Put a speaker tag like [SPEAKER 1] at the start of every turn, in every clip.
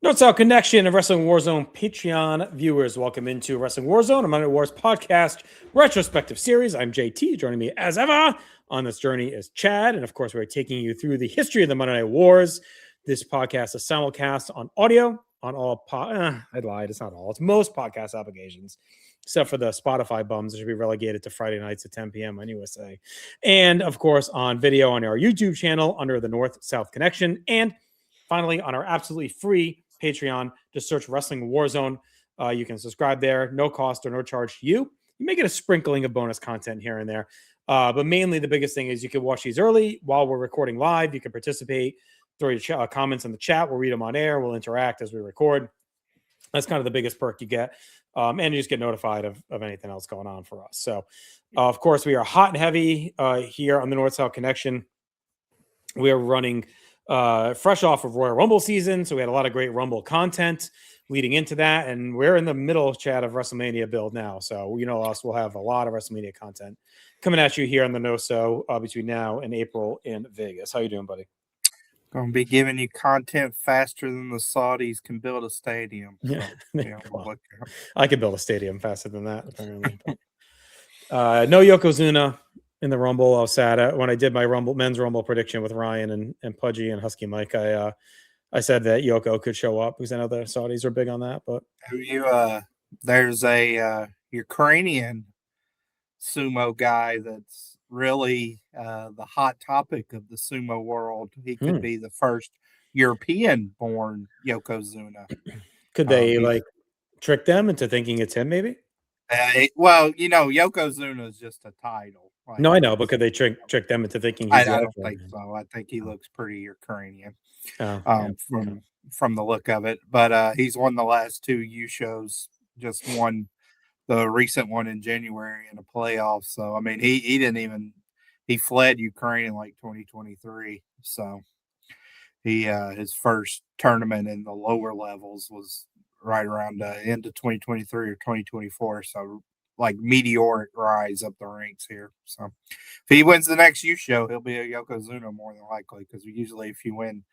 [SPEAKER 1] North-South Connection and Wrestling Warzone Patreon viewers, welcome into Wrestling Warzone, a Monday Wars podcast retrospective series. I'm JT. Joining me as ever on this journey is Chad, and of course, we're taking you through the history of the Monday Night Wars. This podcast is simulcast on audio on all. I lied. It's not all. It's most podcast applications, except for the Spotify bums that should be relegated to Friday nights at 10 p.m. on USA, and of course on video on our YouTube channel under the North-South Connection, and finally on our absolutely free Patreon. Just search Wrestling Warzone. You can subscribe there, no cost or no charge to you. You may get a sprinkling of bonus content here and there, but mainly the biggest thing is you can watch these early while we're recording live. You can participate, throw your comments in the chat. We'll read them on air. We'll interact as we record. That's kind of the biggest perk you get, and you just get notified of anything else going on for us. So, of course, we are hot and heavy here on the North-South Connection. We are running fresh off of Royal Rumble season, so we had a lot of great Rumble content leading into that, and we're in the middle chat of WrestleMania build now, so you know us, we'll have a lot of WrestleMania content coming at you here on the No-So between now and April in Vegas. How you doing, buddy?
[SPEAKER 2] Going to be giving you content faster than the Saudis can build a stadium. So,
[SPEAKER 1] well, I could build a stadium faster than that, apparently. No Yokozuna in the Rumble. I was sad when I did my men's Rumble prediction with Ryan and Pudgy and Husky Mike. I said that Yoko could show up because I know the Saudis are big on that. But
[SPEAKER 2] there's a Ukrainian sumo guy that's really the hot topic of the sumo world. He could be the first European-born Yokozuna.
[SPEAKER 1] Could they trick them into thinking it's him? Maybe.
[SPEAKER 2] Yokozuna is just a title.
[SPEAKER 1] No, I know, but could they trick them into thinking?
[SPEAKER 2] I don't think so. I think he looks pretty Ukrainian from the look of it. But he's won the last two U shows. Just won the recent one in January in the playoffs. So I mean, he didn't even he fled Ukraine in 2023. So his first tournament in the lower levels was right around end of 2023 or 2024. So meteoric rise up the ranks here. So if he wins the next U show, he'll be a Yokozuna more than likely, because usually if you win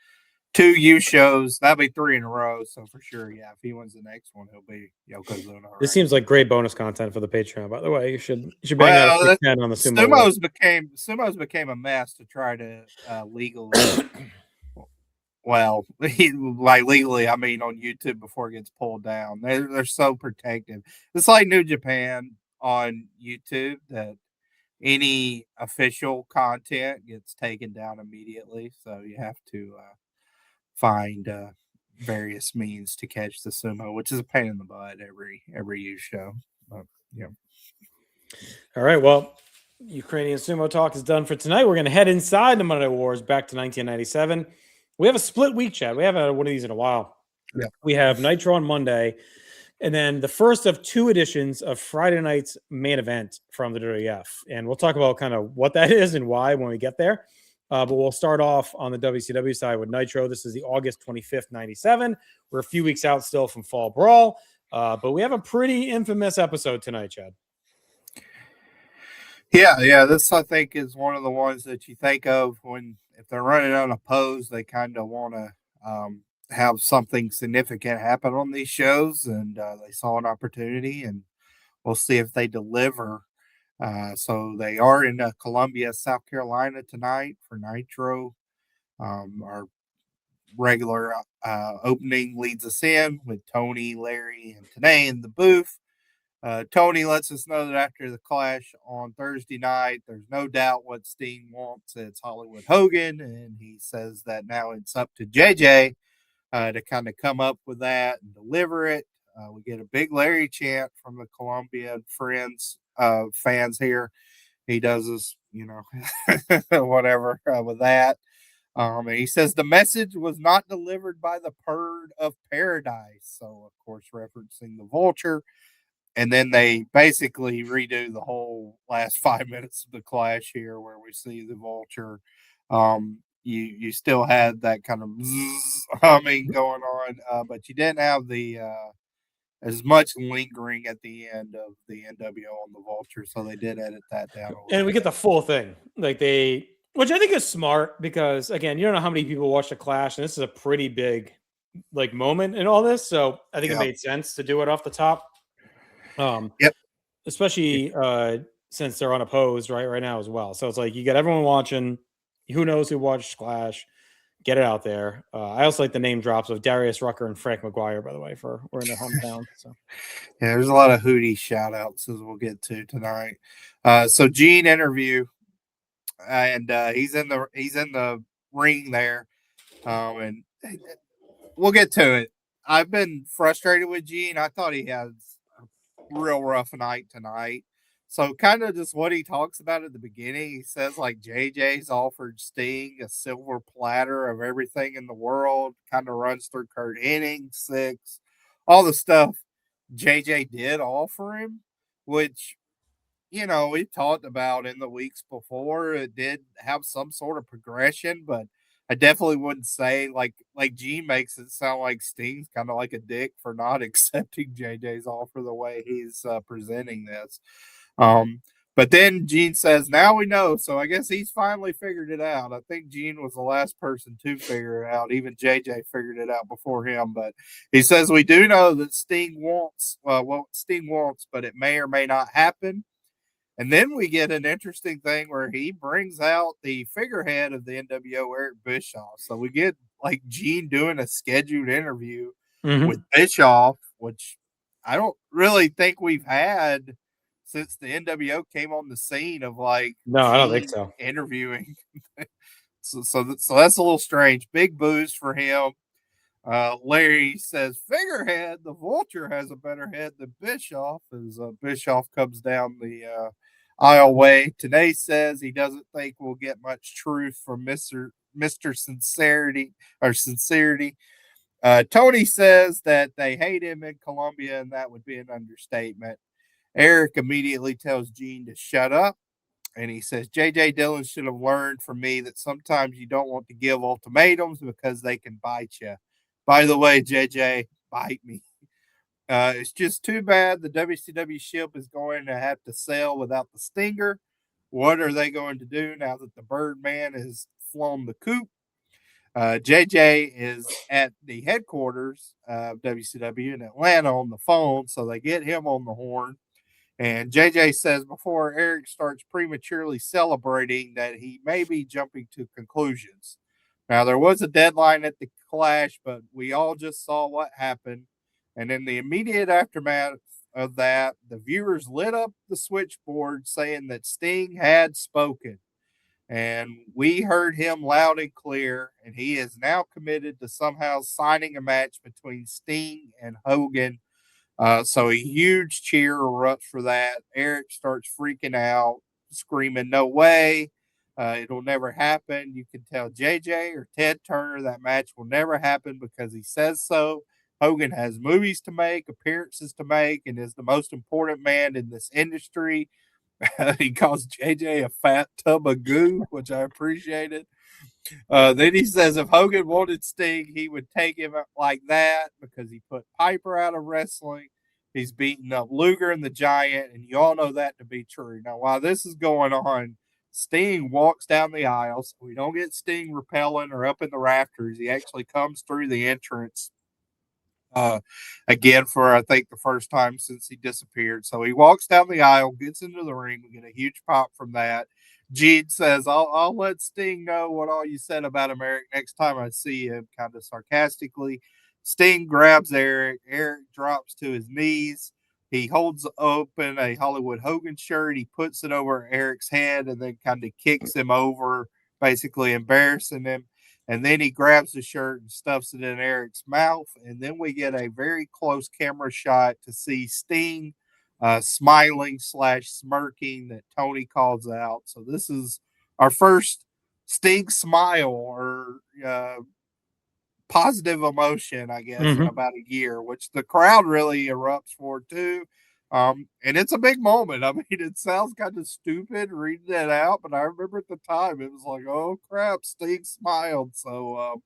[SPEAKER 2] two U shows, that'll be three in a row. So for sure, yeah, if he wins the next one, he'll be Yokozuna. Right?
[SPEAKER 1] This seems like great bonus content for the Patreon. By the way, you should bring out a 10 on the sumo.
[SPEAKER 2] Sumos became a mess to try to legally. Well, legally, I mean, on YouTube before it gets pulled down. They're so protective. It's like New Japan on YouTube, that any official content gets taken down immediately. So you have to find various means to catch the sumo, which is a pain in the butt every U show. But, yeah.
[SPEAKER 1] All right. Well, Ukrainian sumo talk is done for tonight. We're going to head inside the Monday Night Wars back to 1997. We have a split week, Chad. We haven't had one of these in a while.
[SPEAKER 2] Yeah.
[SPEAKER 1] We have Nitro on Monday, and then the first of two editions of Friday night's main event from the WWF. And we'll talk about kind of what that is and why when we get there. But we'll start off on the WCW side with Nitro. This is the August 25th, 97. We're a few weeks out still from Fall Brawl. But we have a pretty infamous episode tonight, Chad.
[SPEAKER 2] Yeah. This, I think, is one of the ones that you think of if they're running unopposed, they kind of want to have something significant happen on these shows, and they saw an opportunity, and we'll see if they deliver. So they are in Columbia, South Carolina tonight for Nitro. Our regular opening leads us in with Tony, Larry, and Tenay in the booth. Tony lets us know that after the clash on Thursday night, there's no doubt what Steen wants. It's Hollywood Hogan, and he says that now it's up to JJ to kind of come up with that and deliver it. We get a big Larry chant from the Columbia fans here. He does his, whatever with that. And he says the message was not delivered by the Bird of Paradise. So, of course, referencing the Vulture. And then they basically redo the whole last 5 minutes of the clash here, where we see the Vulture. You still had that kind of humming going on, but you didn't have the as much lingering at the end of the NWO on the Vulture, so they did edit that down.
[SPEAKER 1] And we get the full thing, which I think is smart, because again, you don't know how many people watch the Clash, and this is a pretty big like moment in all this. So I think it
[SPEAKER 2] Yeah.
[SPEAKER 1] made sense to do it off the top.
[SPEAKER 2] Yep.
[SPEAKER 1] Especially since they're unopposed right now as well. So it's like you got everyone watching. Who knows who watched Clash? Get it out there. I also like the name drops of Darius Rucker and Frank McGuire, by the way, for we're in their hometown. So
[SPEAKER 2] Yeah, there's a lot of Hootie shout outs as we'll get to tonight. So Gene interview, and he's in the ring there, and we'll get to it. I've been frustrated with Gene. I thought he has a real rough night tonight. So kind of just what he talks about at the beginning. He says like JJ's offered Sting a silver platter of everything in the world. Kind of runs through Curt Hennig, Six, all the stuff JJ did offer him, which we talked about in the weeks before. It did have some sort of progression, but I definitely wouldn't say like Gene makes it sound like Sting's kind of like a dick for not accepting JJ's offer the way he's presenting this. Um, but then Gene says, "Now we know." So I guess he's finally figured it out. I think Gene was the last person to figure it out. Even JJ figured it out before him. But he says we do know that Sting wants what Sting wants, but it may or may not happen. And then we get an interesting thing where he brings out the figurehead of the NWO, Eric Bischoff. So we get like Gene doing a scheduled interview with Bischoff, which I don't really think we've had since the NWO came on the scene of like
[SPEAKER 1] no, I don't think
[SPEAKER 2] Gene
[SPEAKER 1] so.
[SPEAKER 2] interviewing. So that's a little strange. Big boost for him. Larry says, "Figurehead, the Vulture has a better head than Bischoff." As Bischoff comes down the aisleway, Tanay says he doesn't think we'll get much truth from Mister Sincerity or Sincerity. Tony says that they hate him in Colombia, and that would be an understatement. Eric immediately tells Gene to shut up. And he says, JJ Dillon should have learned from me that sometimes you don't want to give ultimatums because they can bite you. By the way, JJ, bite me. It's just too bad the WCW ship is going to have to sail without the Stinger. What are they going to do now that the Birdman has flown the coop? JJ is at the headquarters of WCW in Atlanta on the phone, so they get him on the horn. And JJ says before Eric starts prematurely celebrating that he may be jumping to conclusions. Now, there was a deadline at the Clash, but we all just saw what happened. And in the immediate aftermath of that, the viewers lit up the switchboard saying that Sting had spoken. And we heard him loud and clear, and he is now committed to somehow signing a match between Sting and Hogan. So a huge cheer erupts for that. Eric starts freaking out, screaming, "No way. It'll never happen." You can tell JJ or Ted Turner that match will never happen because he says so. Hogan has movies to make, appearances to make, and is the most important man in this industry. He calls JJ a fat tub of goo, which I appreciated. Then he says if Hogan wanted Sting, he would take him like that because he put Piper out of wrestling. He's beaten up Luger and the Giant, and you all know that to be true. Now, while this is going on, Sting walks down the aisle, so we don't get Sting repelling or up in the rafters. He actually comes through the entrance uh, again for I think the first time since he disappeared. So he walks down the aisle, gets into the ring. We get a huge pop from that. Gene says, I'll let Sting know what all you said about him, Eric, next time I see him," kind of sarcastically. Sting grabs Eric. Eric drops to his knees. He holds open a Hollywood Hogan shirt. He puts it over Eric's head and then kind of kicks him over, basically embarrassing him. And then he grabs the shirt and stuffs it in Eric's mouth. And then we get a very close camera shot to see Sting smiling slash smirking that Tony calls out. So this is our first Sting smile or positive emotion, I guess, in about a year, which the crowd really erupts for too. And it's a big moment. I mean, it sounds kind of stupid reading that out, but I remember at the time it was like, oh crap, Sting smiled. So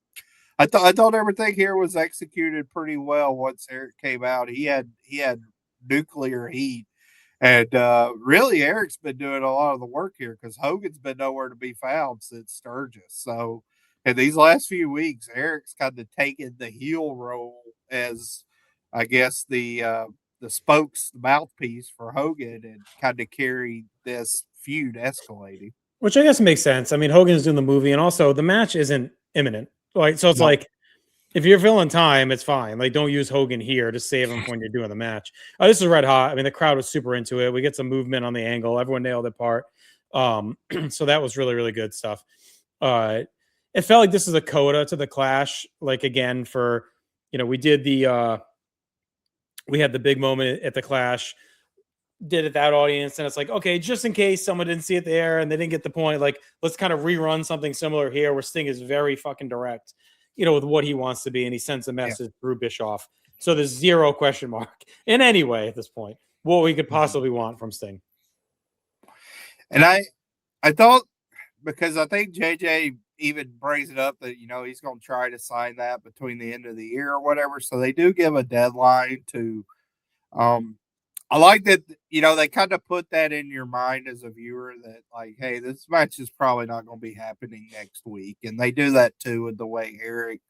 [SPEAKER 2] I thought everything here was executed pretty well once Eric came out. He had nuclear heat. And really, Eric's been doing a lot of the work here because Hogan's been nowhere to be found since Sturgis. So And these last few weeks, Eric's kind of taken the heel role as, I guess, the spokes, the mouthpiece for Hogan, and kind of carried this feud escalating.
[SPEAKER 1] Which I guess makes sense. I mean, Hogan's doing the movie, and also the match isn't imminent. Like, so it's
[SPEAKER 2] No.
[SPEAKER 1] like, if you're filling time, it's fine. Like, don't use Hogan here to save him when you're doing the match. This is red hot. I mean, the crowd was super into it. We get some movement on the angle. Everyone nailed their part. So that was really, really good stuff. It felt like this is a coda to the Clash. Like, again, for, we did we had the big moment at the Clash, did it that audience, and it's like, okay, just in case someone didn't see it there and they didn't get the point, like, let's kind of rerun something similar here where Sting is very fucking direct, with what he wants to be, and he sends a message through Bischoff. So there's zero question mark in any way at this point what we could possibly want from Sting.
[SPEAKER 2] And I thought, because I think JJ even brings it up that, he's going to try to sign that between the end of the year or whatever. So they do give a deadline to, I like that, they kind of put that in your mind as a viewer that, like, hey, this match is probably not going to be happening next week. And they do that too with the way Eric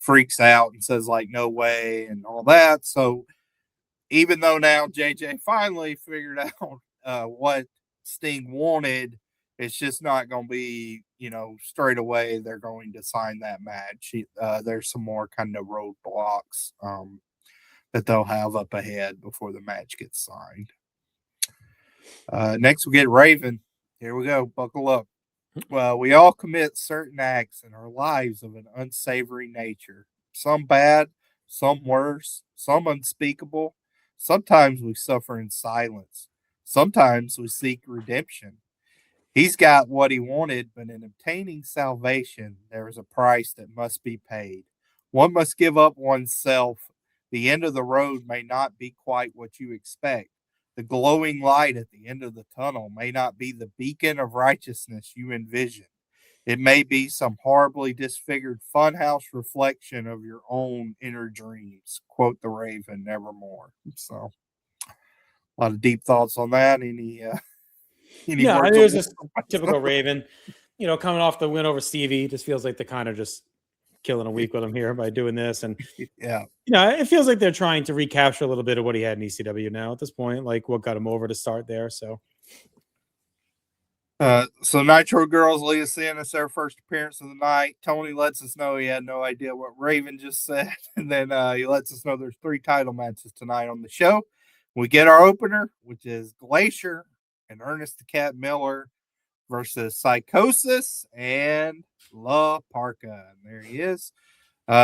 [SPEAKER 2] freaks out and says, like, no way and all that. So even though now JJ finally figured out what Sting wanted, it's just not going to be, straight away they're going to sign that match. There's some more kind of roadblocks that they'll have up ahead before the match gets signed. Next, we get Raven. Here we go. Buckle up. Well, we all commit certain acts in our lives of an unsavory nature. Some bad, some worse, some unspeakable. Sometimes we suffer in silence. Sometimes we seek redemption. He's got what he wanted, but in obtaining salvation, there is a price that must be paid. One must give up oneself. The end of the road may not be quite what you expect. The glowing light at the end of the tunnel may not be the beacon of righteousness you envision. It may be some horribly disfigured funhouse reflection of your own inner dreams. Quote the Raven, nevermore. So, a lot of deep thoughts on that. Any
[SPEAKER 1] Yeah, it was just typical Raven. Coming off the win over Stevie, just feels like they're kind of just killing a week with him here by doing this. And it feels like they're trying to recapture a little bit of what he had in ECW now at this point, like what got him over to start there. So
[SPEAKER 2] Nitro Girls lead us in. It's their first appearance of the night. Tony lets us know he had no idea what Raven just said. And then he lets us know there's 3 title matches tonight on the show. We get our opener, which is Glacier and Ernest the Cat Miller versus Psychosis and La Parka. And there he is.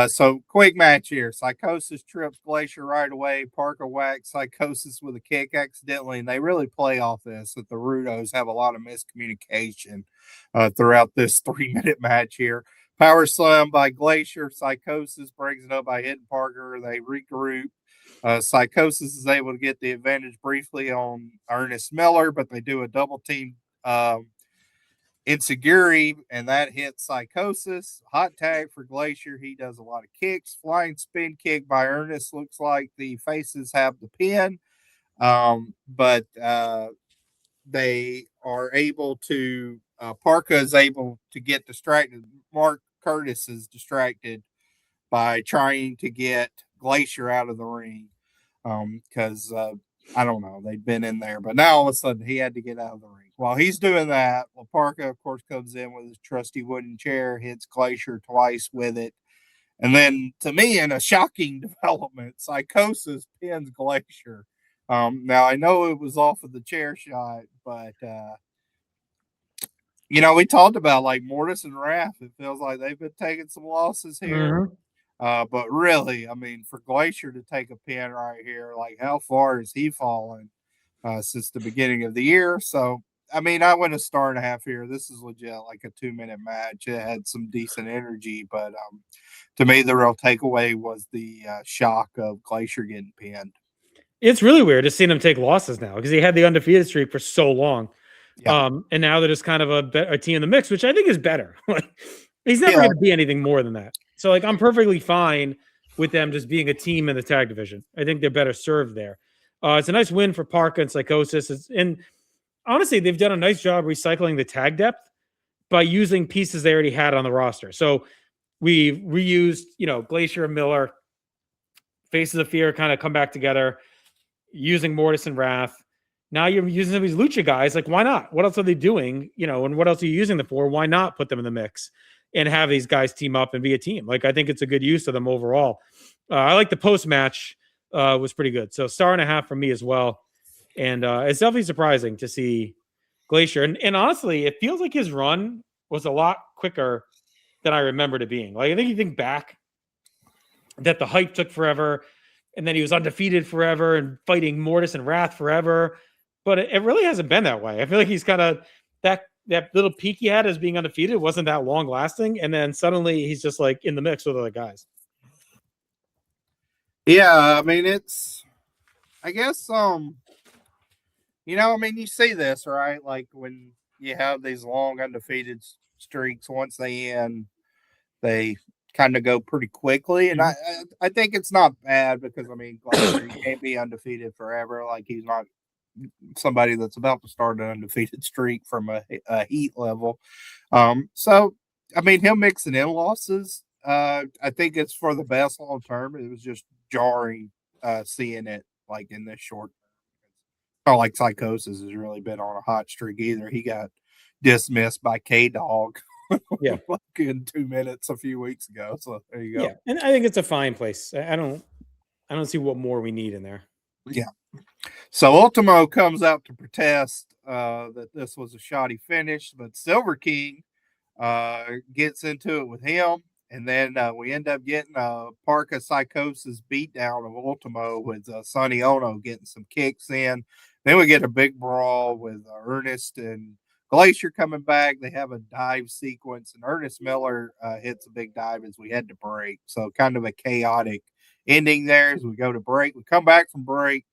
[SPEAKER 2] So quick match here. Psychosis trips Glacier right away. Parka whacks Psychosis with a kick accidentally, and they really play off this, that the Rudos have a lot of miscommunication throughout this 3-minute match here. Power slam by Glacier. Psychosis brings it up by hitting Parker. They regroup. Psychosis is able to get the advantage briefly on Ernest Miller, but they do a double team Insecurity, and that hits Psychosis. Hot tag for Glacier. He does a lot of kicks. Flying spin kick by Ernest. Looks like the faces have the pin. But they are able to, Parka is able to get distracted. Mark Curtis is distracted by trying to get Glacier out of the ring. Because I don't know, they'd been in there, but now all of a sudden he had to get out of the ring. While he's doing that, Parka, of course, comes in with his trusty wooden chair, hits Glacier twice with it. And then, to me, in a shocking development, Psychosis pins Glacier. Now, I know it was off of the chair shot, but, we talked about, like, Mortis and Raph. It feels like they've been taking some losses here. But really, I mean, for Glacier to take a pin right here, like, how far has he fallen since the beginning of the year? So, I mean, I went 1.5 stars here. This is legit like a 2-minute match. It had some decent energy, but to me, the real takeaway was the shock of Glacier getting pinned.
[SPEAKER 1] It's really weird to see him take losses now because he had the undefeated streak for so long. Yeah. And now they're just kind of a team in the mix, which I think is better. Like, he's never going to be anything more than that. So, like, I'm perfectly fine with them just being a team in the tag division. I think they're better served there. It's a nice win for Parka and Psychosis. And honestly, they've done a nice job recycling the tag depth, by using pieces they already had on the roster. So we reused, Glacier and Miller, Faces of Fear kind of come back together, using Mortis and Wrath. Now you're using some of these lucha guys. Like, why not? What else are they doing? And what else are you using them for? Why not put them in the mix and have these guys team up and be a team? Like, I think it's a good use of them overall. I like the post match was pretty good. So 1.5 from me as well. And it's definitely surprising to see Glacier. And honestly, it feels like his run was a lot quicker than I remembered it being. Like, I think you think back that the hype took forever, and then he was undefeated forever and fighting Mortis and Wrath forever. But it really hasn't been that way. I feel like he's kind of that little peak he had as being undefeated wasn't that long lasting. And then suddenly he's just like in the mix with other guys.
[SPEAKER 2] Yeah. I mean, I guess, you see this, right? Like when you have these long undefeated streaks, once they end, they kind of go pretty quickly. And I think it's not bad because, Glacier, he can't be undefeated forever. Like, he's not somebody that's about to start an undefeated streak from a heat level. So, him mixing in losses, I think it's for the best long term. It was just jarring seeing it like in this short. Not like Psychosis has really been on a hot streak either. He got dismissed by K-Dog.
[SPEAKER 1] Yeah,
[SPEAKER 2] like in 2 minutes a few weeks ago. So there you go.
[SPEAKER 1] Yeah, and I think it's a fine place. I don't see what more we need in there.
[SPEAKER 2] Yeah. So Ultimo comes out to protest that this was a shoddy finish, but Silver King gets into it with him, and then we end up getting a Parka Psychosis beatdown of Ultimo with Sonny Ono getting some kicks in. Then we get a big brawl with Ernest and Glacier coming back. They have a dive sequence, and Ernest Miller hits a big dive as we head to break. So kind of a chaotic ending there as we go to break. We come back from break,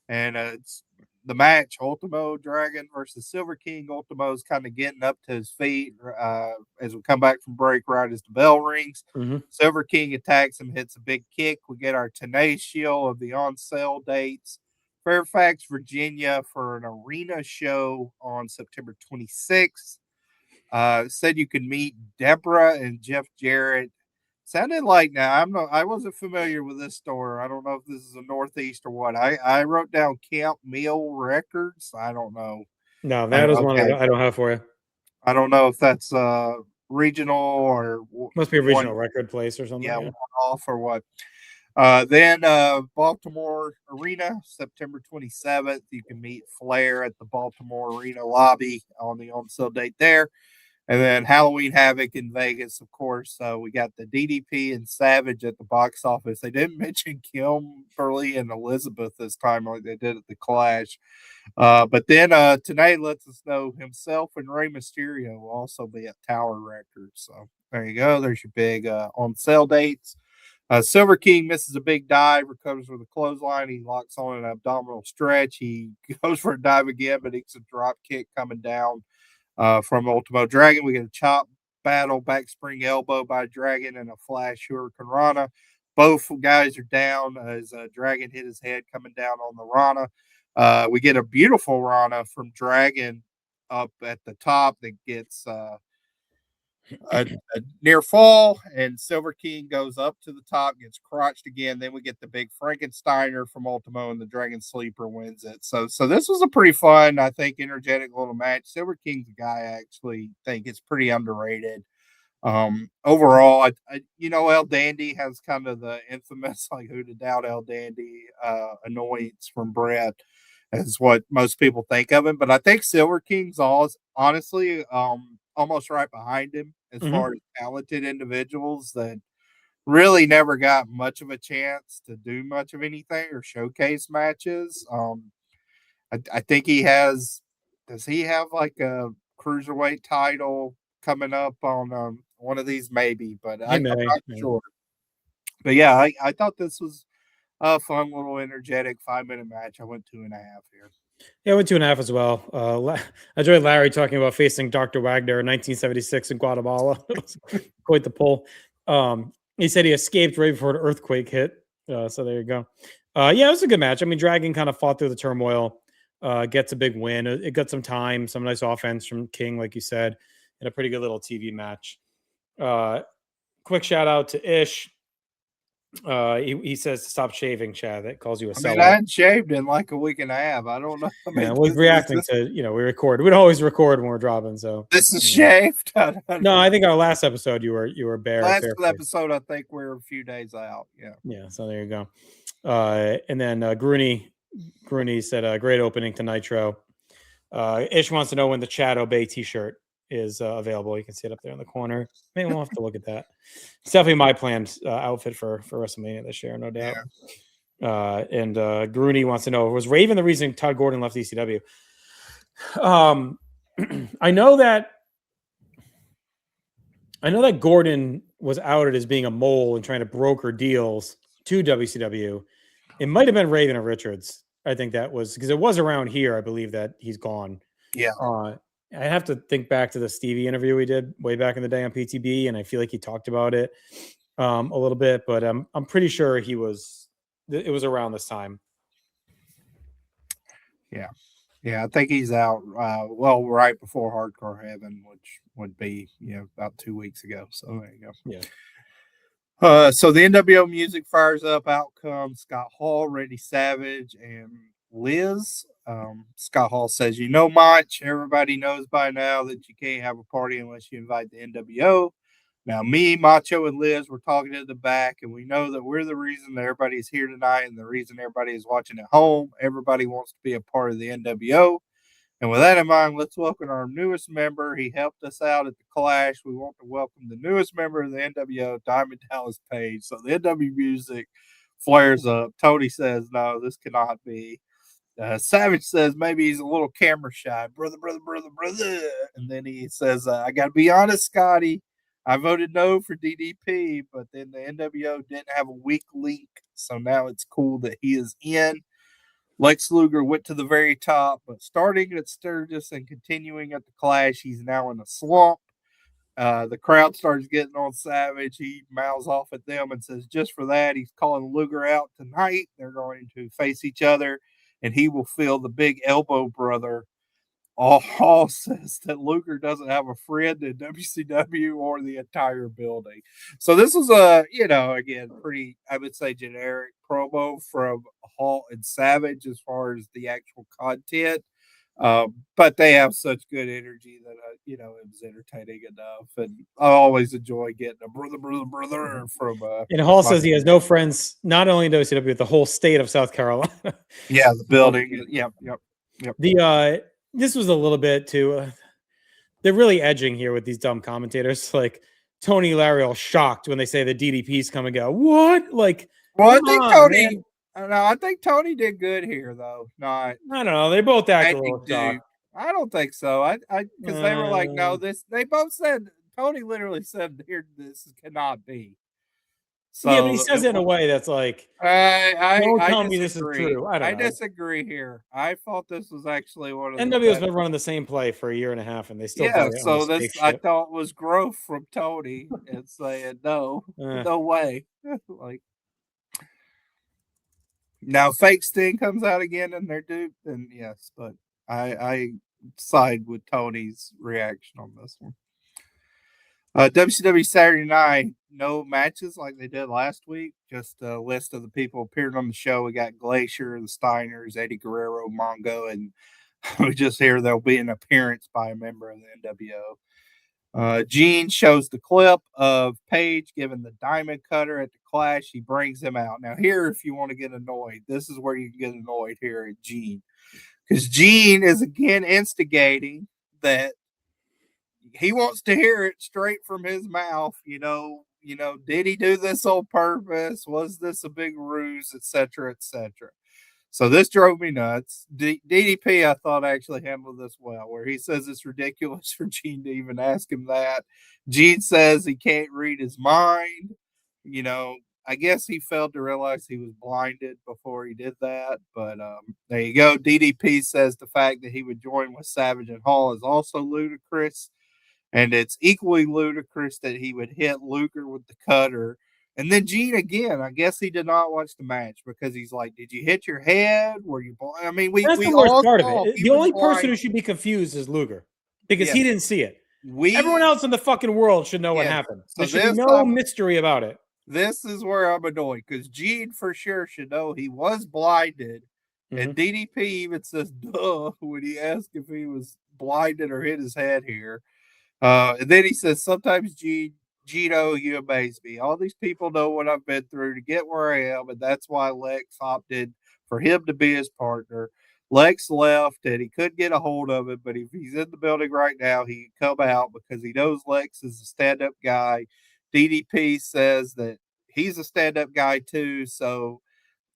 [SPEAKER 2] and it's the match, Ultimo Dragon versus Silver King. Ultimo's kind of getting up to his feet as we come back from break right as the bell rings.
[SPEAKER 1] Mm-hmm.
[SPEAKER 2] Silver King attacks him, hits a big kick. We get our Tenacious Shield of the on-sale dates. Fairfax, Virginia for an arena show on September 26th. Said you could meet Deborah and Jeff Jarrett. Sounded like, now I wasn't familiar with this store. I don't know if this is a Northeast or what. I wrote down Camp Meal Records. I don't know.
[SPEAKER 1] No, that is one I don't have for you.
[SPEAKER 2] I don't know if that's regional or
[SPEAKER 1] must be a regional record place or something.
[SPEAKER 2] Yeah, one off or what. Then Baltimore Arena, September 27th. You can meet Flair at the Baltimore Arena lobby on the on-sale date there. And then Halloween Havoc in Vegas, of course. We got the DDP and Savage at the box office. They didn't mention Kimberly and Elizabeth this time like they did at the Clash. But then tonight lets us know himself and Rey Mysterio will also be at Tower Records. So there you go. There's your big on-sale dates. Silver King misses a big dive, recovers with a clothesline. He locks on an abdominal stretch. He goes for a dive again, but it's a drop kick coming down from Ultimo Dragon. We get a chop battle, back spring elbow by Dragon, and a flash Hurricane Rana. Both guys are down as Dragon hit his head coming down on the Rana. We get a beautiful Rana from Dragon up at the top that gets a near fall, and Silver King goes up to the top, gets crotched again. Then we get the big Frankensteiner from Ultimo, and the Dragon Sleeper wins it. So this was a pretty fun, I think, energetic little match. Silver King's a guy I actually think is pretty underrated. Overall, I El Dandy has kind of the infamous, like, who to doubt El Dandy annoyance from Brett is what most people think of him. But I think Silver King's honestly almost right behind him as far as talented individuals that really never got much of a chance to do much of anything or showcase matches. I think does he have like a cruiserweight title coming up on one of these? Maybe, but I'm not sure. But yeah, I thought this was a fun little energetic 5-minute match. I went 2.5 here.
[SPEAKER 1] Yeah, I went 2.5 as well. I enjoyed Larry talking about facing Dr. Wagner in 1976 in Guatemala. Quite the pull. He said he escaped right before the earthquake hit. So there you go. Yeah, it was a good match. I mean, Dragon kind of fought through the turmoil, gets a big win. It got some time, some nice offense from King, like you said. in a pretty good little TV match. Quick shout out to Ish. He says to stop shaving, Chad. That calls you a seller.
[SPEAKER 2] I hadn't shaved in like a week and a half. I don't know. I mean,
[SPEAKER 1] we're reacting to, we record. We don't always record when we're dropping. So
[SPEAKER 2] this is shaved.
[SPEAKER 1] No, I think our last episode you were bare.
[SPEAKER 2] Last episode, I think we're a few days out. Yeah.
[SPEAKER 1] Yeah. So there you go. And then Grooney said, "Great opening to Nitro." Ish wants to know when the Chad Obey T-shirt is available. You can see it up there in the corner. Maybe we'll have to look at that. It's definitely my planned outfit for WrestleMania this year, no doubt. Yeah. And Grooney wants to know, was Raven the reason Todd Gordon left ECW? I know that Gordon was outed as being a mole and trying to broker deals to WCW. It might have been Raven or Richards. I think that was because it was around here. I believe that he's gone.
[SPEAKER 2] Yeah.
[SPEAKER 1] I have to think back to the Stevie interview we did way back in the day on PTB, and I feel like he talked about it a little bit, but I'm pretty sure it was around this time.
[SPEAKER 2] Yeah. Yeah, I think he's out right before Hardcore Heaven, which would be, about 2 weeks ago. So there you go.
[SPEAKER 1] Yeah.
[SPEAKER 2] So the NWO music fires up. Out comes Scott Hall, Randy Savage, and Liz. Scott Hall says, Mach, everybody knows by now that you can't have a party unless you invite the NWO. Now, me, Macho, and Liz were talking at the back, and we know that we're the reason that everybody's here tonight and the reason everybody is watching at home. Everybody wants to be a part of the NWO. And with that in mind, let's welcome our newest member. He helped us out at the Clash. We want to welcome the newest member of the NWO, Diamond Dallas Page. So the NWO music flares up. Tony says, no, this cannot be. Savage says maybe he's a little camera shy. Brother. And then he says, I got to be honest, Scotty. I voted no for DDP, but then the NWO didn't have a weak link. So now it's cool that he is in. Lex Luger went to the very top, but starting at Sturgis and continuing at the Clash, he's now in a slump. The crowd starts getting on Savage. He mouths off at them and says, just for that, he's calling Luger out tonight. They're going to face each other, and he will feel the big elbow brother. Hall says that Luger doesn't have a friend in WCW or the entire building. So this was again, pretty, I would say, generic promo from Hall and Savage as far as the actual content. But they have such good energy that, it was entertaining enough. And I always enjoy getting a brother from.
[SPEAKER 1] And Hall says he has no friends, not only in WCW, but the whole state of South Carolina.
[SPEAKER 2] Yeah, the building. Yep.
[SPEAKER 1] This was a little bit too. They're really edging here with these dumb commentators. Like Tony Lariel shocked when they say the DDP's come and go. What? Like,
[SPEAKER 2] well, I think Tony did good here, though. I
[SPEAKER 1] don't know. They both act a little shocked.
[SPEAKER 2] I don't think so. Because they were like, no, this. They both said. Tony literally said, "Here, this cannot be." So,
[SPEAKER 1] yeah, but he says it in a way that's like, don't tell me this is true. I
[SPEAKER 2] disagree here. I thought this was actually one of
[SPEAKER 1] NWO's been running the same play for a year and a half, and they still
[SPEAKER 2] so this I thought was growth from Tony and saying no way. Like now, fake Sting comes out again and they're duped, then yes, but I side with Tony's reaction on this one. WCW Saturday Night, no matches like they did last week. Just a list of the people appearing on the show. We got Glacier, the Steiners, Eddie Guerrero, Mongo, and we just hear there'll be an appearance by a member of the NWO. Gene shows the clip of Page giving the diamond cutter at the Clash. He brings him out. Now here, if you want to get annoyed, this is where you can get annoyed here at Gene. Because Gene is again instigating that he wants to hear it straight from his mouth. Did he do this on purpose? Was this a big ruse, etc., etc.? So this drove me nuts. DDP, I thought, actually handled this well, where he says it's ridiculous for Gene to even ask him that. Gene says he can't read his mind. I guess he failed to realize he was blinded before he did that. But there you go. DDP says the fact that he would join with Savage and Hall is also ludicrous. And it's equally ludicrous that he would hit Luger with the cutter. And then Gene, again, I guess he did not watch the match because he's like, did you hit your head? Were you blind? I mean,
[SPEAKER 1] that's the worst part of it. The only person who should be confused is Luger because he didn't see it. Everyone else in the fucking world should know what happened.
[SPEAKER 2] So
[SPEAKER 1] there should be no mystery about it.
[SPEAKER 2] This is where I'm annoyed because Gene for sure should know he was blinded. And DDP even says, duh, when he asked if he was blinded or hit his head here. And then he says, sometimes Gino, you amaze me. All these people know what I've been through to get where I am. And that's why Lex opted for him to be his partner. Lex left and he couldn't get a hold of him. But if he's in the building right now, he can come out because he knows Lex is a stand-up guy. DDP says that he's a stand-up guy too. So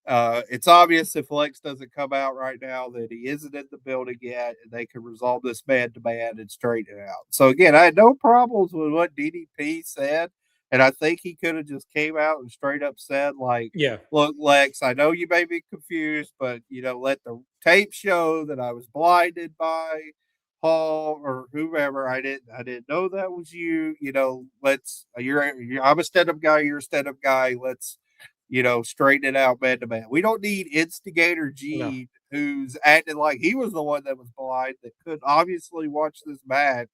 [SPEAKER 2] it's obvious if Lex doesn't come out right now that he isn't in the building yet, and they can resolve this man-to-man and straighten it out. So again, I had no problems with what DDP said, and I think he could have just came out and straight up said, like, look, Lex, I know you may be confused, but let the tape show that I was blinded by Hall or whoever. I didn't know that was you. I'm a stand-up guy, you're a stand-up guy. Let's straighten it out man to man. We don't need Instigator Gene, who's acting like he was the one that was blind, that could obviously watch this match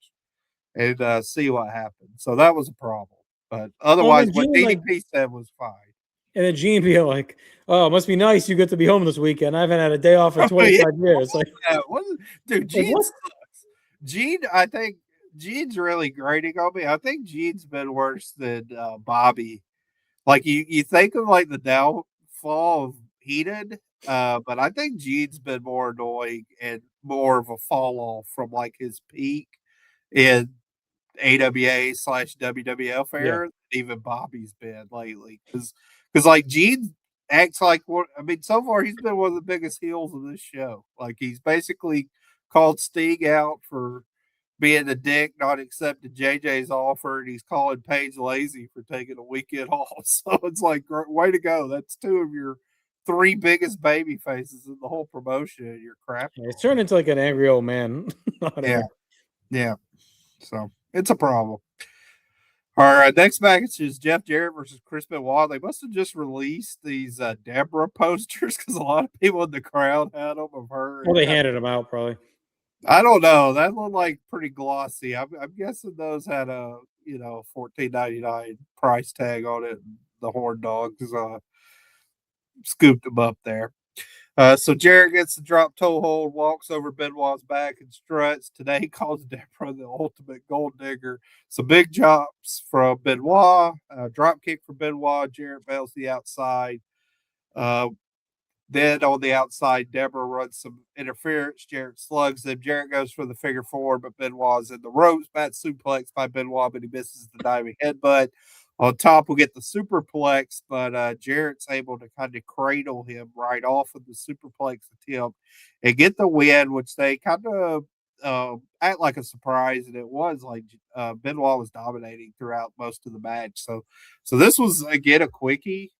[SPEAKER 2] and see what happened. So that was a problem. But otherwise, what DDP said was fine.
[SPEAKER 1] And then Gene be like, "Oh, it must be nice you get to be home this weekend. I haven't had a day off in 25 years." Like,
[SPEAKER 2] dude, Gene sucks. Gene, I think Gene's really grating on me. I think Gene's been worse than Bobby. Like you think of like the downfall of Heated, but I think Gene's been more annoying and more of a fall off from like his peak in AWA/WWF era than even Bobby's been lately. Because like Gene acts like so far he's been one of the biggest heels of this show. Like he's basically called Sting out for being a dick, not accepting JJ's offer, and he's calling Paige lazy for taking a weekend off. So it's like, way to go. That's two of your three biggest baby faces in the whole promotion, and you're crap.
[SPEAKER 1] It's turned into like an angry old man.
[SPEAKER 2] Yeah. So it's a problem. All right, next match is Jeff Jarrett versus Chris Benoit. They must have just released these Deborah posters because a lot of people in the crowd had them of her.
[SPEAKER 1] Well, they handed them out probably.
[SPEAKER 2] I don't know. That looked like pretty glossy. I'm guessing those had a $14.99 price tag on it. The Horn Dogs scooped them up there. So Jarrett gets the drop toe hold, walks over Benoit's back and struts. Today he calls Deborah the ultimate gold digger. Some big drops from Benoit, drop kick for Benoit. Jarrett bails the outside. Then on the outside, Deborah runs some interference. Jarrett slugs him. Jarrett goes for the figure four, but Benoit's in the ropes. Bat suplex by Benoit, but he misses the diving headbutt. On top, we'll get the superplex, but Jarrett's able to kind of cradle him right off of the superplex attempt and get the win, which they kind of act like a surprise, and it was like Benoit was dominating throughout most of the match. So this was again a quickie.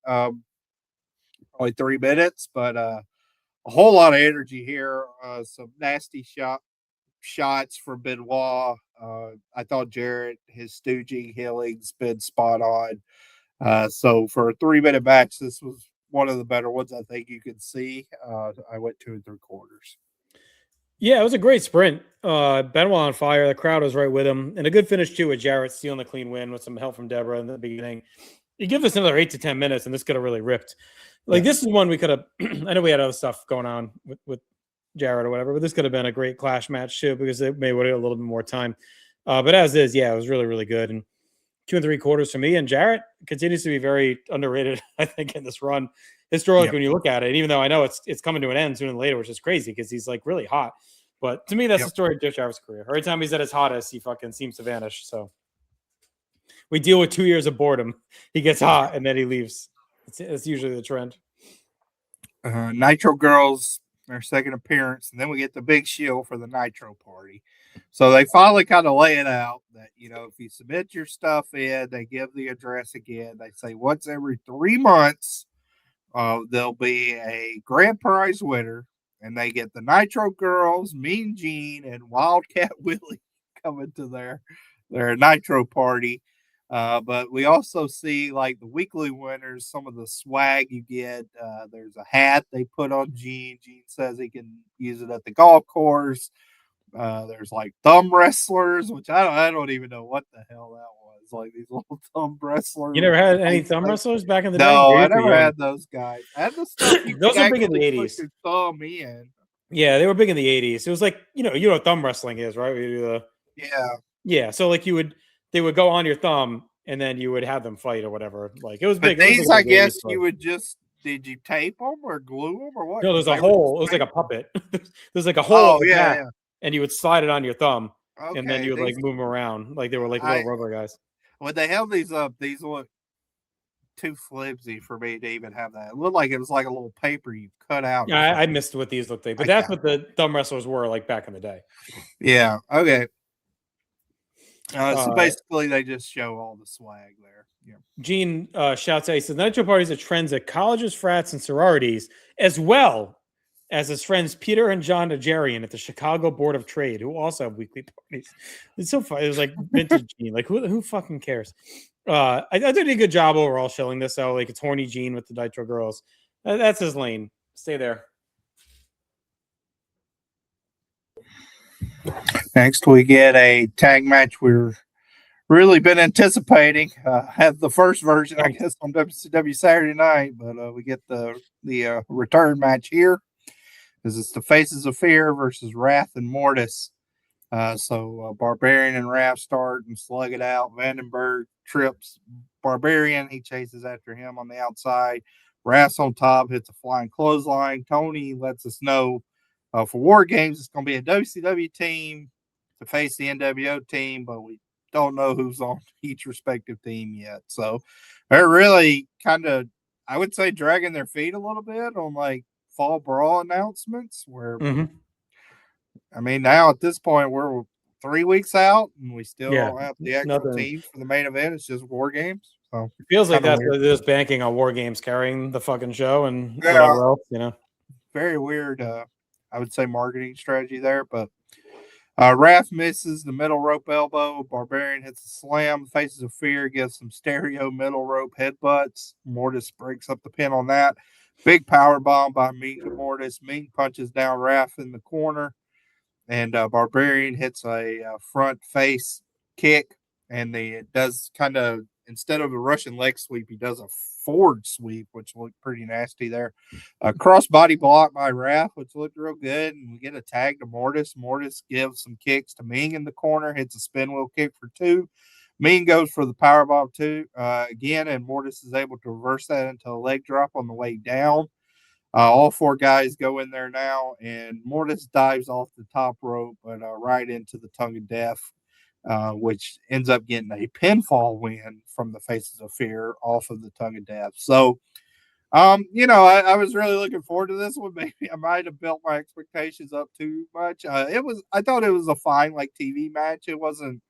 [SPEAKER 2] Probably 3 minutes, but a whole lot of energy here. Some nasty shots from Benoit. I thought Jarrett, his stooging healing's been spot on. So for a 3-minute match, this was one of the better ones I think you could see. I went 2 3/4.
[SPEAKER 1] Yeah, it was a great sprint. Benoit on fire. The crowd was right with him. And a good finish, too, with Jarrett stealing the clean win with some help from Deborah in the beginning. You give this another 8 to 10 minutes, and this could have really ripped. This is one we could have – I know we had other stuff going on with Jarrett or whatever, but this could have been a great clash match, too, because it may have a little bit more time. But as is, it was really, really good. And 2 3/4 for me. And Jarrett continues to be very underrated, I think, in this run. Historically, when you look at it, and even though I know it's coming to an end sooner than later, which is crazy because he's like really hot. But to me, that's the story of Jeff Jarrett's career. Every time he's at his hottest, he fucking seems to vanish. So we deal with 2 years of boredom. He gets hot and then he leaves. It's usually the trend.
[SPEAKER 2] Nitro Girls, their second appearance, and then we get the big shield for the Nitro party. So they finally kind of lay it out that, if you submit your stuff in, they give the address again. They say once every 3 months, there'll be a grand prize winner, and they get the Nitro Girls, Mean Gene, and Wildcat Willie coming to their Nitro party. But we also see like the weekly winners, some of the swag you get. There's a hat they put on Gene. Gene says he can use it at the golf course. There's like thumb wrestlers, which I don't even know what the hell that was. Like these little thumb wrestlers.
[SPEAKER 1] You never had any thumb wrestlers back in the day?
[SPEAKER 2] No,
[SPEAKER 1] Yeah,
[SPEAKER 2] I
[SPEAKER 1] you're too
[SPEAKER 2] never
[SPEAKER 1] young.
[SPEAKER 2] had those guys. I had the stuff you
[SPEAKER 1] Those
[SPEAKER 2] could
[SPEAKER 1] are big in the
[SPEAKER 2] actually put
[SPEAKER 1] 80s.
[SPEAKER 2] your thumb in.
[SPEAKER 1] Yeah, they were big in the 80s. It was like, you know what thumb wrestling is, right? We do the
[SPEAKER 2] Yeah.
[SPEAKER 1] So like they would go on your thumb and then you would have them fight or whatever. Like it was
[SPEAKER 2] But
[SPEAKER 1] big. It was
[SPEAKER 2] these,
[SPEAKER 1] like a
[SPEAKER 2] I
[SPEAKER 1] big 80s
[SPEAKER 2] guess
[SPEAKER 1] play.
[SPEAKER 2] you would just, did you tape them or glue them or what?
[SPEAKER 1] No,
[SPEAKER 2] 'Cause
[SPEAKER 1] there's a
[SPEAKER 2] they were
[SPEAKER 1] hole. It was
[SPEAKER 2] just
[SPEAKER 1] like a puppet. There's like a hole
[SPEAKER 2] Oh,
[SPEAKER 1] in the
[SPEAKER 2] yeah,
[SPEAKER 1] back, and you would slide it on your thumb, and then
[SPEAKER 2] Okay,
[SPEAKER 1] you would like
[SPEAKER 2] these,
[SPEAKER 1] move them around like they were like little
[SPEAKER 2] I
[SPEAKER 1] rubber guys.
[SPEAKER 2] when they held these up, these look too flimsy for me to even have that. It looked like it was like a little paper you cut out or
[SPEAKER 1] Yeah, I
[SPEAKER 2] something.
[SPEAKER 1] missed what these looked like, but
[SPEAKER 2] I
[SPEAKER 1] that's
[SPEAKER 2] got
[SPEAKER 1] what the thumb wrestlers were like back in the day.
[SPEAKER 2] Yeah, okay. So
[SPEAKER 1] Uh,
[SPEAKER 2] basically, they just show all the swag there. Yeah.
[SPEAKER 1] Gene shouts out, he says, Nitro parties are trends at colleges, frats, and sororities, as well as his friends Peter and John Nigerian at the Chicago Board of Trade, who also have weekly parties. It's so funny. It was like vintage Gene. Like, who fucking cares? I did a good job overall showing this out. Like, it's horny Gene with the Nitro girls. That's his lane. Stay there.
[SPEAKER 2] Next, we get a tag match we're really been anticipating. Had the first version, I guess, on WCW Saturday night, but we get the return match here. Because it's the Faces of Fear versus Wrath and Mortis. So Barbarian and Wrath start and slug it out. Vandenberg trips Barbarian. He chases after him on the outside. Wrath's on top, hits a flying clothesline. Tony lets us know for War Games, it's going to be a WCW team to face the NWO team, but we don't know who's on each respective team yet. So they're really kind of, I would say, dragging their feet a little bit on like fall brawl announcements where I mean now at this point we're 3 weeks out and we still don't have the actual teams for the main event. It's just War Games. So
[SPEAKER 1] it feels like that's they're just banking on War Games carrying the fucking show and whatever else, you know.
[SPEAKER 2] Very weird I would say marketing strategy there, but Wrath misses the middle rope elbow. Barbarian hits a slam. Faces of Fear gives some stereo middle rope headbutts. Mortis breaks up the pin on that. Big power bomb by Ming to Mortis. Ming punches down Wrath in the corner. And Barbarian hits a front face kick. And it does kind of, instead of a Russian leg sweep, he does a forward sweep, which looked pretty nasty there. Crossbody block by Wrath, which looked real good. And we get a tag to Mortis. Mortis gives some kicks to Ming in the corner, hits a spin wheel kick for 2. Ming goes for the powerbomb 2 again, and Mortis is able to reverse that into a leg drop on the way down. All 4 guys go in there now, and Mortis dives off the top rope, but right into the tongue of death. Which ends up getting a pinfall win from the Faces of Fear off of the tongue of death. So, I was really looking forward to this one. Maybe I might have built my expectations up too much. I thought it was a fine like TV match. It wasn't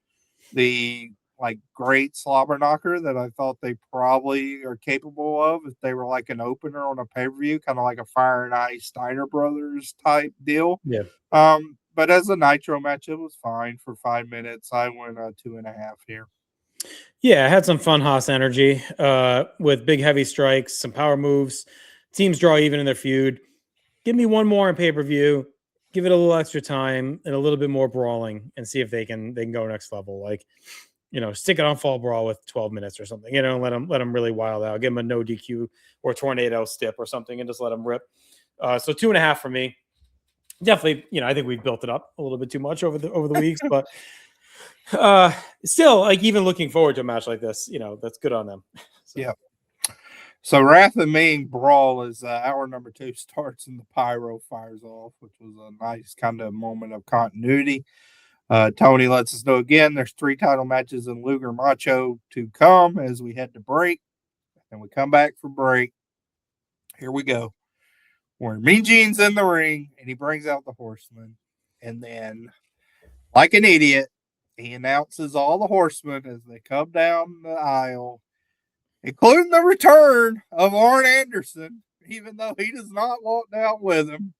[SPEAKER 2] the like great slobber knocker that I thought they probably are capable of if they were like an opener on a pay-per-view, kind of like a Fire and Ice Steiner Brothers type deal.
[SPEAKER 1] Yeah.
[SPEAKER 2] But as a Nitro match, it was fine for 5 minutes. I went 2.5 here.
[SPEAKER 1] Yeah, I had some fun Haas energy with big heavy strikes, some power moves. Teams draw even in their feud. Give me one more on pay-per-view. Give it a little extra time and a little bit more brawling and see if they can go next level. Like, stick it on fall brawl with 12 minutes or something. Let them really wild out. Give them a no DQ or tornado stip or something and just let them rip. So 2.5 for me. Definitely, I think we've built it up a little bit too much over the weeks, but still, like even looking forward to a match like this, that's good on them.
[SPEAKER 2] So. Yeah. So Wrath and Ming brawl is hour number 2 starts and the pyro fires off, which was a nice kind of moment of continuity. Tony lets us know again there's 3 title matches in Luger Macho to come as we head to break, and we come back for break. Here we go. Where Mean Gene's in the ring and he brings out the Horsemen, and then, like an idiot, he announces all the Horsemen as they come down the aisle, including the return of Arn Anderson, even though he does not walk down with him.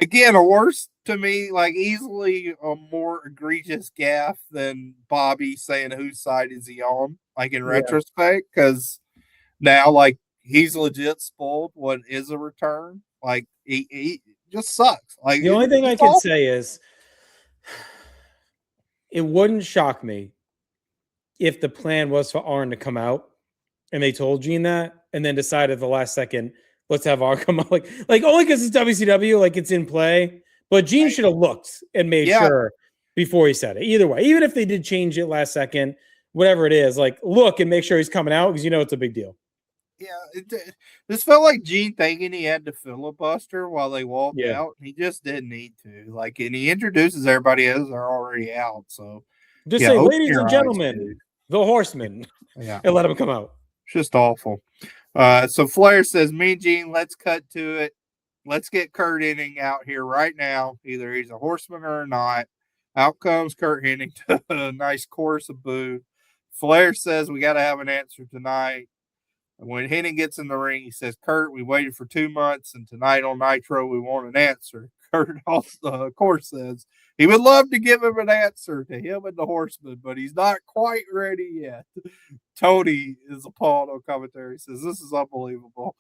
[SPEAKER 2] Again, a worse to me, like easily a more egregious gaffe than Bobby saying whose side is he on, like in retrospect, because now, like, he's legit spoiled what is a return. Like, he just sucks. Like
[SPEAKER 1] The only thing I
[SPEAKER 2] it's
[SPEAKER 1] can
[SPEAKER 2] awful.
[SPEAKER 1] say is it wouldn't shock me if the plan was for Arn to come out and they told Gene that and then decided at the last second, let's have Arn come out. Like only because it's WCW, like it's in play. But Gene should have looked and made
[SPEAKER 2] Yeah,
[SPEAKER 1] sure before he said it. Either way, even if they did change it last second, whatever it is, like look and make sure he's coming out because you know it's a big deal.
[SPEAKER 2] yeah. This felt like Gene thinking he had to filibuster while they walked
[SPEAKER 1] Yeah.
[SPEAKER 2] out. He just didn't need to. Like, and he introduces everybody as they're already out. So
[SPEAKER 1] Just
[SPEAKER 2] yeah,
[SPEAKER 1] say,
[SPEAKER 2] open
[SPEAKER 1] ladies
[SPEAKER 2] your
[SPEAKER 1] and
[SPEAKER 2] eyes,
[SPEAKER 1] gentlemen,
[SPEAKER 2] dude.
[SPEAKER 1] the horsemen,
[SPEAKER 2] Yeah,
[SPEAKER 1] and let him come out.
[SPEAKER 2] it's just awful. So Flair says, "Me and Gene, let's cut to it. Let's get Curt Hennig out here right now. Either he's a horseman or not." Out comes Curt Hennig to a nice chorus of boo. Flair says, "We got to have an answer tonight." When Hennig gets in the ring, he says, "Curt, we waited for 2 months, and tonight on Nitro, we want an answer." Curt also, of course, says he would love to give him an answer to him and the Horsemen, but he's not quite ready yet. Tony is appalled on commentary. He says, "This is unbelievable."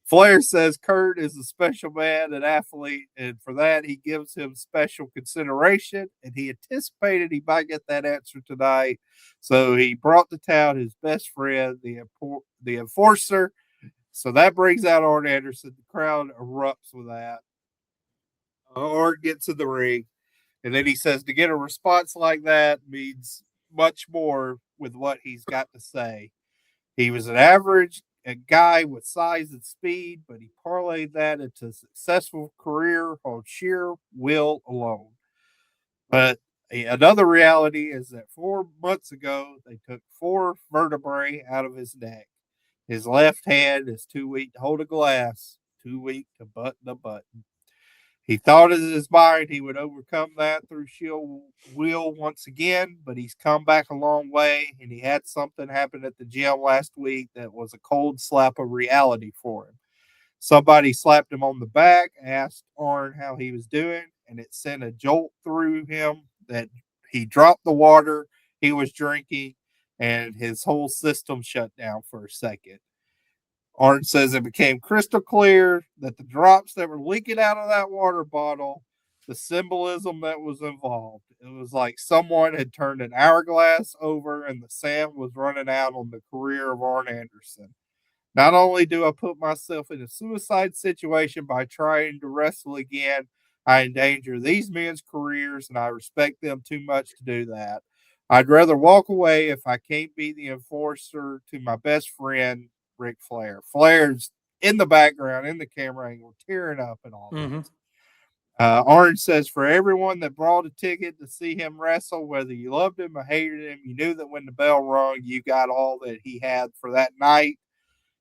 [SPEAKER 2] Flair says Curt is a special man and athlete, and for that, he gives him special consideration, and he anticipated he might get that answer tonight. So he brought to town his best friend, the enforcer. So that brings out Arn Anderson. The crowd erupts with that. Arn gets in the ring, and then he says to get a response like that means much more with what he's got to say. He was an average a guy with size and speed, but he parlayed that into a successful career on sheer will alone. But another reality is that 4 months ago, they took 4 vertebrae out of his neck. His left hand is too weak to hold a glass, too weak to button a button. He thought in his mind he would overcome that through sheer will once again, but he's come back a long way, and he had something happen at the gym last week that was a cold slap of reality for him. Somebody slapped him on the back, asked Arn how he was doing, and it sent a jolt through him that he dropped the water he was drinking, and his whole system shut down for a second. Arn says it became crystal clear that the drops that were leaking out of that water bottle, the symbolism that was involved, it was like someone had turned an hourglass over and the sand was running out on the career of Arn Anderson. Not only do I put myself in a suicide situation by trying to wrestle again, I endanger these men's careers and I respect them too much to do that. I'd rather walk away if I can't be the enforcer to my best friend, Ric Flair. Flair's in the background, in the camera angle, tearing up and all
[SPEAKER 1] Mm-hmm.
[SPEAKER 2] this. Orange says, for everyone that brought a ticket to see him wrestle, whether you loved him or hated him, you knew that when the bell rung, you got all that he had for that night.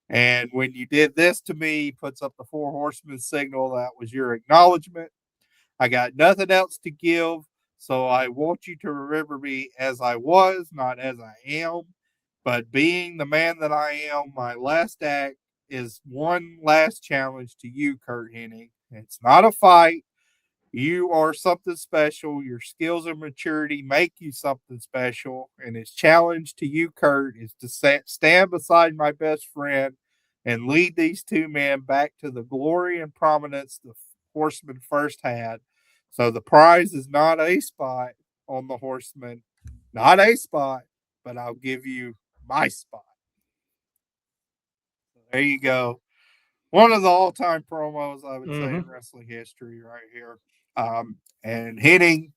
[SPEAKER 2] And when you did this to me, he puts up the Four Horsemen signal. That was your acknowledgement. I got nothing else to give. So I want you to remember me as I was, not as I am. But being the man that I am, my last act is one last challenge to you, Curt Hennig. It's not a fight. You are something special. Your skills and maturity make you something special. And his challenge to you, Curt, is to stand beside my best friend and lead these two men back to the glory and prominence the Horsemen first had. So the prize is not a spot on the Horsemen, not a spot, but I'll give you my spot. There you go. One of the all-time promos, I would say, in
[SPEAKER 1] Mm-hmm.
[SPEAKER 2] wrestling history right here. And Hennig,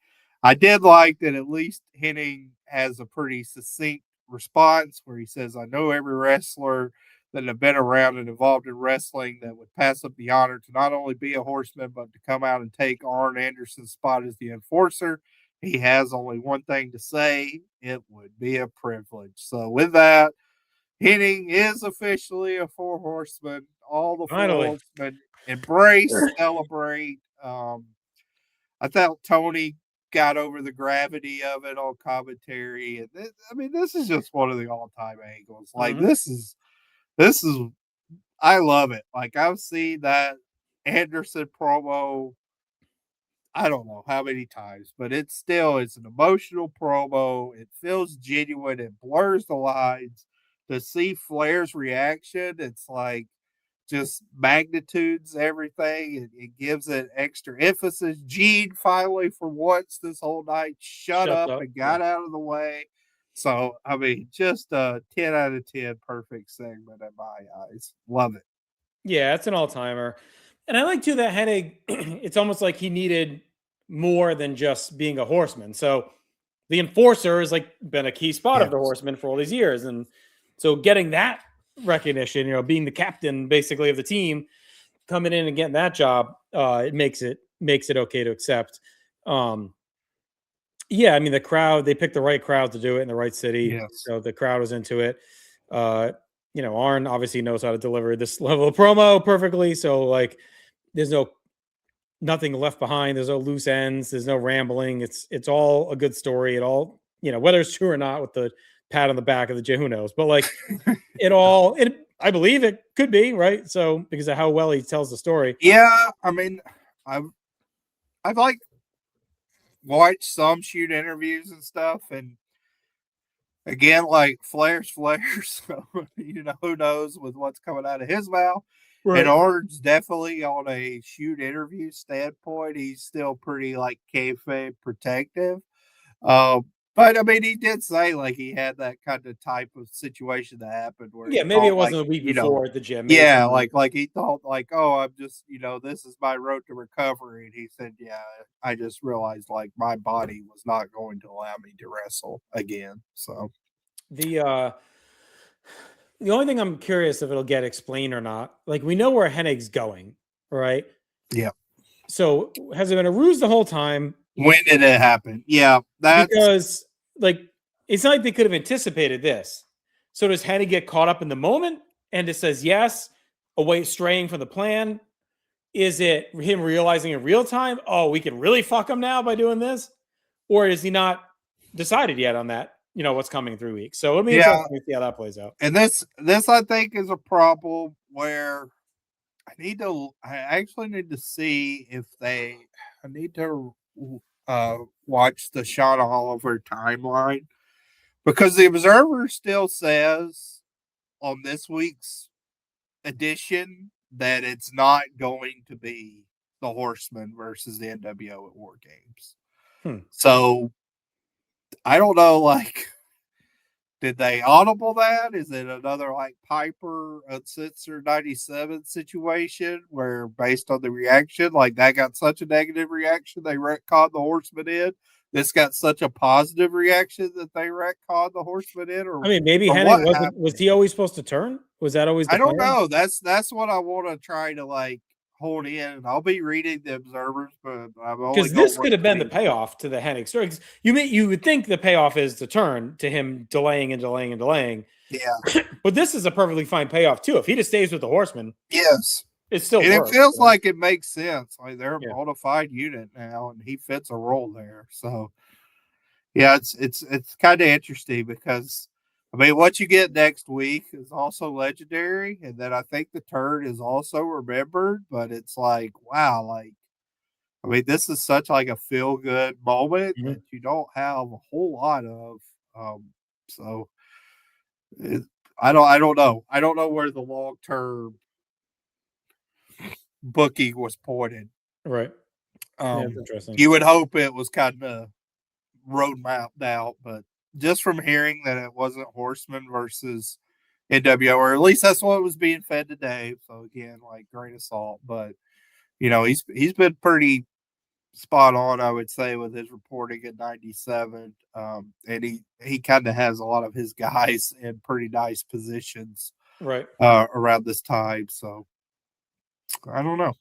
[SPEAKER 2] I did like that at least Hennig has a pretty succinct response where he says, I know every wrestler that have been around and involved in wrestling that would pass up the honor to not only be a horseman, but to come out and take Arn Anderson's spot as the enforcer. He has only one thing to say. It would be a privilege. So with that, Hennig is officially a Four Horseman. All the Four
[SPEAKER 1] Finally.
[SPEAKER 2] Horsemen embrace, celebrate. I thought Tony got over the gravity of it on commentary, and this is just one of the all-time angles. Like
[SPEAKER 1] Mm-hmm.
[SPEAKER 2] this is, I love it. Like I've seen that Anderson promo, I don't know how many times, but it's an emotional promo. It feels genuine. It blurs the lines. To see Flair's reaction, it's like just magnitudes everything. It gives it extra emphasis. Gene finally, for once this whole night, shut up and got out of the way. So, I mean, just a 10 out of 10 perfect segment in my eyes. Love it.
[SPEAKER 1] Yeah, it's an all-timer. And I like too that Hennig, it's almost like he needed more than just being a horseman. So the enforcer has like been a key spot of the horseman for all these years. And so getting that recognition, you know, being the captain basically of the team, coming in and getting that job, it makes it okay to accept. Yeah, I mean the crowd, they picked the right crowd to do it in the right city.
[SPEAKER 2] Yes.
[SPEAKER 1] So the crowd was into it. You know, Arn obviously knows how to deliver this level of promo perfectly. So like there's nothing left behind. There's no loose ends. There's no rambling. It's all a good story. It all, you know, whether it's true or not with the pat on the back of the J, who knows? But like I believe it could be, right? So because of how well he tells the story.
[SPEAKER 2] Yeah, I mean, I've like watched some shoot interviews and stuff, and again, like Flair's Flair, so you know, who knows with what's coming out of his mouth. Right. And Arn's definitely on a shoot interview standpoint, he's still pretty like kayfabe protective. But I mean, he did say like he had that kind of type of situation that happened where
[SPEAKER 1] maybe it wasn't a week before at the gym. Maybe
[SPEAKER 2] like he thought like, oh, I'm just, you know, this is my road to recovery. And he said, yeah, I just realized like my body was not going to allow me to wrestle again. So
[SPEAKER 1] the only thing I'm curious if it'll get explained or not, like we know where Hennig's going, right?
[SPEAKER 2] Yeah.
[SPEAKER 1] So has it been a ruse the whole time?
[SPEAKER 2] When did it happen? Yeah, that's
[SPEAKER 1] because like it's not like they could have anticipated this. So does Hennig get caught up in the moment and it says yes, away straying from the plan? Is it him realizing in real time, oh, we can really fuck him now by doing this? Or is he not decided yet on that? You know what's coming in 3 weeks. So let me interesting to see how that plays out.
[SPEAKER 2] And this I think is a problem where I actually need to see if I need to watch the Sean Oliver timeline, because the Observer still says on this week's edition that it's not going to be the Horsemen versus the NWO at War Games. So I don't know, like, did they audible that? Is it another like Piper Uncensored 97 situation where based on the reaction, like that got such a negative reaction, they retconned the Horseman in? This got such a positive reaction that they retconned the Horseman in? Or
[SPEAKER 1] I mean, maybe Hennig was he always supposed to turn? Was that always the
[SPEAKER 2] plan?
[SPEAKER 1] I
[SPEAKER 2] don't know. That's what I want to try to like hold in. I'll be reading the Observers, but
[SPEAKER 1] because this could have been the payoff to the Hennig story. You would think the payoff is the turn to him delaying and delaying and delaying.
[SPEAKER 2] Yeah,
[SPEAKER 1] but this is a perfectly fine payoff too. If he just stays with the Horsemen,
[SPEAKER 2] yes,
[SPEAKER 1] it still
[SPEAKER 2] and
[SPEAKER 1] works,
[SPEAKER 2] it feels like it makes sense. Like they're a bona fide unit now, and he fits a role there. So yeah, it's kind of interesting because I mean, what you get next week is also legendary, and then I think the turn is also remembered. But it's like, wow, like I mean, this is such like a feel good moment that you don't have a whole lot of. So I don't know. I don't know where the long term booking was pointed.
[SPEAKER 1] Right. That's interesting.
[SPEAKER 2] You would hope it was kind of road mapped out, but just from hearing that it wasn't Horseman versus NWO, or at least that's what was being fed today. So again, like grain of salt, but you know, he's been pretty spot on, I would say, with his reporting at 97. And he kind of has a lot of his guys in pretty nice positions
[SPEAKER 1] right
[SPEAKER 2] around this time. So I don't know.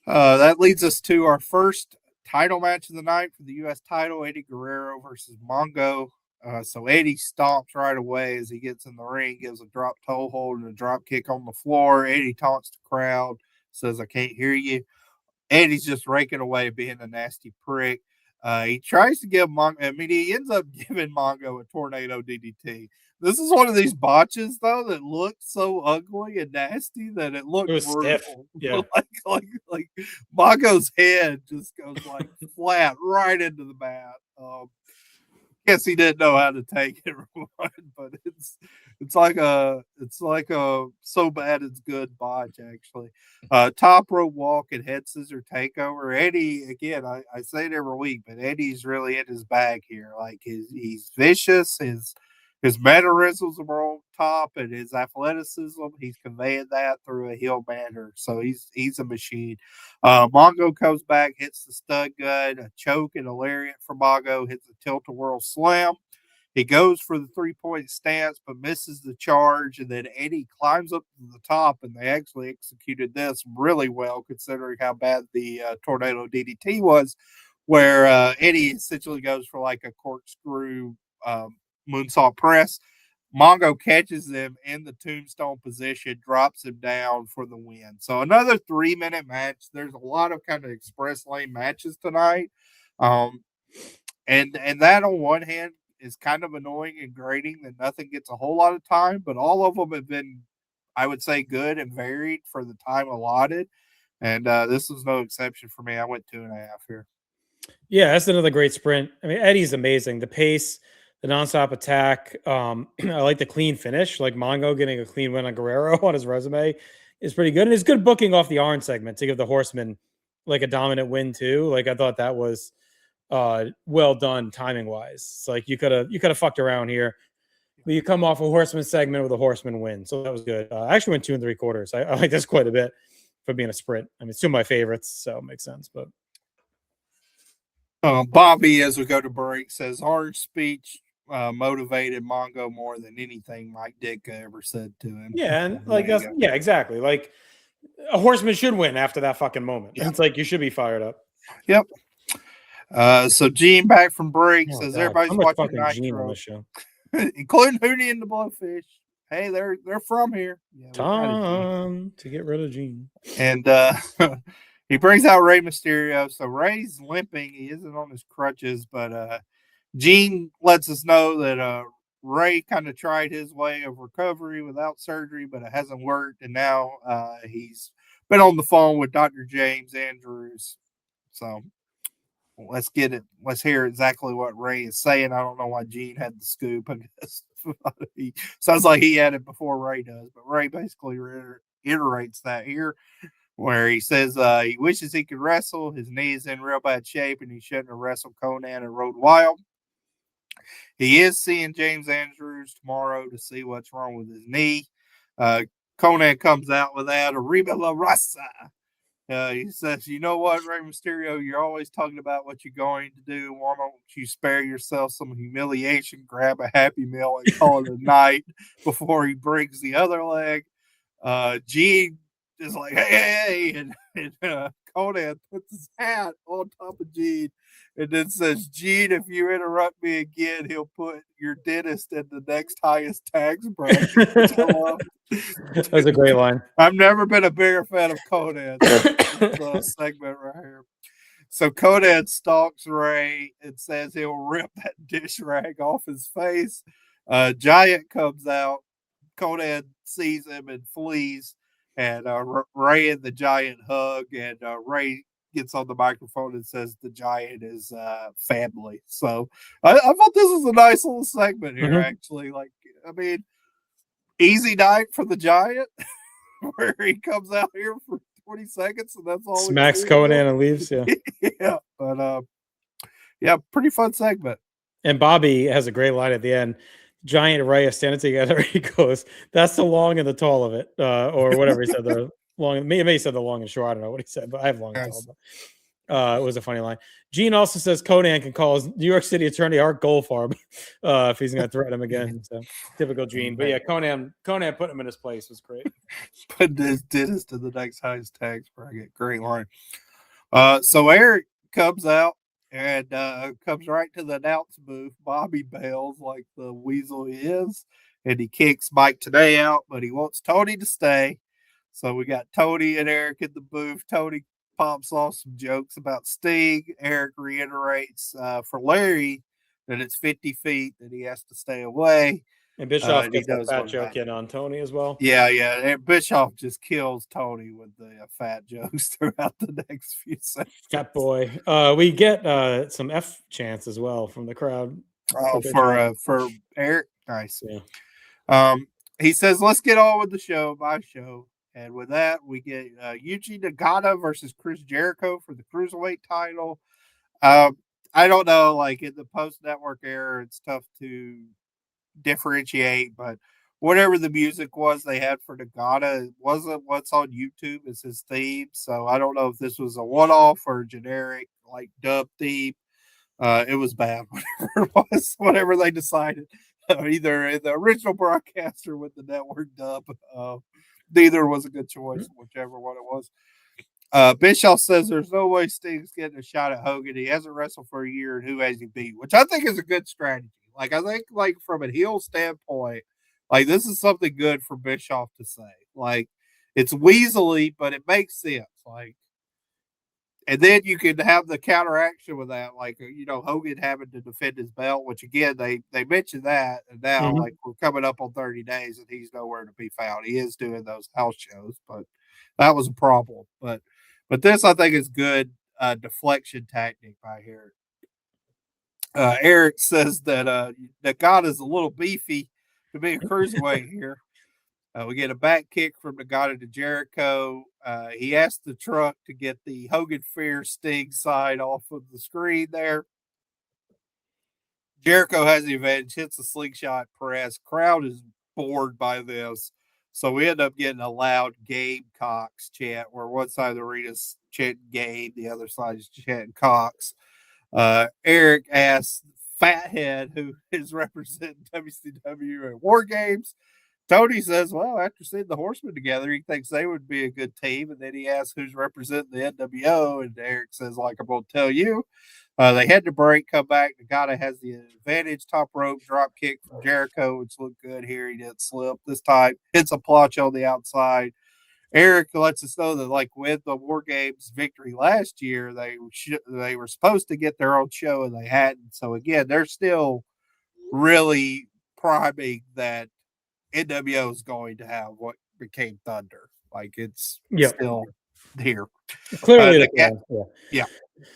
[SPEAKER 2] That leads us to our first title match of the night for the U.S. title, Eddie Guerrero versus Mongo. So Eddie stomps right away as he gets in the ring, gives a drop toe hold and a drop kick on the floor. Eddie taunts the crowd, says, I can't hear you. Eddie's just raking away, being a nasty prick. He tries to give Mongo, I mean, he ends up giving Mongo a tornado DDT. This is one of these botches, though, that looked so ugly and nasty that it looked brutal.
[SPEAKER 1] Yeah.
[SPEAKER 2] like Mongo's head just goes like flat right into the mat. guess he didn't know how to take it, but it's like a so bad it's good botch actually. Top rope walk and head scissor takeover. Eddie again, I say it every week, but Eddie's really in his bag here. Like he's vicious. His mannerisms are on top, and his athleticism, he's conveying that through a heel banner. So he's a machine. Mongo comes back, hits the stud gun, a choke and a lariat for Mongo, hits a tilt-a-whirl slam. He goes for the 3-point stance, but misses the charge, and then Eddie climbs up to the top, and they actually executed this really well, considering how bad the tornado DDT was, where Eddie essentially goes for like a corkscrew moonsault press. Mongo catches him in the tombstone position, drops him down for the win. So another 3-minute match. There's a lot of kind of express lane matches tonight. And that on one hand is kind of annoying and grating that nothing gets a whole lot of time, but all of them have been, I would say, good and varied for the time allotted. And this was no exception for me. I went 2.5 here.
[SPEAKER 1] Yeah, that's another great sprint. I mean, Eddie's amazing. The pace, the nonstop attack. I like the clean finish. Like Mongo getting a clean win on Guerrero on his resume is pretty good. And it's good booking off the Arn segment to give the Horsemen like a dominant win too. Like I thought that was well done timing wise. It's like you could have fucked around here, but you come off a Horseman segment with a Horseman win, so that was good. I actually went 2 3/4. I like this quite a bit for being a sprint. I mean, it's two of my favorites, so it makes sense. But
[SPEAKER 2] Bobby, as we go to break, says Arn's speech motivated Mongo more than anything Mike Ditka ever said to him.
[SPEAKER 1] Yeah, and like that's yeah, exactly. Like a Horseman should win after that fucking moment. Yeah. It's like you should be fired up.
[SPEAKER 2] Yep. So Gene back from break says everybody's watching Nitro
[SPEAKER 1] on the show,
[SPEAKER 2] including Hootie and the Blowfish. Hey, they're from here.
[SPEAKER 1] Yeah, Tom to get rid of Gene.
[SPEAKER 2] And he brings out Rey Mysterio. So Rey's limping. He isn't on his crutches, but Gene lets us know that Rey kind of tried his way of recovery without surgery, but it hasn't worked. And now he's been on the phone with Dr. James Andrews. So let's get it. Let's hear exactly what Rey is saying. I don't know why Gene had the scoop. I guess he sounds like he had it before Rey does, but Rey basically reiterates that here, where he says he wishes he could wrestle. His knee is in real bad shape, and he shouldn't have wrestled Conan and Road Wild. He is seeing James Andrews tomorrow to see what's wrong with his knee. Conan comes out with that, Arriba La Raza. He says, you know what, Rey Mysterio, you're always talking about what you're going to do. Why don't you spare yourself some humiliation, grab a Happy Meal, and call it a night before he breaks the other leg. Gene is like, hey, and Conan puts his hat on top of Gene and then says, Gene, if you interrupt me again, he'll put your dentist in the next highest tax bracket.
[SPEAKER 1] That was a great line.
[SPEAKER 2] I've never been a bigger fan of Conan. Segment right here. So Conan stalks Rey and says he'll rip that dish rag off his face. Giant comes out. Conan sees him and flees. And Rey and the Giant hug. And Rey gets on the microphone and says the Giant is family. So I thought this was a nice little segment here, actually. Like, I mean, easy night for the Giant, where he comes out here for 20 seconds and that's all.
[SPEAKER 1] Smacks Conan and leaves. Yeah.
[SPEAKER 2] Yeah. But yeah, pretty fun segment.
[SPEAKER 1] And Bobby has a great line at the end. Giant and Rey are standing together. He goes, that's the long and the tall of it. Or whatever he said. The long, maybe he said the long and short. I don't know what he said, but I have long and tall. But, it was a funny line. Gene also says Conan can call his New York City attorney Art Goldfarb if he's going to threaten him again. So typical Gene. But yeah, Conan put him in his place was great.
[SPEAKER 2] Put his dentist to the next highest tax bracket. Great line. So Eric comes out and comes right to the announce booth. Bobby bails like the weasel he is, and he kicks Mike Tenay out, but he wants Tony to stay. So we got Tony and Eric in the booth. Tony pops off some jokes about Sting. Eric reiterates for Larry that it's 50 feet, that he has to stay away.
[SPEAKER 1] And Bischoff gets a fat joke in on Tony as well.
[SPEAKER 2] Yeah. And Bischoff just kills Tony with the fat jokes throughout the next few seconds.
[SPEAKER 1] Fat boy. We get some F chants as well from the crowd.
[SPEAKER 2] For Eric, nice.
[SPEAKER 1] Yeah.
[SPEAKER 2] He says, "Let's get on with the show, my show." And with that, we get Yuji Nagata versus Chris Jericho for the Cruiserweight title. I don't know, like in the post-network era, it's tough to differentiate, but whatever the music was they had for Nagata, it wasn't what's on YouTube. It's his theme. So I don't know if this was a one-off or a generic, like dub theme. It was bad, whatever it was, whatever they decided, either in the original broadcast or with the network dub. Neither was a good choice, whichever one it was. Bischoff says there's no way Sting's getting a shot at Hogan. He hasn't wrestled for a year, and who has he beat? Which I think is a good strategy. Like I think, like from a heel standpoint, like this is something good for Bischoff to say. Like it's weaselly, but it makes sense. Like, and then you can have the counteraction with that, like Hogan having to defend his belt. Which again, they mentioned that, and now like we're coming up on 30 days, and he's nowhere to be found. He is doing those house shows, but that was a problem. But this, I think, is good deflection tactic by here. Eric says that Nagata is a little beefy to be a cruiserweight here. We get a back kick from Nagata to Jericho. He asked the truck to get the Hogan Fear Sting side off of the screen there. Jericho has the advantage, hits a slingshot press. Crowd is bored by this. So we end up getting a loud Gamecocks chant where one side of the arena is chanting Game, the other side is chanting Cox. Eric asks Fathead, who is representing WCW at War Games. Tony says, well, after seeing the Horsemen together, he thinks they would be a good team. And then he asks who's representing the NWO. And Eric says, like, I'm going to tell you. They had to break, come back. Nagata has the advantage. Top rope drop kick from Jericho, which looked good here. He didn't slip this time. Hits a plotch on the outside. Eric lets us know that, like with the War Games victory last year, they were supposed to get their own show and they hadn't. So again, they're still really priming that NWO is going to have what became Thunder. Like it's still here.
[SPEAKER 1] Clearly,
[SPEAKER 2] yeah.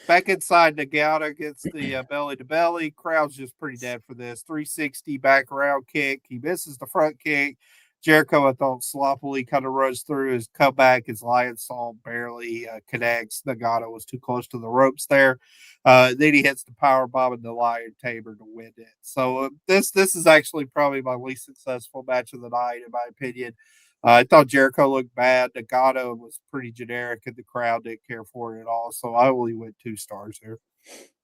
[SPEAKER 2] Back inside, Nagata gets the belly to belly. Crowd's just pretty dead for this. 360 back around kick. He misses the front kick. Jericho, I thought, sloppily kind of runs through his comeback. His lion salt barely connects. Nagata was too close to the ropes there. Then he hits the power bomb and the lion tamer to win it. So this is actually probably my least successful match of the night, in my opinion. I thought Jericho looked bad. Nagata was pretty generic, and the crowd didn't care for it at all. So I only went 2 stars here.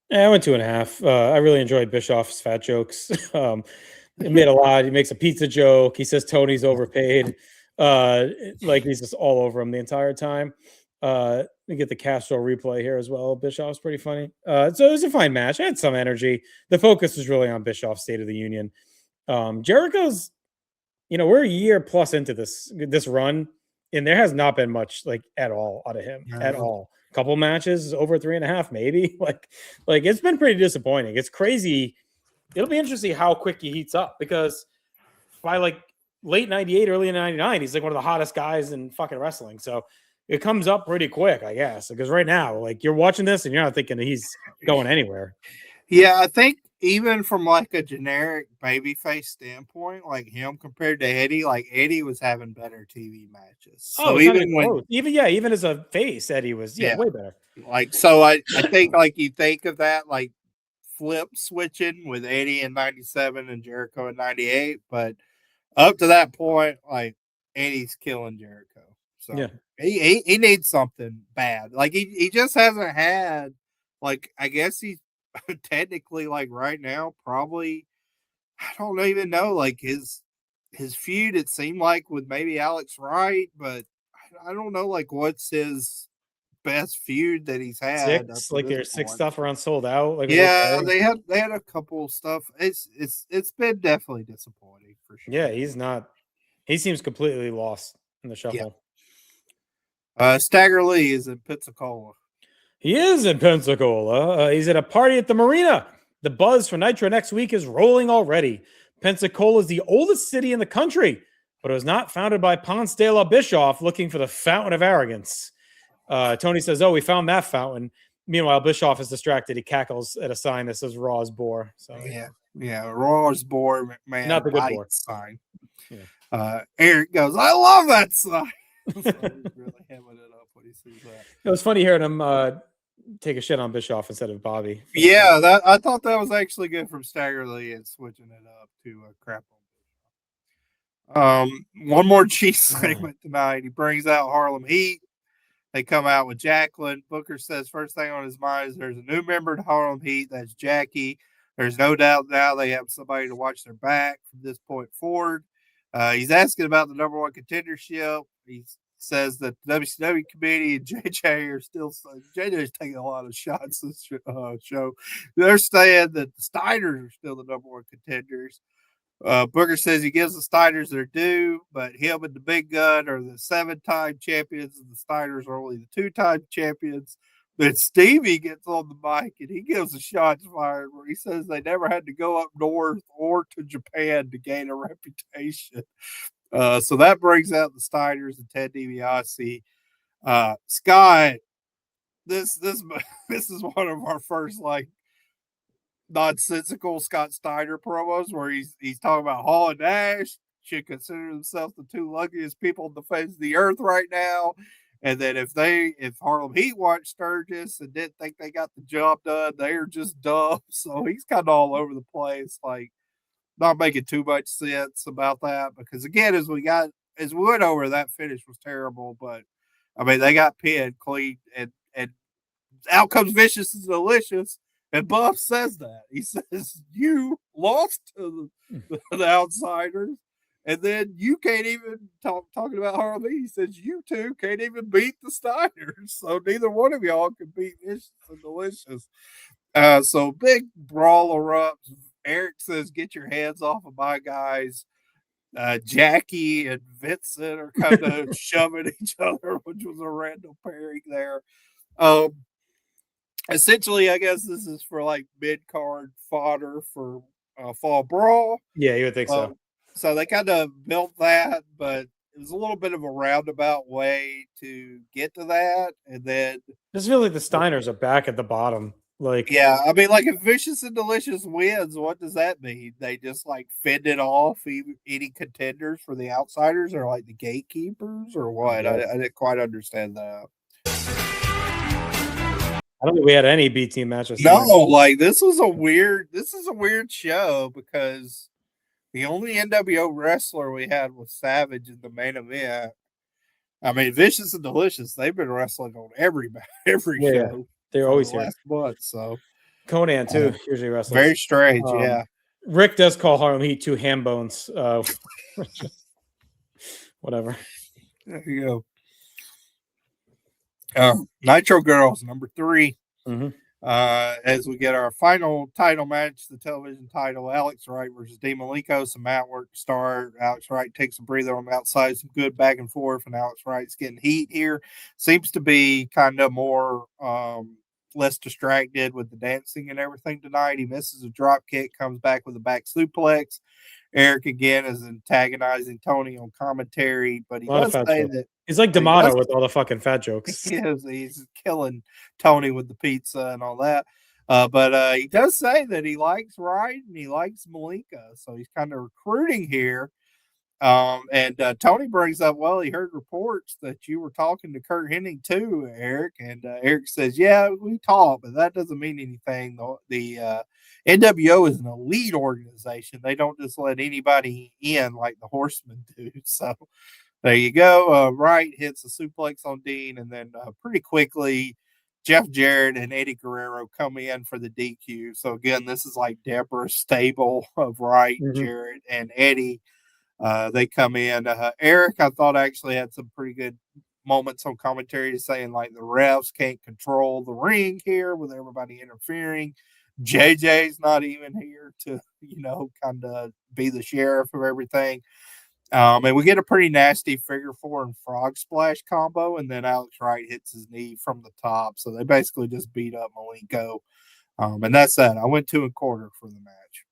[SPEAKER 1] Yeah, I went 2.5. I really enjoyed Bischoff's fat jokes. He made a lot. He makes a pizza joke. He says Tony's overpaid. Like he's just all over him the entire time. We get the Castro replay here as well. Bischoff's pretty funny. So it was a fine match. I had some energy. The focus was really on Bischoff's State of the Union. Jericho's, we're a year plus into this run, and there has not been much like at all out of him at all. Couple matches over 3.5, maybe. Like it's been pretty disappointing. It's crazy. It'll be interesting how quick he heats up because by like late 98, early 99, he's like one of the hottest guys in fucking wrestling. So it comes up pretty quick, I guess, because right now, like you're watching this and you're not thinking that he's going anywhere.
[SPEAKER 2] Yeah, I think even from like a generic babyface standpoint, like him compared to Eddie, like Eddie was having better TV matches. So
[SPEAKER 1] even as a face, Eddie was way better.
[SPEAKER 2] Like so, I think like you think of that like flip switching with Eddie in 97 and Jericho in 98, but up to that point, like Eddie's killing Jericho. So
[SPEAKER 1] yeah,
[SPEAKER 2] he needs something bad. Like he just hasn't had. Like I guess he's technically like right now probably I don't even know like his feud it seemed like with maybe Alex Wright, but I don't know like what's his best feud that he's had.
[SPEAKER 1] Like there's 6 stuff around sold out. Like
[SPEAKER 2] yeah, they had a couple stuff. It's been definitely disappointing for sure.
[SPEAKER 1] Yeah, he seems completely lost in the shuffle.
[SPEAKER 2] Yeah. Stagger Lee is in Pensacola.
[SPEAKER 1] He is in Pensacola. He's at a party at the marina. The buzz for Nitro next week is rolling already. Pensacola is the oldest city in the country, but it was not founded by Ponce de la Bischoff looking for the fountain of arrogance. Tony says, we found that fountain. Meanwhile, Bischoff is distracted. He cackles at a sign that says Raw's Boar. So
[SPEAKER 2] yeah. Yeah, Roy's board, McMahon
[SPEAKER 1] Not the good boy.
[SPEAKER 2] bites sign.
[SPEAKER 1] Yeah.
[SPEAKER 2] Eric goes, I love that sign. So he's really hemming it up when he sees that.
[SPEAKER 1] It was funny hearing him take a shit on Bischoff instead of Bobby.
[SPEAKER 2] Yeah, I thought that was actually good from Stagger Lee and switching it up to crap on Bischoff. One more cheese segment tonight. He brings out Harlem Heat. They come out with Jacqueline. Booker says first thing on his mind is there's a new member to Harlem Heat. That's Jackie. There's no doubt now they have somebody to watch their back from this point forward. He's asking about the number one contendership. He says that the WCW committee and JJ are still – JJ's taking a lot of shots this show. They're saying that the Steiners are still the number one contenders. Booker says he gives the Steiners their due, but him and the big gun are the 7-time champions, and the Steiners are only the 2-time champions. Then Stevie gets on the mic and he gives a shots fired where he says they never had to go up north or to Japan to gain a reputation. So that brings out the Steiners and Ted DiBiase. Scott, this is one of our first nonsensical Scott Steiner promos where he's talking about Hall and Nash should consider themselves the two luckiest people on the face of the earth right now. And then if Harlem Heat watched Sturgis and didn't think they got the job done, they are just dumb. So he's kind of all over the place, not making too much sense about that. Because again, as we went over, that finish was terrible. But I mean, they got pinned clean, and out comes Vicious and Delicious. And Buff says that. He says, you lost to the Outsiders, and then you can't even talking about Harlem. He says, you two can't even beat the Steiners. So neither one of y'all can beat Vicious and Delicious. So big brawl erupts. Eric says, get your hands off of my guys. Jackie and Vincent are kind of shoving each other, which was a random pairing there. Essentially, I guess this is for mid-card fodder for Fall Brawl.
[SPEAKER 1] Yeah, you would think so.
[SPEAKER 2] So they kind of built that, but it was a little bit of a roundabout way to get to that. And then
[SPEAKER 1] I just feel like the Steiners are back at the bottom.
[SPEAKER 2] Yeah, I mean, if Vicious and Delicious wins, what does that mean? They just fended off any contenders for the Outsiders, or the gatekeepers, or what? I didn't quite understand that.
[SPEAKER 1] I don't think we had any B team matches.
[SPEAKER 2] No, this is a weird show because the only NWO wrestler we had was Savage in the main event. I mean, Vicious and Delicious, they've been wrestling on every show.
[SPEAKER 1] They're always here.
[SPEAKER 2] Last month, so
[SPEAKER 1] Conan too usually wrestles.
[SPEAKER 2] Very strange, yeah.
[SPEAKER 1] Rick does call Harlem Heat 2 ham bones. Whatever.
[SPEAKER 2] There you go. Nitro Girls, number 3.
[SPEAKER 1] Mm-hmm.
[SPEAKER 2] As we get our final title match, the television title, Alex Wright versus Dean Malenko. Some mat work to start. Alex Wright takes a breather on the outside, some good back and forth, and Alex Wright's getting heat here. Seems to be kind of more less distracted with the dancing and everything tonight. He misses a drop kick, comes back with a back suplex. Eric again is antagonizing Tony on commentary, but he does say that
[SPEAKER 1] he's like D'Amato with all the fucking fat jokes.
[SPEAKER 2] He's killing Tony with the pizza and all that. But he does say that he likes Wright and he likes Malenko, so he's kind of recruiting here. And Tony brings up, well, he heard reports that you were talking to Curt Hennig too, Eric. And Eric says, yeah, we talked, but that doesn't mean anything. The NWO is an elite organization. They don't just let anybody in like the Horsemen do. So there you go. Wright hits a suplex on Dean, and then pretty quickly Jeff Jarrett and Eddie Guerrero come in for the DQ. So again, this is like Deborah's stable of Wright, Jarrett, and Eddie. They come in. Eric, I thought, actually had some pretty good moments on commentary saying the refs can't control the ring here with everybody interfering. JJ's not even here to, kind of be the sheriff of everything. And we get a pretty nasty figure 4 and frog splash combo, and then Alex Wright hits his knee from the top. So they basically just beat up Malenko. And that's that. I went 2 1/4 for the match.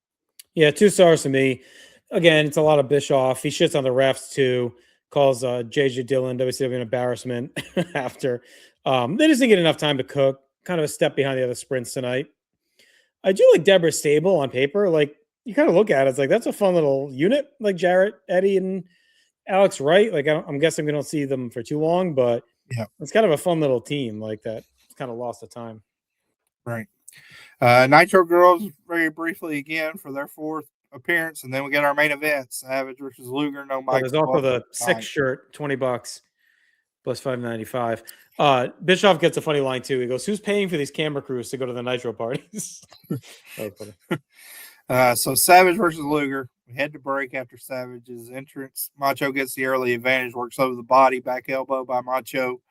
[SPEAKER 1] Yeah, 2 stars to me. Again, it's a lot of Bischoff. He shits on the refs too, calls JJ Dillon, WCW, an embarrassment after. They just didn't get enough time to cook. Kind of a step behind the other sprints tonight. I do like Deborah's stable on paper. you kind of look at it, it's like that's a fun little unit, like Jarrett, Eddie, and Alex Wright. Like I'm guessing we don't see them for too long, but
[SPEAKER 2] Yeah,
[SPEAKER 1] it's kind of a fun little team like that. It's kind of lost the time.
[SPEAKER 2] right. Nitro Girls very briefly again for their fourth appearance, and then we get our main event: Savage versus Luger. No
[SPEAKER 1] Oh,
[SPEAKER 2] Mike.
[SPEAKER 1] there's also the 6 shirt, $20 plus $5.95. Bischoff gets a funny line too. He goes, "Who's paying for these camera crews to go to the Nitro parties?" That was funny.
[SPEAKER 2] So Savage versus Luger. We head to break after Savage's entrance. Macho gets the early advantage, works over the body, back elbow by Macho.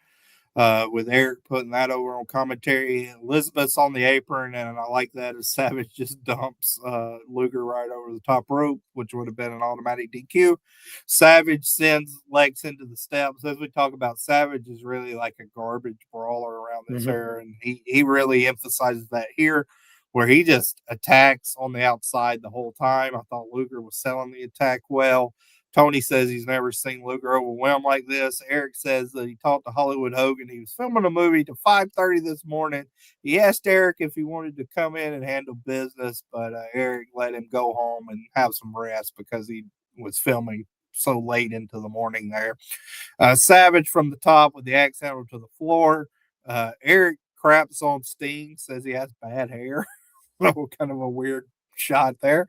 [SPEAKER 2] With Eric putting that over on commentary. Elizabeth's on the apron, and I like that as Savage just dumps Luger right over the top rope, which would have been an automatic DQ. Savage sends Lex into the steps. As we talk about, Savage is really like a garbage brawler around this era, and he really emphasizes that here, where he just attacks on the outside the whole time. I thought Luger was selling the attack well. Tony says he's never seen Luger overwhelmed like this. Eric says that he talked to Hollywood Hogan. He was filming a movie to 5:30 this morning. He asked Eric if he wanted to come in and handle business, but Eric let him go home and have some rest because he was filming so late into the morning there. Savage from the top with the axe handle to the floor. Eric craps on Sting, says he has bad hair. Kind of a weird shot there.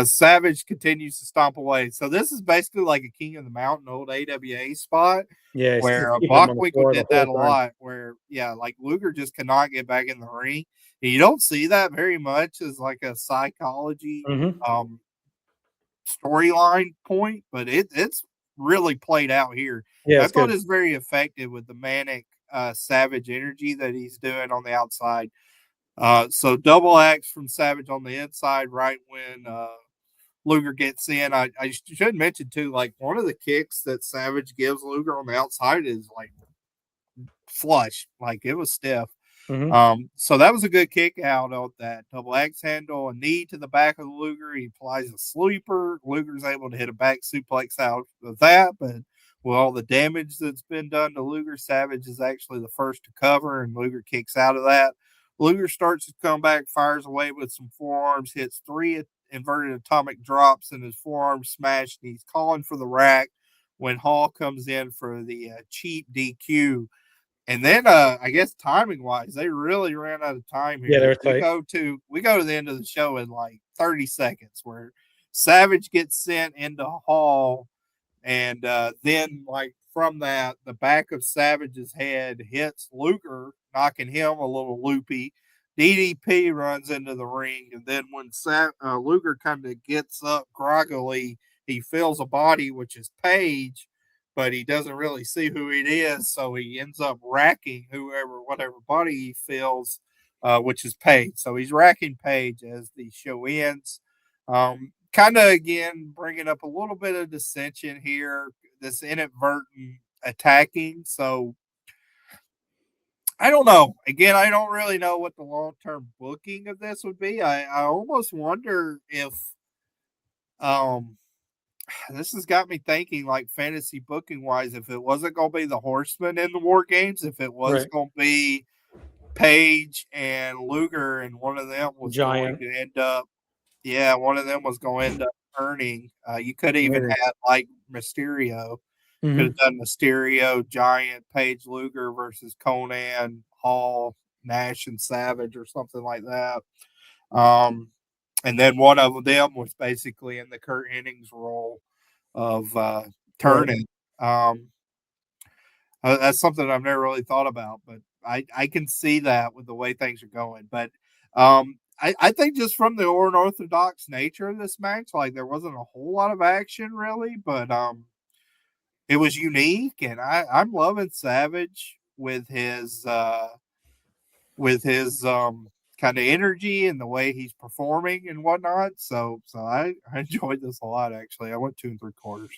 [SPEAKER 2] Savage continues to stomp away. So this is basically like a King of the Mountain old AWA spot.
[SPEAKER 1] Yeah,
[SPEAKER 2] Where Bockwinkel did that a lot, where like Luger just cannot get back in the ring. And you don't see that very much as like a psychology storyline point, but it's really played out here.
[SPEAKER 1] Yeah,
[SPEAKER 2] I thought it's very effective with the manic Savage energy that he's doing on the outside. So double axe from Savage on the inside right when Luger gets in. I should mention too, like one of the kicks that Savage gives Luger on the outside is like flush, like it was stiff. So that was a good kick out of that double axe handle, a knee to the back of Luger. He applies a sleeper. Luger's able to hit a back suplex out of that, but with all the damage that's been done to Luger, Savage is actually the first to cover, and Luger kicks out of that. Luger starts to come back, fires away with some forearms, hits 3 inverted atomic drops, and his forearms smashed, and he's calling for the rack when Hall comes in for the cheap DQ. And then I guess timing wise, they really ran out of time here.
[SPEAKER 1] Yeah, they're
[SPEAKER 2] tight. We go to the end of the show in like 30 seconds where Savage gets sent into Hall, and then like from that, the back of Savage's head hits Luger, knocking him a little loopy. DDP runs into the ring, and then when Luger kind of gets up groggily, he feels a body, which is Page, but he doesn't really see who it is, so he ends up racking whatever body he feels, which is Page. So he's racking Page as the show ends. Kind of, again, bringing up a little bit of dissension here, this inadvertent attacking. So I don't know. Again, I don't really know what the long-term booking of this would be. I almost wonder if this has got me thinking, like fantasy booking wise, if it wasn't going to be the Horsemen in the War Games, if it was going to be Page and Luger, and one of them was going to end up, one of them was going to end up earning. You could even have like Mysterio. Could have done Mysterio, Giant, Page, Luger versus Conan, Hall, Nash, and Savage, or something like that. And then one of them was basically in the Curt Hennig's role of turning. That's something I've never really thought about, but I can see that with the way things are going. But I think just from the unorthodox nature of this match, like there wasn't a whole lot of action really, but it was unique, and I'm loving Savage with his kind of energy and the way he's performing and whatnot. So I enjoyed this a lot, actually. I went 2 3/4.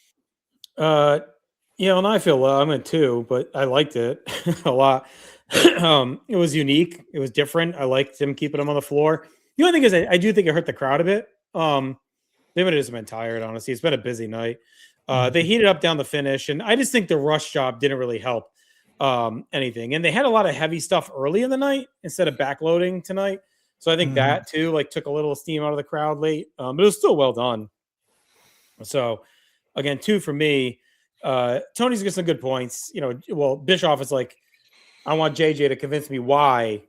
[SPEAKER 1] And I feel I'm at 2, but I liked it a lot. It was unique. It was different. I liked him keeping him on the floor. The only thing is I do think it hurt the crowd a bit. They would have just been tired, honestly. It's been a busy night. They heated up down the finish, and I just think the rush job didn't really help anything. And they had a lot of heavy stuff early in the night instead of backloading tonight. So I think that too, like, took a little steam out of the crowd late, but it was still well done. So again, 2 for me. Tony's got some good points. Well, Bischoff is like, I want JJ to convince me why,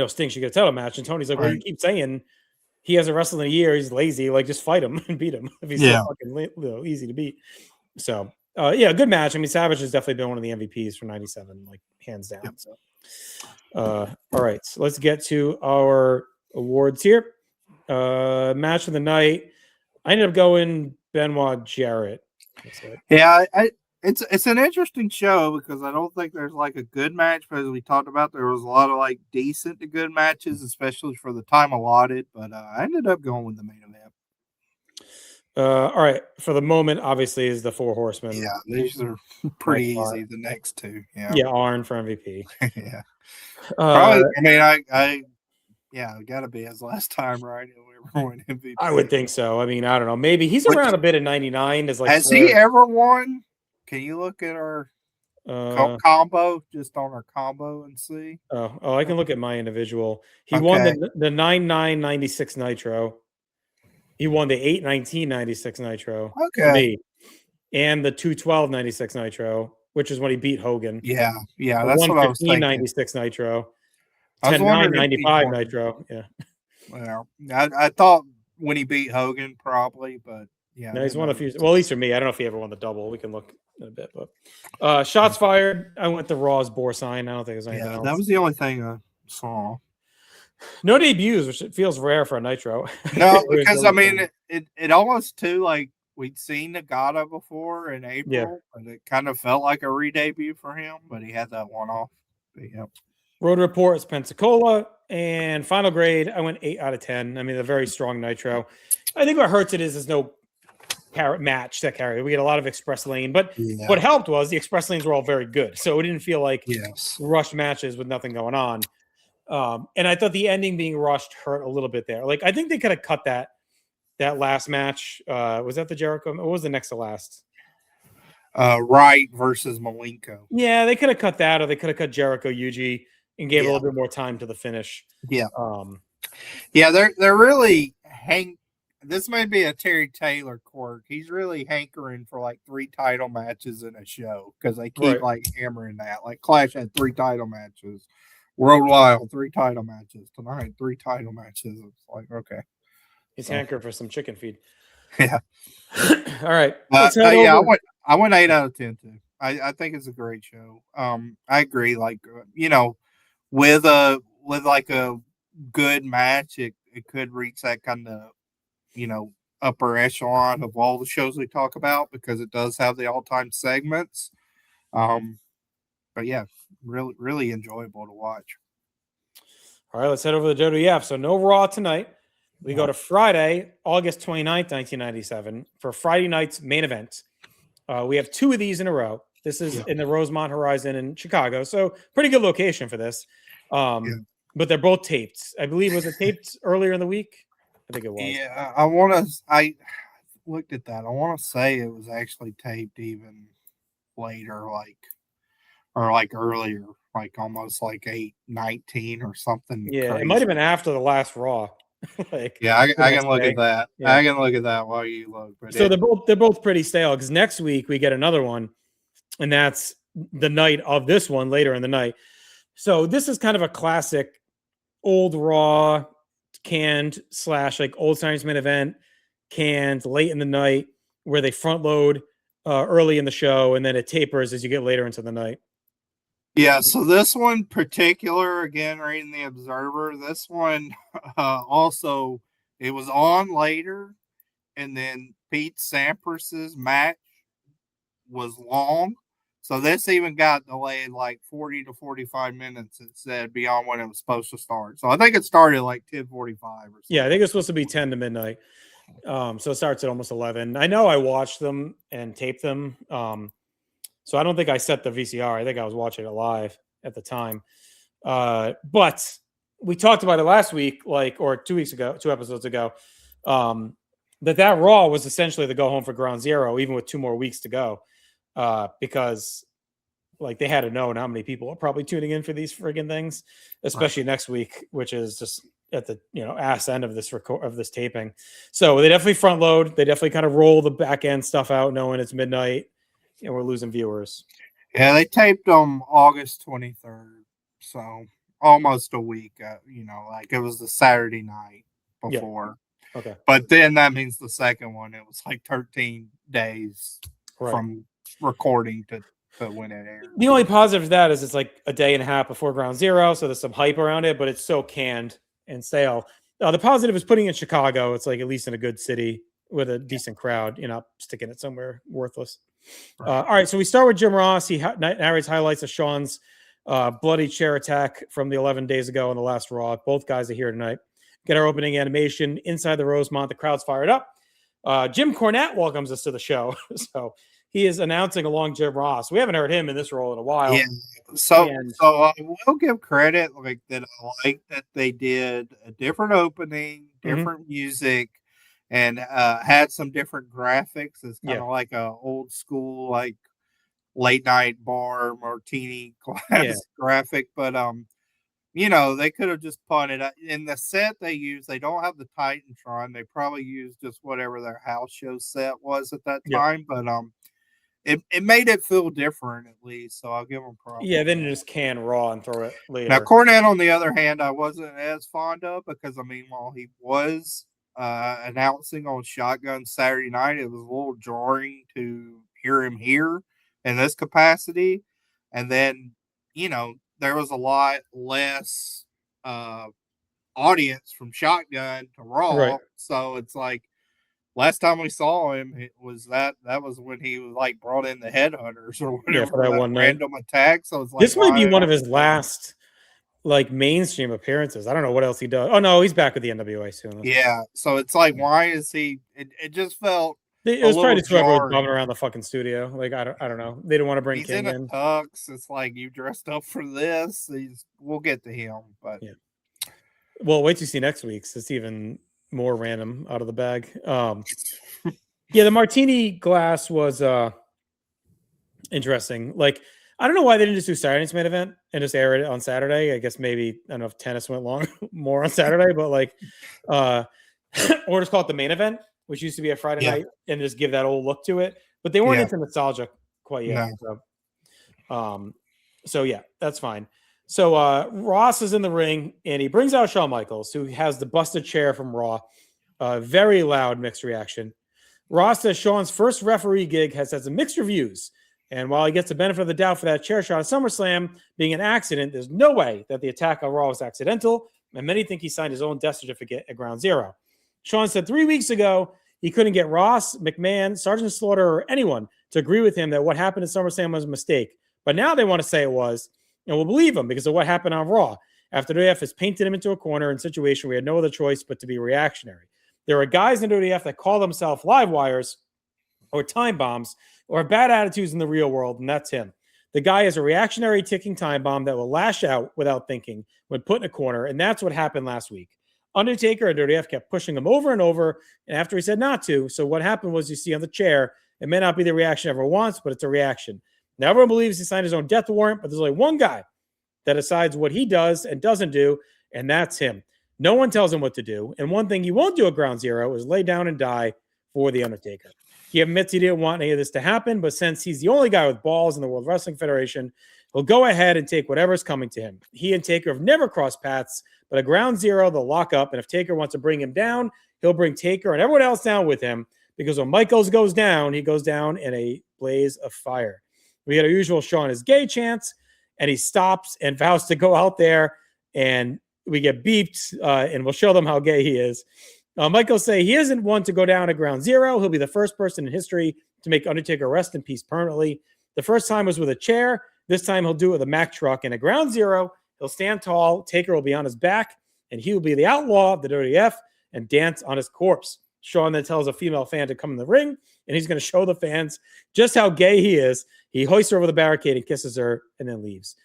[SPEAKER 1] Sting should get a title match. And Tony's like, well, you keep saying he hasn't wrestled in a year. He's lazy. Like, just fight him and beat him if he's so fucking easy to beat. So, good match. I mean, Savage has definitely been one of the MVPs for 97, like, hands down. Yep. So, all right. So let's get to our awards here. Match of the night. I ended up going Benoit Jarrett.
[SPEAKER 2] Yeah, it's an interesting show because I don't think there's like a good match, but as we talked about, there was a lot of like decent to good matches, especially for the time allotted. But I ended up going with the main event.
[SPEAKER 1] All right, for the moment, obviously, is the Four Horsemen.
[SPEAKER 2] Yeah, these are pretty easy. The next 2,
[SPEAKER 1] yeah, Arn for MVP.
[SPEAKER 2] Yeah, probably. I mean, I it got to be his last time, right? Win MVP.
[SPEAKER 1] I would think so. I mean, I don't know. Maybe he's around a bit in 99. Is like,
[SPEAKER 2] has he ever won? Can you look at our combo, just on our combo, and see?
[SPEAKER 1] Oh, I can look at my individual. He won the 9/9/96 Nitro. He won the 8/19/96 Nitro.
[SPEAKER 2] Okay.
[SPEAKER 1] And the 2/12/96 Nitro, which is when he beat Hogan.
[SPEAKER 2] Yeah, that's what I was thinking.
[SPEAKER 1] 96 Nitro. 10/9/95 Nitro. Yeah.
[SPEAKER 2] Well, I thought when he beat Hogan, probably, but yeah.
[SPEAKER 1] No, he's won a few. Well, at least for me, I don't know if he ever won the double. We can look in a bit, but shots fired. I went the Raw's bore sign. I don't think there's anything else.
[SPEAKER 2] That was the only thing I saw.
[SPEAKER 1] No debuts, which it feels rare for a Nitro.
[SPEAKER 2] No, because I mean, it almost too like we'd seen Nagata before in April, and it kind of felt like a re-debut for him, but he had that one off. Yeah.
[SPEAKER 1] Road Report is Pensacola, and Final Grade, I went 8 out of 10. I mean, a very strong Nitro. I think what hurts it is there's no match that carried. We had a lot of Express Lane, but what helped was the Express Lanes were all very good, so it didn't feel like rushed matches with nothing going on. And I thought the ending being rushed hurt a little bit there. Like, I think they could have cut that last match. Was that the Jericho? What was the next to last?
[SPEAKER 2] Wright versus Malenko.
[SPEAKER 1] Yeah, they could have cut that, or they could have cut Jericho Yuji and gave a little bit more time to the finish.
[SPEAKER 2] Yeah. They're really this may be a Terry Taylor quirk. He's really hankering for like 3 title matches in a show because they keep like hammering that. Like Clash had 3 title matches. World Wild, 3 title matches. Tonight, 3 title matches. It's like, okay.
[SPEAKER 1] He's hankering for some chicken feed.
[SPEAKER 2] Yeah.
[SPEAKER 1] All right.
[SPEAKER 2] I went 8 out of 10 too. I think it's a great show. I agree. Like, with like a good match, it could reach that kind of, upper echelon of all the shows we talk about because it does have the all-time segments. But yeah, really, really enjoyable to watch.
[SPEAKER 1] All right, let's head over to the WWF. So no Raw tonight. We go to Friday, August 29th, 1997 for Friday night's main event. We have 2 of these in a row. This is in the Rosemont Horizon in Chicago. So pretty good location for this. But they're both taped. I believe, was it taped earlier in the week? I think it was.
[SPEAKER 2] Yeah, I looked at that. I want to say it was actually taped even later, like earlier, like almost like 8/19 or something.
[SPEAKER 1] Yeah,
[SPEAKER 2] crazy.
[SPEAKER 1] It might have been after the last Raw.
[SPEAKER 2] I can look at that. Yeah. I can look at that while you look. But
[SPEAKER 1] so they're both pretty stale because next week we get another one, and that's the night of this one later in the night. So this is kind of a classic old Raw canned / like old Science main event canned late in the night where they front load early in the show and then it tapers as you get later into the night.
[SPEAKER 2] Yeah, so this one particular, again, reading the Observer, this one also, it was on later, and then Pete Sampras's match was long, so this even got delayed like 40 to 45 minutes, it said, beyond when it was supposed to start. So I think it started like 10:45 or something.
[SPEAKER 1] Yeah, I think it's supposed to be 10 to midnight. So it starts at almost 11. I know I watched them and taped them. So I don't think I set the VCR. I think I was watching it live at the time. But we talked about it last week, or 2 weeks ago, 2 episodes ago, that Raw was essentially the go home for Ground Zero, even with 2 more weeks to go. Because like they had to know how many people are probably tuning in for these friggin' things, especially next week, which is just at the ass end of this taping. So they definitely front load. They definitely kind of roll the back end stuff out, knowing it's midnight and we're losing viewers.
[SPEAKER 2] Yeah, they taped them August 23rd, so almost a week. Like it was the Saturday night before.
[SPEAKER 1] Yeah. Okay.
[SPEAKER 2] But then that means the second one, it was like 13 days from recording to when it aired.
[SPEAKER 1] The only positive of that is it's like a day and a half before Ground Zero, so there's some hype around it, but it's so canned and stale. The positive is putting it in Chicago. It's like at least in a good city with a decent crowd. You're not sticking it somewhere worthless. All right, so we start with Jim Ross. He narrates highlights of Sean's bloody chair attack from the 11 days ago on the last Raw. Both guys are here tonight. Get our opening animation inside the Rosemont. The crowd's fired up. Jim Cornette welcomes us to the show. So he is announcing along Jim Ross. We haven't heard him in this role in a while.
[SPEAKER 2] Yeah. So I will give credit, like that. I like that they did a different opening, different music, and had some different graphics. It's kind of like a old school, like late night bar martini glass graphic. But they could have just punted in the set they use. They don't have the Titantron. They probably used just whatever their house show set was at that time. But it made it feel different at least. So I'll give them props.
[SPEAKER 1] Yeah, then you just can Raw and throw it later.
[SPEAKER 2] Now Cornette, on the other hand, I wasn't as fond of because while he was announcing on Shotgun Saturday night, it was a little jarring to hear him here in this capacity. And then, there was a lot less audience from Shotgun to Raw. Right. So it's like last time we saw him, it was that was when he was like brought in the Headhunters or whatever for that one random attack. So it's like
[SPEAKER 1] this might be one of his last like mainstream appearances. I don't know what else he does. Oh no, he's back with the NWA soon.
[SPEAKER 2] Yeah. So it's like, why is he? It just felt.
[SPEAKER 1] It was probably just whoever was bumming around the fucking studio. Like I don't know. They didn't want to bring
[SPEAKER 2] He's
[SPEAKER 1] King
[SPEAKER 2] in. Tux. It's like you dressed up for this. We'll get to him, but
[SPEAKER 1] Well, wait to see next week's. It's even more random out of the bag. The martini glass was interesting. Like I don't know why they didn't just do Saturday's main event and just air it on Saturday. I guess maybe I don't know if tennis went long more on Saturday, but like or just call it the main event, which used to be a Friday night, and just give that old look to it. But they weren't into nostalgia quite yet. No. So that's fine. So Ross is in the ring, and he brings out Shawn Michaels, who has the busted chair from Raw. Very loud mixed reaction. Ross says Shawn's first referee gig has had some mixed reviews. And while he gets the benefit of the doubt for that chair shot at SummerSlam being an accident, there's no way that the attack on Raw was accidental, and many think he signed his own death certificate at Ground Zero. Shawn said 3 weeks ago he couldn't get Ross, McMahon, Sergeant Slaughter, or anyone to agree with him that what happened at SummerSlam was a mistake. But now they want to say it was, and we'll believe him because of what happened on Raw. After WWF has painted him into a corner in a situation we had no other choice but to be reactionary. There are guys in WWF that call themselves live wires or time bombs or bad attitudes in the real world, and that's him. The guy is a reactionary ticking time bomb that will lash out without thinking when put in a corner, and that's what happened last week. Undertaker and WWF kept pushing him over and over, and after he said not to, so what happened was you see on the chair, it may not be the reaction everyone wants, but it's a reaction. Now everyone believes he signed his own death warrant, but there's only one guy that decides what he does and doesn't do, and that's him. No one tells him what to do, and one thing he won't do at Ground Zero is lay down and die for The Undertaker. He admits he didn't want any of this to happen, but since he's the only guy with balls in the World Wrestling Federation, he'll go ahead and take whatever's coming to him. He and Taker have never crossed paths, but at Ground Zero, they'll lock up, and if Taker wants to bring him down, he'll bring Taker and everyone else down with him, because when Michaels goes down, he goes down in a blaze of fire. We had our usual Shawn is gay chants, and he stops and vows to go out there, and we get beeped, and we'll show them how gay he is. Michaels say he isn't one to go down at Ground Zero. He'll be the first person in history to make Undertaker rest in peace permanently. The first time was with a chair. This time he'll do it with a Mack truck. And at Ground Zero, he'll stand tall. Taker will be on his back, and he will be the outlaw of the WWF and dance on his corpse. Shawn then tells a female fan to come in the ring, and he's going to show the fans just how gay he is. He hoists her over the barricade and kisses her and then leaves.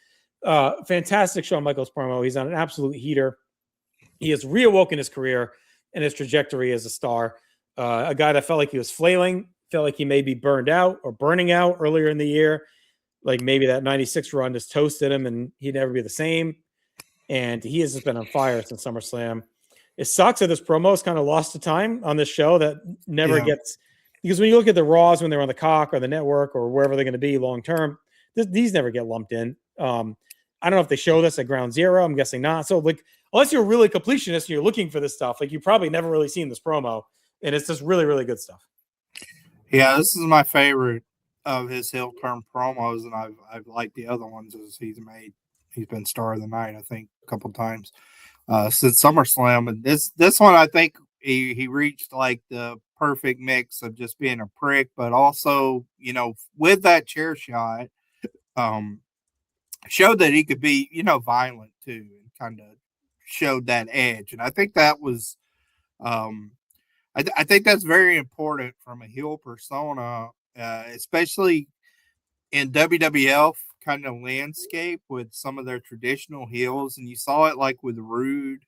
[SPEAKER 1] Fantastic Shawn Michaels promo. He's on an absolute heater. He has reawoken his career and his trajectory as a star. A guy that felt like he was flailing, felt like he may be burned out or burning out earlier in the year. like maybe that 96 run just toasted him and he'd never be the same. And he has just been on fire since SummerSlam. It sucks that this promo is kind of lost to time on this show that never gets, because when you look at the Raws when they're on the Cock or the network or wherever they're going to be long term, these never get lumped in. I don't know if they show this at Ground Zero. I'm guessing not. So like, unless you're really completionist and you're looking for this stuff, like you probably never really seen this promo, and it's just really, really good stuff.
[SPEAKER 2] Yeah, this is my favorite of his heel turn promos, and I've liked the other ones as he's made. He's been star of the night, I think, a couple times since SummerSlam. And this one, I think he reached like the perfect mix of just being a prick, but also, you know, with that chair shot, showed that he could be, you know, violent too, and kind of showed that edge. And I think that was, I think that's very important from a heel persona, especially in WWF kind of landscape with some of their traditional heels. And you saw it like with Rude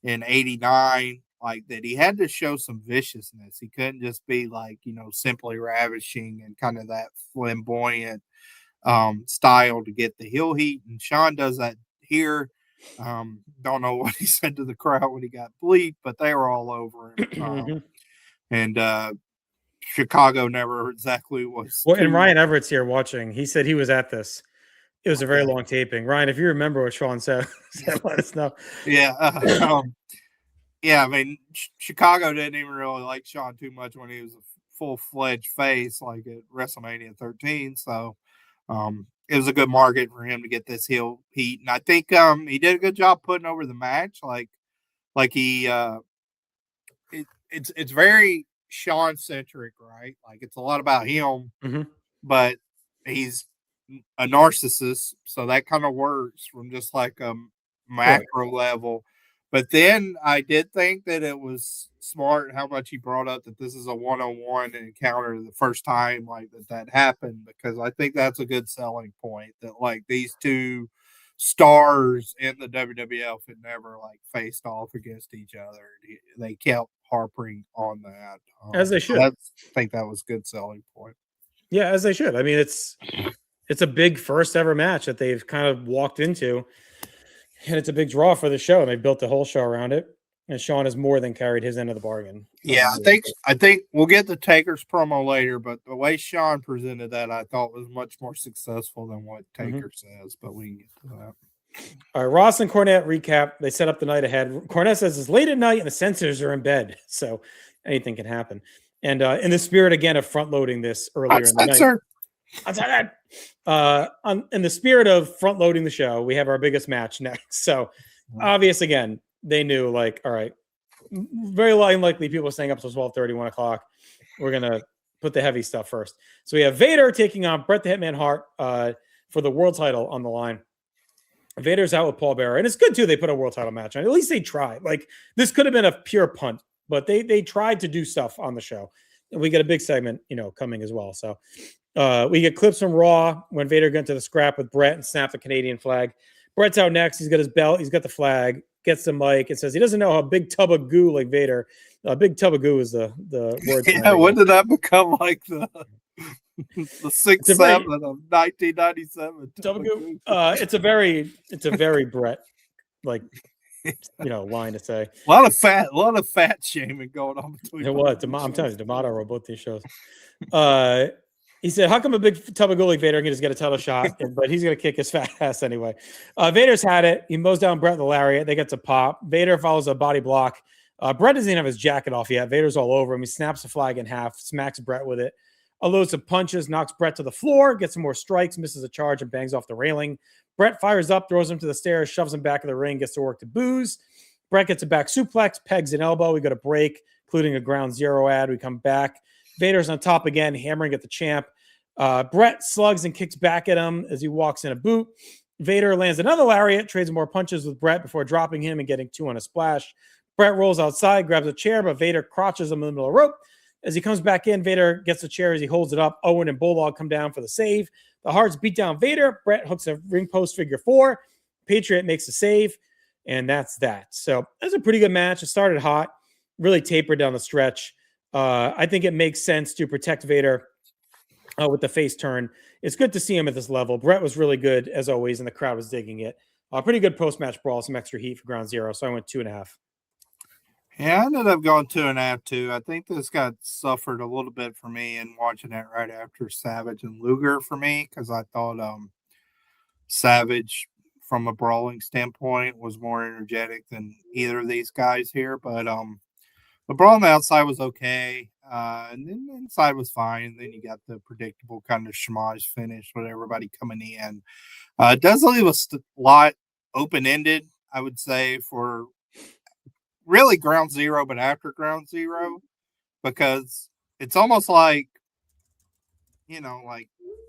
[SPEAKER 2] in '89, like that he had to show some viciousness. He couldn't just be like, you know, simply ravishing and kind of that flamboyant style to get the heel heat. And Sean does that here. Don't know what he said to the crowd when he got bleeped, but they were all over him. And Chicago never exactly was.
[SPEAKER 1] Well, and Ryan Everett's here watching. He said he was at this. It was a very long taping. Ryan, if you remember what Sean said, let us know.
[SPEAKER 2] Yeah. Yeah, I mean, Chicago didn't even really like Sean too much when he was a full-fledged face, like at WrestleMania 13. So it was a good market for him to get this heel heat. And I think he did a good job putting over the match. Like he it's very Sean-centric, right? Like it's a lot about him, but he's a narcissist, so that kind of works from just like a macro level. But then I did think that it was smart how much he brought up that this is a one-on-one encounter the first time like that happened, because I think that's a good selling point that like these two stars in the WWF had never like faced off against each other. They kept harping on that.
[SPEAKER 1] As they should.
[SPEAKER 2] I think that was a good selling point.
[SPEAKER 1] Yeah, as they should. I mean, it's a big first ever match that they've kind of walked into, and it's a big draw for the show, and they built the whole show around it. And Sean has more than carried his end of the bargain.
[SPEAKER 2] Yeah, I think we'll get the Taker's promo later, but the way Sean presented that, I thought was much more successful than what Taker says. But we can get to that.
[SPEAKER 1] All right, Ross and Cornette recap. They set up the night ahead. Cornette says it's late at night and the censors are in bed, so anything can happen. And in the spirit again of front loading this earlier in the night. In the spirit of front loading the show, we have our biggest match next. So obvious again, they knew like, all right, very unlikely people staying up till 12:30, 1 o'clock. We're gonna put the heavy stuff first. So we have Vader taking on Bret the Hitman Hart for the world title on the line. Vader's out with Paul Bearer, and it's good too. They put a world title match on. At least they tried. Like this could have been a pure punt, but they tried to do stuff on the show. And we get a big segment, you know, coming as well. So we get clips from Raw when Vader got into the scrap with Bret and snapped the Canadian flag. Bret's out next. He's got his belt. He's got the flag. Gets the mic and says he doesn't know how big tub of goo like Vader. Big tub of goo is the word.
[SPEAKER 2] Yeah, when did that become like the 6-7 of 1997?
[SPEAKER 1] Tub of goo. It's a very Bret like line to say.
[SPEAKER 2] A lot of fat shaming going on between.
[SPEAKER 1] It was. I'm telling you, D'Amato wrote both these shows. He said, how come a big tub of goo like Vader can just get a title shot, but he's going to kick his fat ass anyway. Vader's had it. He mows down Bret with the lariat. They get to pop. Vader follows a body block. Bret doesn't even have his jacket off yet. Vader's all over him. He snaps the flag in half, smacks Bret with it. Unloads some punches, knocks Bret to the floor, gets some more strikes, misses a charge, and bangs off the railing. Bret fires up, throws him to the stairs, shoves him back in the ring, gets to work to booze. Bret gets a back suplex, pegs an elbow. We got a break, including a Ground Zero ad. We come back. Vader's on top again, hammering at the champ. Bret slugs and kicks back at him as he walks in a boot. Vader lands another lariat, trades more punches with Bret before dropping him and getting 2 on a splash. Bret rolls outside, grabs a chair, but Vader crotches him in the middle of the rope. As he comes back in, Vader gets the chair as he holds it up. Owen and Bulldog come down for the save. The Harts beat down Vader. Bret hooks a ring post figure 4. Patriot makes the save, and that's that. So that's a pretty good match. It started hot, really tapered down the stretch. I think it makes sense to protect Vader with the face turn. It's good to see him at this level. Brett was really good as always, and the crowd was digging it. Pretty good post-match brawl, some extra heat for Ground Zero. So I went 2.5.
[SPEAKER 2] Yeah, I ended up going 2.5 too. I think this got suffered a little bit for me in watching it right after Savage and Luger for me, because I thought Savage from a brawling standpoint was more energetic than either of these guys here. But the brawl on the outside was okay. And then the inside was fine. And then you got the predictable kind of schmozz finish with everybody coming in. It does leave a lot open-ended, I would say, for really Ground Zero, but after Ground Zero, because it's almost like, like,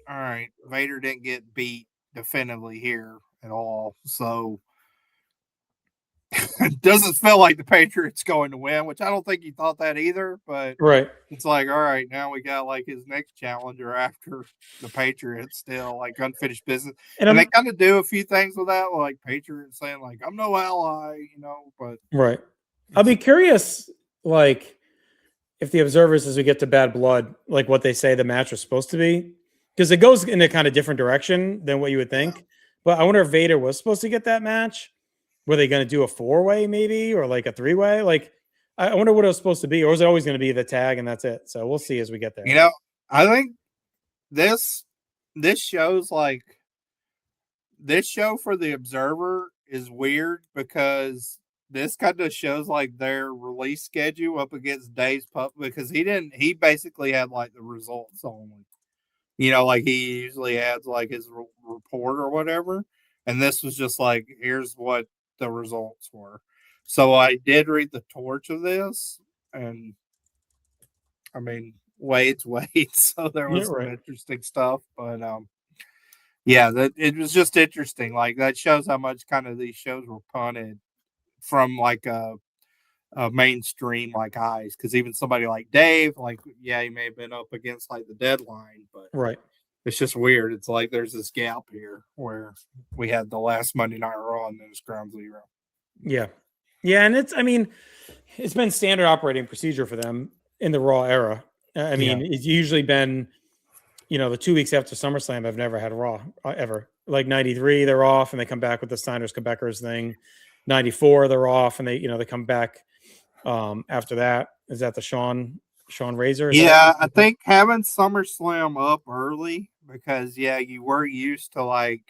[SPEAKER 2] all right, Vader didn't get beat definitively here at all. So it doesn't feel like the Patriots going to win, which I don't think he thought that either, but
[SPEAKER 1] Right.
[SPEAKER 2] It's like, all right, now we got like his next challenger after the Patriots, still like unfinished business. And they kind of do a few things with that, like Patriots saying like, I'm no ally, but
[SPEAKER 1] right. I'll be curious, like, if the observers, as we get to Bad Blood, like what they say the match was supposed to be, because it goes in a kind of different direction than what you would think. Yeah. But I wonder if Vader was supposed to get that match. Were they going to do a 4-way maybe, or like a 3-way? Like, I wonder what it was supposed to be, or is it always going to be the tag and that's it? So we'll see as we get there.
[SPEAKER 2] I think this shows like this show for the observer is weird because this kind of shows like their release schedule up against Dave's pup, because he basically had like the results only, like he usually adds like his report or whatever. And this was just like, here's what the results were. So I did read the torch of this, and I mean, wait. So there was some interesting stuff, but yeah, it was just interesting. Like that shows how much kind of these shows were punted from like a mainstream like eyes, because even somebody like Dave, like he may have been up against like the deadline, but
[SPEAKER 1] right.
[SPEAKER 2] It's just weird. It's like there's this gap here where we had the last Monday Night Raw and then it's Ground Zero.
[SPEAKER 1] Yeah. Yeah, and it's been standard operating procedure for them in the Raw era. I mean, it's usually been, the 2 weeks after SummerSlam, I've never had a Raw ever. Like 93, they're off and they come back with the Steiners-Quebecers thing. 94, they're off and they come back after that. Is that the Sean Razor?
[SPEAKER 2] I think having SummerSlam up early, because you were used to like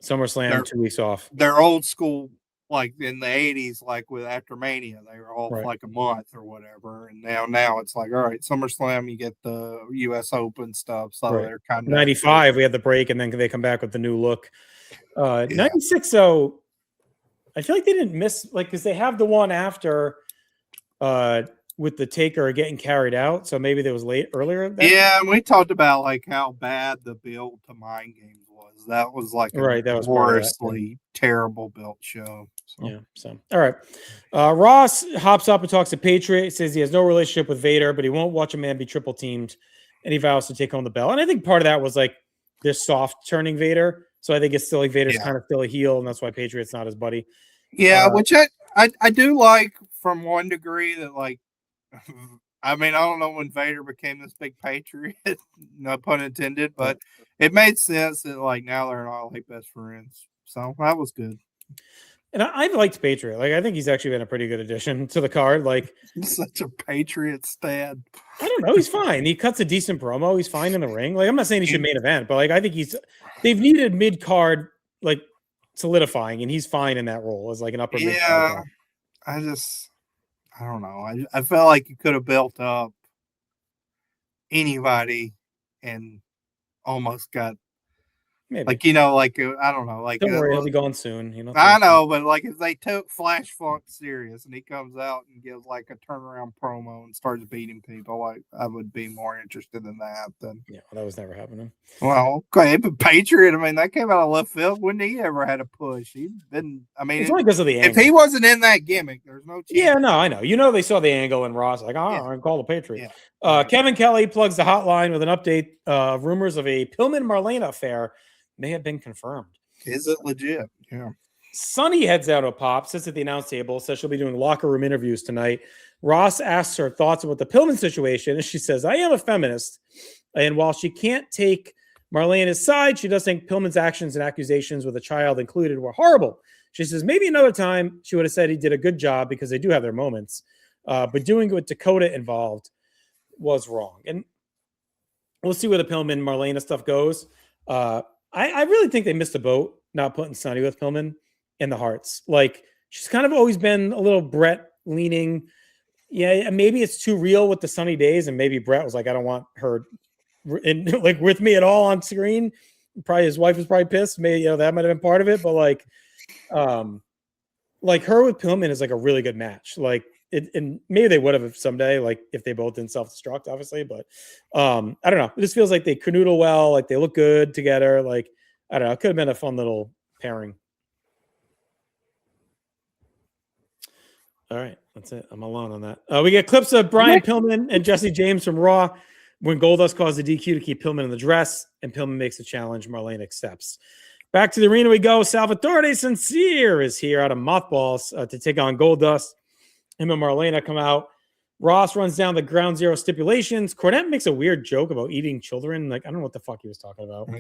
[SPEAKER 1] SummerSlam 2 weeks off.
[SPEAKER 2] They're old school, like in the 80s, like with after Mania, they were off like a month or whatever. And now it's like, all right, SummerSlam, you get the US Open stuff. So they're kind of
[SPEAKER 1] 95, we had the break and then they come back with the new look. 96, so I feel like they didn't miss, like, because they have the one after with the Taker getting carried out, so maybe there was earlier.
[SPEAKER 2] And we talked about like how bad the build to Mind Games was. That was like
[SPEAKER 1] that was
[SPEAKER 2] notoriously terrible built show. So.
[SPEAKER 1] Yeah. So all right, Ross hops up and talks to Patriot. Says he has no relationship with Vader, but he won't watch a man be triple teamed, and he vows to take home the belt. And I think part of that was like this soft turning Vader. So I think it's still like Vader's kind of still a heel, and that's why Patriot's not his buddy.
[SPEAKER 2] Yeah, which I do like from one degree that like. I mean, I don't know when Vader became this big patriot, no pun intended, but it made sense that like now they're not like best friends. So that was good.
[SPEAKER 1] And I've liked Patriot. Like I think he's actually been a pretty good addition to the card. Like
[SPEAKER 2] he's such a Patriot stan.
[SPEAKER 1] I don't know. He's fine. He cuts a decent promo. He's fine in the ring. Like I'm not saying he should main event, but like I think they've needed mid card like solidifying, and he's fine in that role as like an upper mid card.
[SPEAKER 2] I don't know. I felt like you could have built up anybody and almost got
[SPEAKER 1] maybe
[SPEAKER 2] like I don't know. Like
[SPEAKER 1] don't worry, he'll be gone soon.
[SPEAKER 2] I know, but like if they took Flash Funk serious and he comes out and gives like a turnaround promo and starts beating people, like I would be more interested in that than
[SPEAKER 1] that was never happening.
[SPEAKER 2] Well, okay, but Patriot, I mean, that came out of left field. When he ever had a push, he's been. I mean,
[SPEAKER 1] it's only because of the angle.
[SPEAKER 2] If he wasn't in that gimmick, there's no chance.
[SPEAKER 1] Yeah, no, I know. They saw the angle and Ross like, I call the Patriot. Yeah. Kevin Kelly plugs the hotline with an update. Rumors of a Pillman Marlena affair may have been confirmed.
[SPEAKER 2] Is it legit? Yeah.
[SPEAKER 1] Sunny heads out of Pop, sits at the announce table, says she'll be doing locker room interviews tonight. Ross asks her thoughts about the Pillman situation, and she says, I am a feminist, And while she can't take Marlena's side, she does think Pillman's actions and accusations with a child included were horrible. She says maybe another time she would have said he did a good job because they do have their moments. But doing it with Dakota involved was wrong. And we'll see where the Pillman Marlena stuff goes. I really think they missed the boat not putting Sunny with Pillman in the Hearts. Like, she's kind of always been a little Brett leaning. Yeah, maybe it's too real with the Sunny days, and maybe Brett was like, I don't want her like with me at all on screen. Probably his wife was probably pissed. Maybe that might have been part of it, but like her with Pillman is like a really good match. Like and maybe they would have someday, like if they both didn't self-destruct, obviously. But I don't know. It just feels like they canoodle well. Like they look good together. Like I don't know. It could have been a fun little pairing. All right, that's it. I'm alone on that. We get clips of Brian Pillman and Jesse James from Raw when Goldust calls the DQ to keep Pillman in the dress, and Pillman makes the challenge. Marlena accepts. Back to the arena we go. Salvatore de Sincere is here out of Mothballs to take on Goldust. Him and Marlena come out. Ross runs down the Ground Zero stipulations. Cornette makes a weird joke about eating children. Like, I don't know what the fuck he was talking about.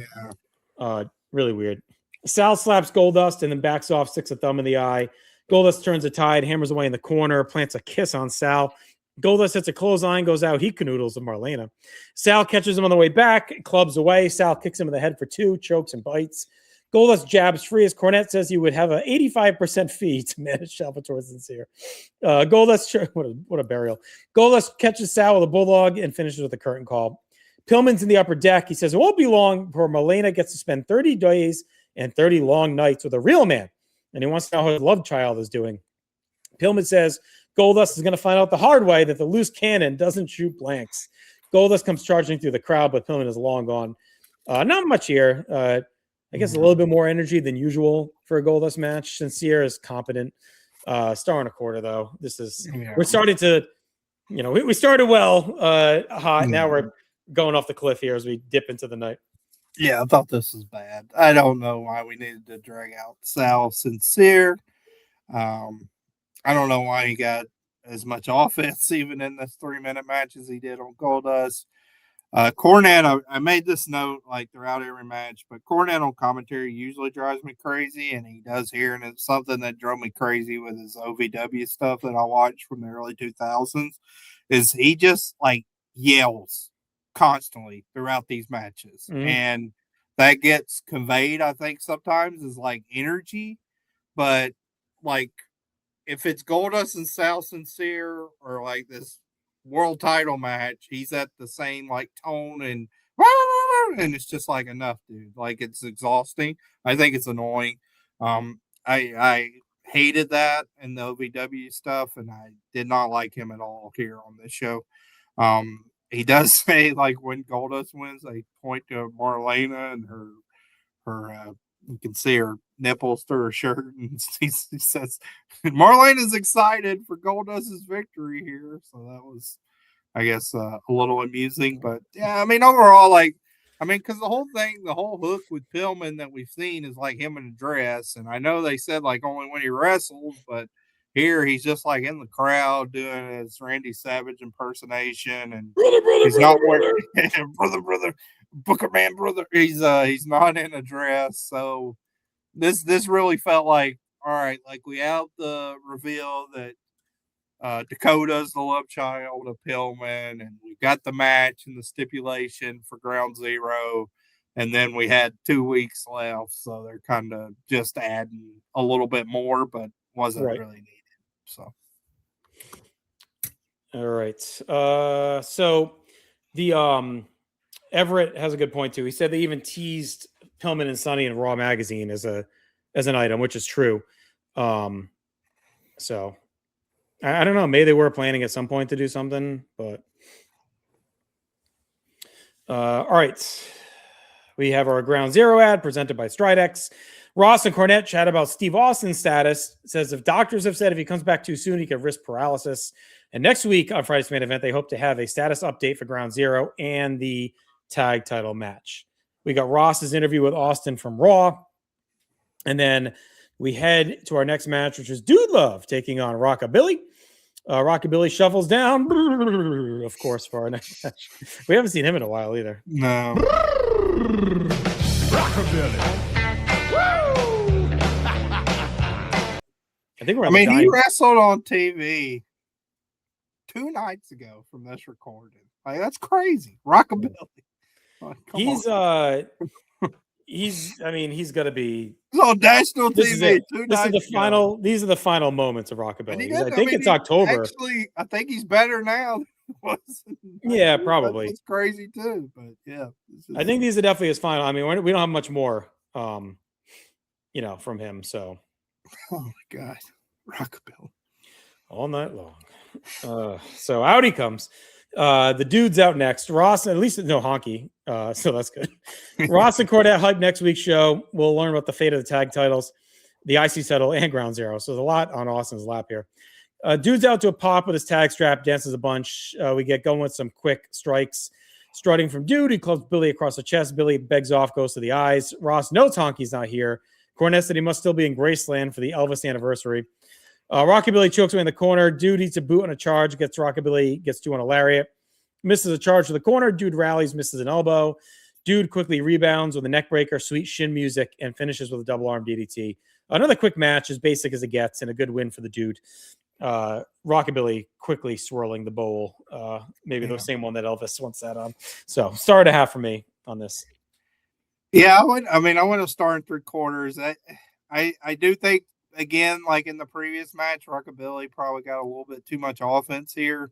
[SPEAKER 1] Yeah. Really weird. Sal slaps Goldust and then backs off, sticks a thumb in the eye. Goldust turns the tide, hammers away in the corner, plants a kiss on Sal. Goldust hits a clothesline, goes out. He canoodles with Marlena. Sal catches him on the way back, clubs away. Sal kicks him in the head for 2, chokes and bites. Goldust jabs free as Cornette says he would have an 85% fee to manage Salvatore Sincere. Goldust, what a burial. Goldust catches Sal with a bulldog and finishes with a curtain call. Pillman's in the upper deck. He says it won't be long before Marlena gets to spend 30 days and 30 long nights with a real man. And he wants to know how his love child is doing. Pillman says Goldust is going to find out the hard way that the loose cannon doesn't shoot blanks. Goldust comes charging through the crowd, but Pillman is long gone. Not much here. I guess a little bit more energy than usual for a Goldust match. Sincere is competent. Star and a quarter, though. This is we're starting to, we started well, hot. Now we're going off the cliff here as we dip into the night.
[SPEAKER 2] Yeah, I thought this was bad. I don't know why we needed to drag out Sal Sincere. I don't know why he got as much offense even in this 3-minute match as he did on Goldust. Cornette, I made this note like throughout every match, but Cornette on commentary usually drives me crazy, and he does here, and it's something that drove me crazy with his OVW stuff that I watched from the early 2000s, is he just like yells constantly throughout these matches. And that gets conveyed, I think, sometimes as like energy, but like if it's Goldust and Sal Sincere or like this world title match, he's at the same like tone and it's just like enough, dude. Like it's exhausting. I think it's annoying. I hated that in the OVW stuff, and I did not like him at all here on this show. He does say like when Goldust wins, they point to Marlena and her you can see her nipples through her shirt, and he says Marlena's excited for Goldust's victory here. So that was, I guess, a little amusing. But yeah, I mean, overall, because the whole hook with Pillman that we've seen is like him in a dress, and I know they said like only when he wrestles, but here he's just like in the crowd doing his Randy Savage impersonation, and he's not wearing brother, Booker Man, brother. He's not in a dress, so this really felt like, all right, like we have the reveal that Dakota's the love child of Pillman, and we got the match and the stipulation for Ground Zero, and then we had 2 weeks left, so they're kind of just adding a little bit more, but wasn't really needed. So,
[SPEAKER 1] all right. So the Everett has a good point too. He said they even teased Pillman and Sonny in Raw magazine as an item, which is true. So I don't know. Maybe they were planning at some point to do something, but all right. We have our Ground Zero ad presented by Stridex. Ross and Cornette chat about Steve Austin's status. It says if doctors have said if he comes back too soon, he could risk paralysis. And next week on Friday's main event, they hope to have a status update for Ground Zero and the tag title match. We got Ross's interview with Austin from Raw. And then we head to our next match, which is Dude Love taking on Rockabilly. Rockabilly shuffles down, of course, for our next match. We haven't seen him in a while either.
[SPEAKER 2] No.
[SPEAKER 3] Rockabilly.
[SPEAKER 1] I think we're.
[SPEAKER 2] I mean, he wrestled on TV 2 nights ago from this recording. Like, that's crazy. Rockabilly. Like,
[SPEAKER 1] he's I mean, he's gonna be
[SPEAKER 2] on national TV.
[SPEAKER 1] These are the final moments of Rockabilly. I think it's
[SPEAKER 2] he
[SPEAKER 1] October.
[SPEAKER 2] Actually, I think he's better now than he was.
[SPEAKER 1] Yeah, probably.
[SPEAKER 2] It's crazy too, but yeah.
[SPEAKER 1] I think these are definitely his final. I mean, we don't have much more, from him. So.
[SPEAKER 2] Oh my God, Rockabilly
[SPEAKER 1] all night long. So out he comes. The dude's out next. Ross, at least no honky. So that's good. Ross and Cornette hype next week's show. We'll learn about the fate of the tag titles, the IC title, and Ground Zero. So there's a lot on Austin's lap here. Dude's out to a pop with his tag strap, dances a bunch. We get going with some quick strikes. Strutting from Dude, he clubs Billy across the chest. Billy begs off, goes to the eyes. Ross knows honky's not here. Cornette said he must still be in Graceland for the Elvis anniversary. Rockabilly chokes away in the corner. Dude eats a boot on a charge, gets Rockabilly, gets 2 on a lariat. Misses a charge to the corner. Dude rallies, misses an elbow. Dude quickly rebounds with a neck breaker, sweet shin music, and finishes with a double arm DDT. Another quick match, as basic as it gets, and a good win for the Dude. Rockabilly quickly swirling the bowl. Maybe the same one that Elvis once sat on. So, star and a half for me on this.
[SPEAKER 2] Yeah, I want to start in 3/4. I do think, again, like in the previous match, Rockabilly probably got a little bit too much offense here.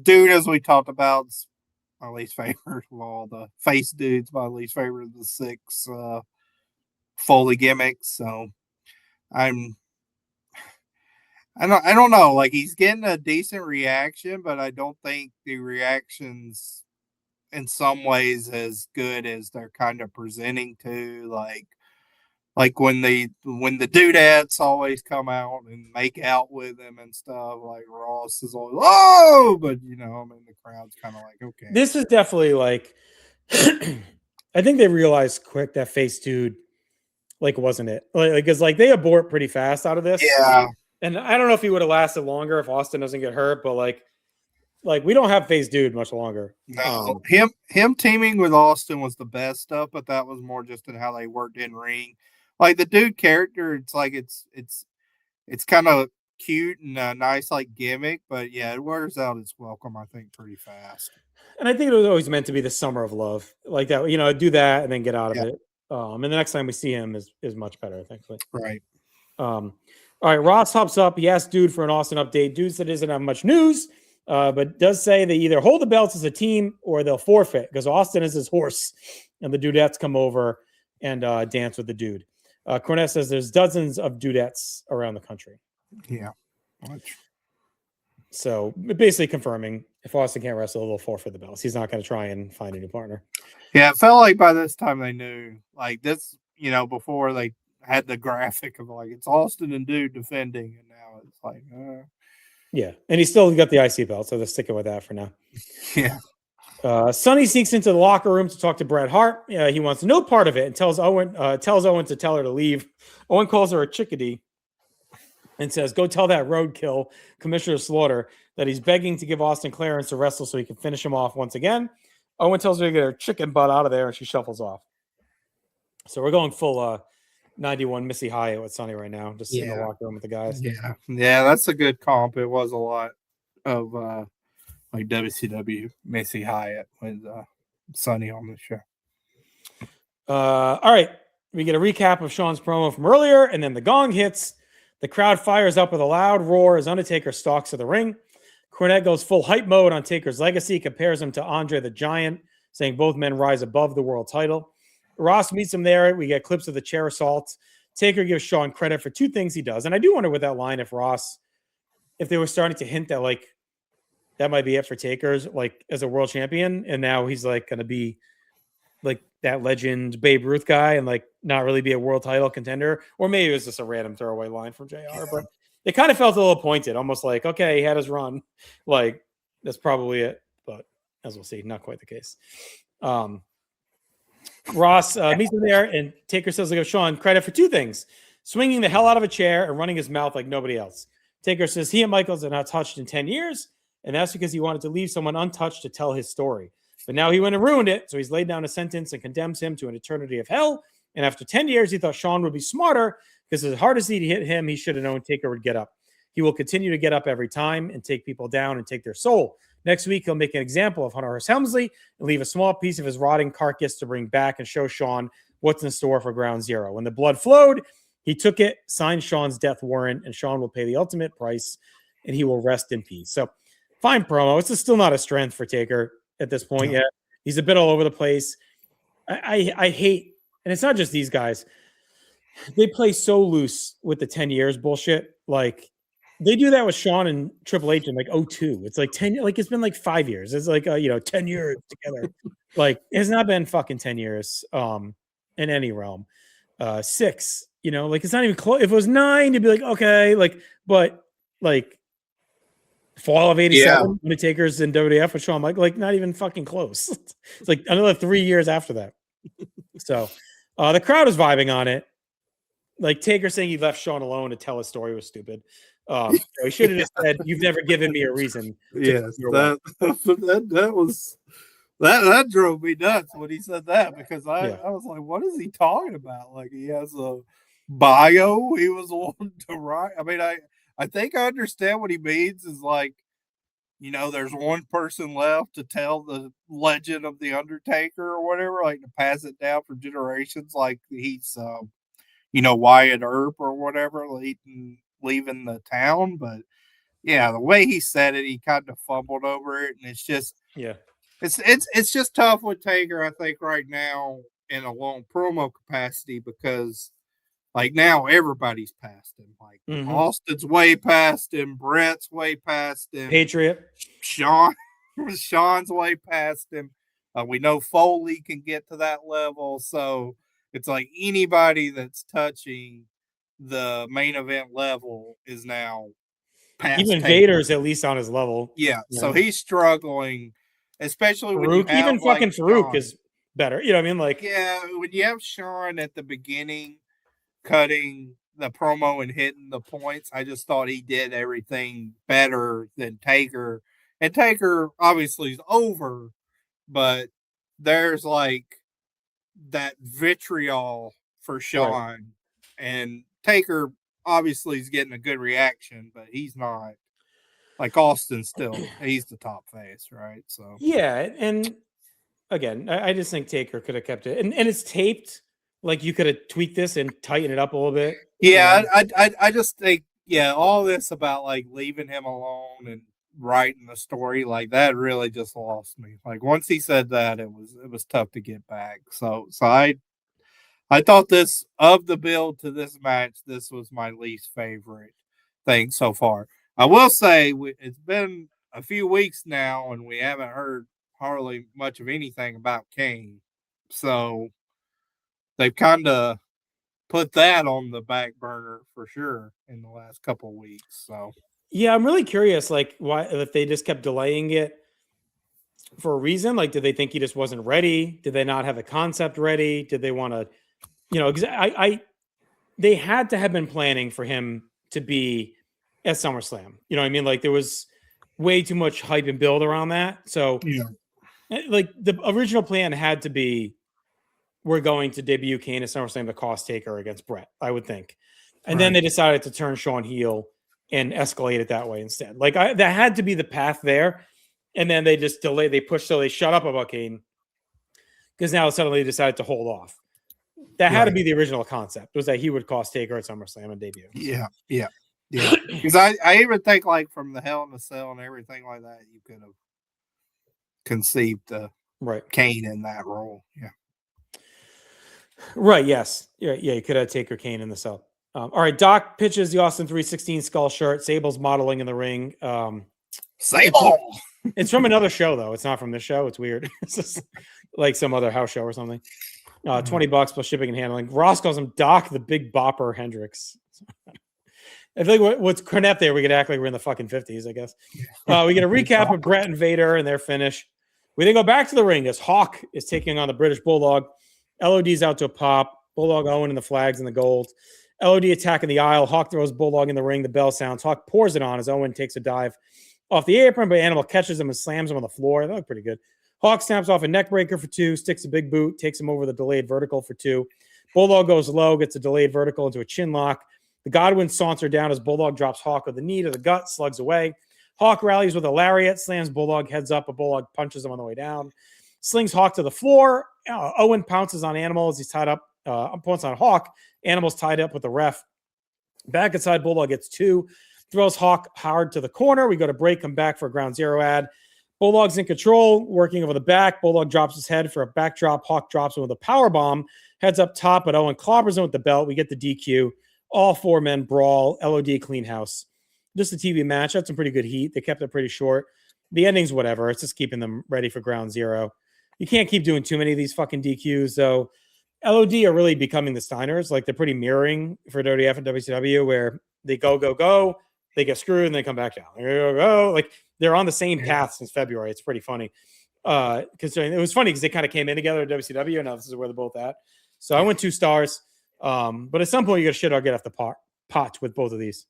[SPEAKER 2] Dude, as we talked about, is my least favorite of all the face dudes. My least favorite of the 6 Foley gimmicks. So I don't know. Like, he's getting a decent reaction, but I don't think the reaction's in some ways as good as they're kind of presenting to. Like when the dudettes always come out and make out with him and stuff, like Ross is always, oh, but the crowd's kind of like, okay.
[SPEAKER 1] This is definitely like, I think they realized quick that face dude, like, wasn't it? Because they abort pretty fast out of this.
[SPEAKER 2] Yeah.
[SPEAKER 1] And I don't know if he would have lasted longer if Austin doesn't get hurt, but like we don't have face dude much longer.
[SPEAKER 2] No, him teaming with Austin was the best stuff, but that was more just in how they worked in ring. Like the dude character, it's like it's kind of cute and a nice gimmick, but yeah, it wears out its welcome, I think, pretty fast.
[SPEAKER 1] And I think it was always meant to be the summer of love, like that. Do that and then get out of it. And the next time we see him is much better, thankfully.
[SPEAKER 2] Right.
[SPEAKER 1] All right, Ross hops up. He asked Dude for an Austin update. Dude said he doesn't have much news, but does say they either hold the belts as a team or they'll forfeit because Austin is his horse, and the Dudettes come over and dance with the Dude. Cornette says there's dozens of Dudettes around the country.
[SPEAKER 2] Yeah. Much.
[SPEAKER 1] So basically confirming if Austin can't wrestle, they'll forfeit the belts. He's not going to try and find a new partner.
[SPEAKER 2] Yeah, it felt like by this time they knew, like this, before they had the graphic of it's Austin and Dude defending, and now it's like,
[SPEAKER 1] yeah, and he's still got the IC belt, so they're sticking with that for now.
[SPEAKER 2] Yeah.
[SPEAKER 1] Sonny sneaks into the locker room to talk to Bret Hart. He wants no part of it and tells Owen to tell her to leave. Owen calls her a chickadee and says, "Go tell that roadkill, Commissioner Slaughter, that he's begging to give Austin clearance to wrestle so he can finish him off once again." Owen tells her to get her chicken butt out of there, and she shuffles off. So we're going full 91 Missy Hyatt with Sonny right now, just in the locker room with the guys.
[SPEAKER 2] Yeah, that's a good comp. It was a lot of WCW Missy Hyatt with Sonny on the show.
[SPEAKER 1] All right, we get a recap of Shawn's promo from earlier, and then the gong hits. The crowd fires up with a loud roar as Undertaker stalks to the ring. Cornette goes full hype mode on Taker's legacy, compares him to Andre the Giant, saying both men rise above the world title. Ross meets him there. We get clips of the chair assault. Taker gives Shawn credit for 2 things he does. And I do wonder with that line if they were starting to hint that that might be it for Taker's as a world champion. And now he's going to be that legend Babe Ruth guy and not really be a world title contender. Or maybe it was just a random throwaway line from JR, but it kind of felt a little pointed, almost okay, he had his run. That's probably it. But as we'll see, not quite the case. Ross meets him there, and Taker says, give Shawn credit for 2 things: swinging the hell out of a chair and running his mouth like nobody else. Taker says he and Michaels are not touched in 10 years, and that's because he wanted to leave someone untouched to tell his story. But now he went and ruined it, so he's laid down a sentence and condemns him to an eternity of hell. And after 10 years, he thought Shawn would be smarter because as hard as he hit him, he should have known Taker would get up. He will continue to get up every time and take people down and take their soul. Next week, he'll make an example of Hunter Hearst Helmsley and leave a small piece of his rotting carcass to bring back and show Shawn what's in store for Ground Zero. When the blood flowed, he took it, signed Shawn's death warrant, and Shawn will pay the ultimate price, and he will rest in peace. So, fine promo. It's still not a strength for Taker at this point yet. He's a bit all over the place. I hate, and it's not just these guys. They play so loose with the 10 years bullshit. Like, they do that with Shawn and Triple H in like 2002. It's like 10, like it's been like 5 years. It's like 10 years together. Like it's not been fucking 10 years in any realm. 6, like it's not even close. If it was 9, you'd be like, okay, but fall of 87, Undertaker's in WWF with Shawn Michaels, like not even fucking close. It's like another 3 years after that. So the crowd is vibing on it. Like Taker saying he left Shawn alone to tell his story was stupid. He should have just said, "You've never given me a reason."
[SPEAKER 2] Yes, that drove me nuts when he said that because I was like, "What is he talking about?" Like he has a bio. He was the one to write. I mean, I think I understand what he means. Is like, there's one person left to tell the legend of the Undertaker or whatever, like to pass it down for generations. Like he's, Wyatt Earp or whatever, leaving the town. But yeah, the way he said it, he kind of fumbled over it, and it's just it's just tough with Taker, I think, right now in a long promo capacity because like now everybody's past him. Like Austin's way past him, Brett's way past him,
[SPEAKER 1] Patriot,
[SPEAKER 2] Shawn's way past him. We know Foley can get to that level, so it's like anybody that's touching the main event level is now past.
[SPEAKER 1] Even
[SPEAKER 2] Taker.
[SPEAKER 1] Vader's at least on his level.
[SPEAKER 2] Yeah, so he's struggling, especially
[SPEAKER 1] Farouk,
[SPEAKER 2] when you have
[SPEAKER 1] even fucking Farouk
[SPEAKER 2] Shawn.
[SPEAKER 1] is better. You know what I mean? Like,
[SPEAKER 2] yeah, when you have Shawn at the beginning cutting the promo and hitting the points, I just thought he did everything better than Taker. And Taker obviously is over, but there's like that vitriol for Shawn. Right. And Taker obviously is getting a good reaction, but he's not like Austin still. He's the top face, right? So
[SPEAKER 1] yeah, and again, I just think Taker could have kept it, and it's taped. Like you could have tweaked this and tightened it up a little bit.
[SPEAKER 2] Yeah, I just think all this about like leaving him alone and writing the story like that really just lost me. Like once he said that, it was tough to get back. So I thought this of the build to this match, this was my least favorite thing so far. I will say it's been a few weeks now and we haven't heard hardly much of anything about Kane. So they've kind of put that on the back burner for sure in the last couple of weeks. So
[SPEAKER 1] yeah, I'm really curious, like why if they just kept delaying it for a reason. Like, did they think he just wasn't ready? Did they not have the concept ready? Did they want to? They had to have been planning for him to be at SummerSlam. You know what I mean? Like there was way too much hype and build around that. So like the original plan had to be, we're going to debut Kane at SummerSlam to cost Taker against Brett, I would think. And then they decided to turn Shawn heel and escalate it that way instead. Like that had to be the path there. And then they just delayed, they pushed, so they shut up about Kane because now suddenly they decided to hold off. That had to be the original concept, was that he would cost Taker at SummerSlam and debut.
[SPEAKER 2] Yeah. Because I even think like from the Hell in a Cell and everything like that, you could have conceived Kane in that role. Yeah.
[SPEAKER 1] Right. Yes. Yeah. You could have Taker Kane in the cell. All right. Doc pitches the Austin 316 skull shirt. Sable's modeling in the ring.
[SPEAKER 2] Sable.
[SPEAKER 1] It's from another show though. It's not from this show. It's weird. It's just like some other house show or something. $20 plus shipping and handling. Ross calls him Doc the Big Bopper Hendricks. I feel like what's Cornette there, we could act like we're in the fucking 50s, I guess. We get a recap of Brett and Vader and their finish. We then go back to the ring as Hawk is taking on the British Bulldog. LOD's out to a pop. Bulldog Owen and the flags and the gold. LOD attacking the aisle. Hawk throws Bulldog in the ring. The bell sounds. Hawk pours it on as Owen takes a dive off the apron, but Animal catches him and slams him on the floor. That looked pretty good. Hawk snaps off a neck breaker for 2, sticks a big boot, takes him over the delayed vertical for 2. Bulldog goes low, gets a delayed vertical into a chin lock. The Godwins saunter down as Bulldog drops Hawk with a knee to the gut, slugs away. Hawk rallies with a lariat, slams Bulldog heads up, but Bulldog punches him on the way down. Slings Hawk to the floor. Owen pounces on Animal as he's tied up. Pounces on Hawk. Animal's tied up with the ref. Back inside, Bulldog gets 2. Throws Hawk hard to the corner. We go to break, come back for a Ground Zero ad. Bulldog's in control, working over the back. Bulldog drops his head for a backdrop. Hawk drops him with a power bomb. Heads up top, but Owen clobbers him with the belt. We get the DQ. All 4 men brawl. LOD clean house. Just a TV match. Had some pretty good heat. They kept it pretty short. The ending's whatever. It's just keeping them ready for Ground Zero. You can't keep doing too many of these fucking DQs, though. LOD are really becoming the Steiners. Like, they're pretty mirroring for WWF and WCW, where they go, they get screwed, and they come back down. They go. Like, they're on the same path since February. It's pretty funny. Because it was funny because they kind of came in together at WCW, and now this is where they're both at. So I went 2 stars. But at some point, you got to shit or get off the pot with both of these.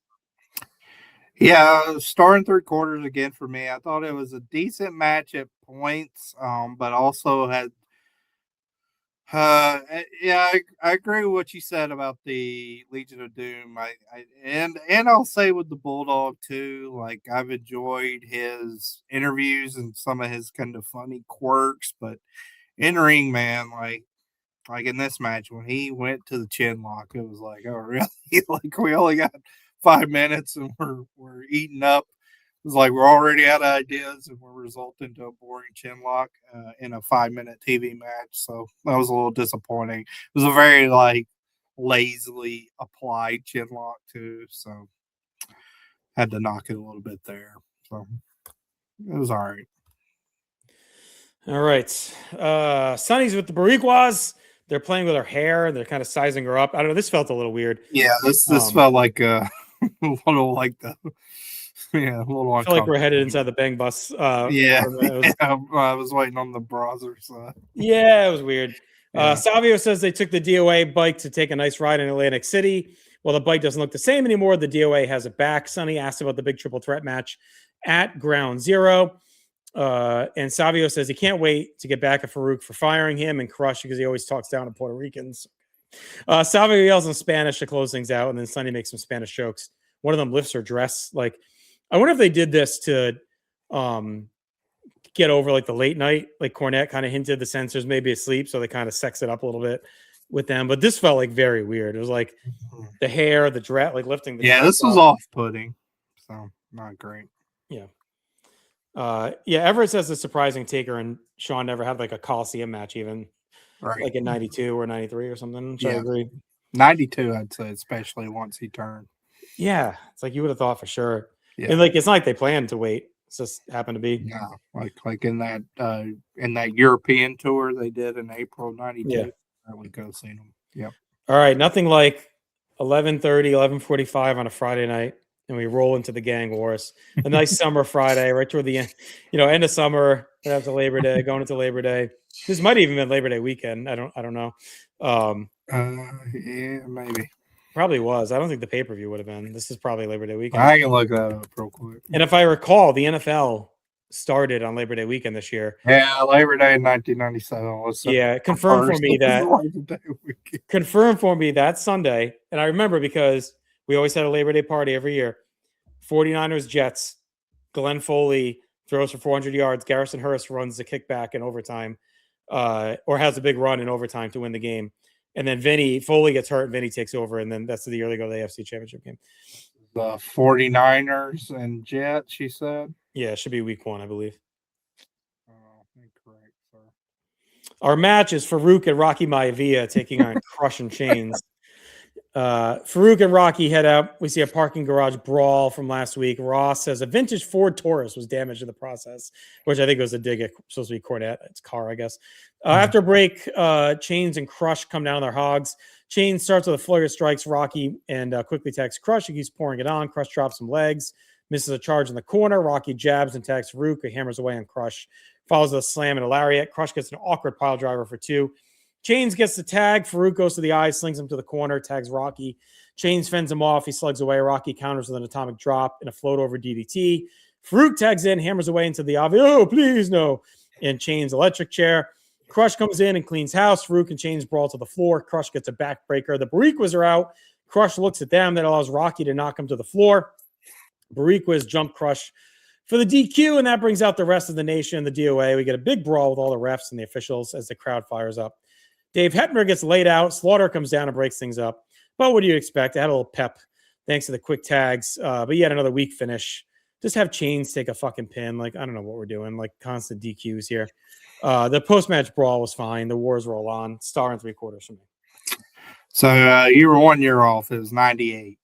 [SPEAKER 2] Yeah, star and 3/4 again for me. I thought it was a decent match at points, but also had. I agree with what you said about the Legion of Doom. And I'll say with the Bulldog too. Like, I've enjoyed his interviews and some of his kind of funny quirks, but in ring, man, like in this match when he went to the chin lock, it was like, oh really? Like, we only got 5 minutes and we're eating up. It was like we're already out of ideas and we're resulting to a boring chin lock in a 5-minute TV match. So that was a little disappointing. It was a very like lazily applied chin lock too. So had to knock it a little bit there. So it was all right.
[SPEAKER 1] All right. Sonny's with the Bariquas. They're playing with her hair. They're kind of sizing her up. I don't know. This felt a little weird.
[SPEAKER 2] Yeah, this felt like a little like the a little.
[SPEAKER 1] I feel like we're headed inside the Bang Bus.
[SPEAKER 2] I was waiting on the browsers.
[SPEAKER 1] Yeah, it was weird. Savio says they took the DOA bike to take a nice ride in Atlantic City. Well, the bike doesn't look the same anymore. The DOA has it back. Sonny asked about the big triple threat match at Ground Zero. And Savio says he can't wait to get back at Farouk for firing him and Crush because he always talks down to Puerto Ricans. Savio yells in Spanish to close things out, and then Sonny makes some Spanish jokes. One of them lifts her dress. Like, I wonder if they did this to get over like the late night. Like, Cornette kind of hinted the censors may be asleep, so they kind of sex it up a little bit with them. But this felt like very weird. It was like the hair, the dress, like lifting the dress.
[SPEAKER 2] This was off-putting, so not great.
[SPEAKER 1] Everett says the surprising Taker and Shawn never had like a Coliseum match, even like in 92 or 93 or something. Which I agree.
[SPEAKER 2] 92, I'd say, especially once he turned.
[SPEAKER 1] Yeah, it's like you would have thought for sure.
[SPEAKER 2] Yeah.
[SPEAKER 1] And like it's not like they planned to wait. It's just happened to be.
[SPEAKER 2] Yeah, like in that European tour they did in April of 92. Yeah. I would go see them. Yep.
[SPEAKER 1] All right, nothing like 11:30, 11:45 on a Friday night. And we roll into the Gang Wars. A nice summer Friday, right toward the end, end of summer, right after Labor Day, going into Labor Day. This might even been Labor Day weekend. I don't know.
[SPEAKER 2] Maybe.
[SPEAKER 1] Probably was. I don't think the pay-per-view would have been. This is probably Labor Day weekend.
[SPEAKER 2] I can look that up real quick.
[SPEAKER 1] And if I recall, the NFL started on Labor Day weekend this year.
[SPEAKER 2] Yeah, Labor Day in 1997.
[SPEAKER 1] Confirm for me that Sunday. And I remember because we always had a Labor Day party every year. 49ers Jets. Glenn Foley throws for 400 yards. Garrison Hurst runs the kickback in overtime, or has a big run in overtime to win the game. And then Foley gets hurt and Vinny takes over. And then that's the year they go to the AFC Championship game.
[SPEAKER 2] The 49ers and Jets, she said?
[SPEAKER 1] Yeah, it should be week 1, I believe.
[SPEAKER 2] Incorrect, sir.
[SPEAKER 1] Our match is Farouk and Rocky Maivia taking on Crush and Chains. Farouk and Rocky head up. We see a parking garage brawl from last week. Ross says a vintage Ford Taurus was damaged in the process, which I think was a dig at supposed to be Cornette. It's car, I guess. After break, Chains and Crush come down on their hogs. Chains starts with a flurry of strikes. Rocky and quickly attacks Crush. He keeps pouring it on. Crush drops some legs. Misses a charge in the corner. Rocky jabs and attacks Farouk, who hammers away on Crush. Follows with a slam and a lariat. Crush gets an awkward pile driver for 2. Chains gets the tag. Farouk goes to the eye, slings him to the corner, tags Rocky. Chains fends him off. He slugs away. Rocky counters with an atomic drop and a float over DDT. Farouk tags in, hammers away into the obvious. Oh, please, no. And Chains electric chair. Crush comes in and cleans house. Farouk and Chains brawl to the floor. Crush gets a backbreaker. The Bariquas are out. Crush looks at them. That allows Rocky to knock him to the floor. Bariquas jump Crush for the DQ, and that brings out the rest of the nation and the DOA. We get a big brawl with all the refs and the officials as the crowd fires up. Dave Hetner gets laid out. Slaughter comes down and breaks things up. But what do you expect? I had a little pep thanks to the quick tags. But you had another weak finish. Just have Chains take a fucking pin. Like, I don't know what we're doing. Like, constant DQs here. The post-match brawl was fine. The wars roll on. Star and 3/4 for me.
[SPEAKER 2] So you were 1 year off. It was 98.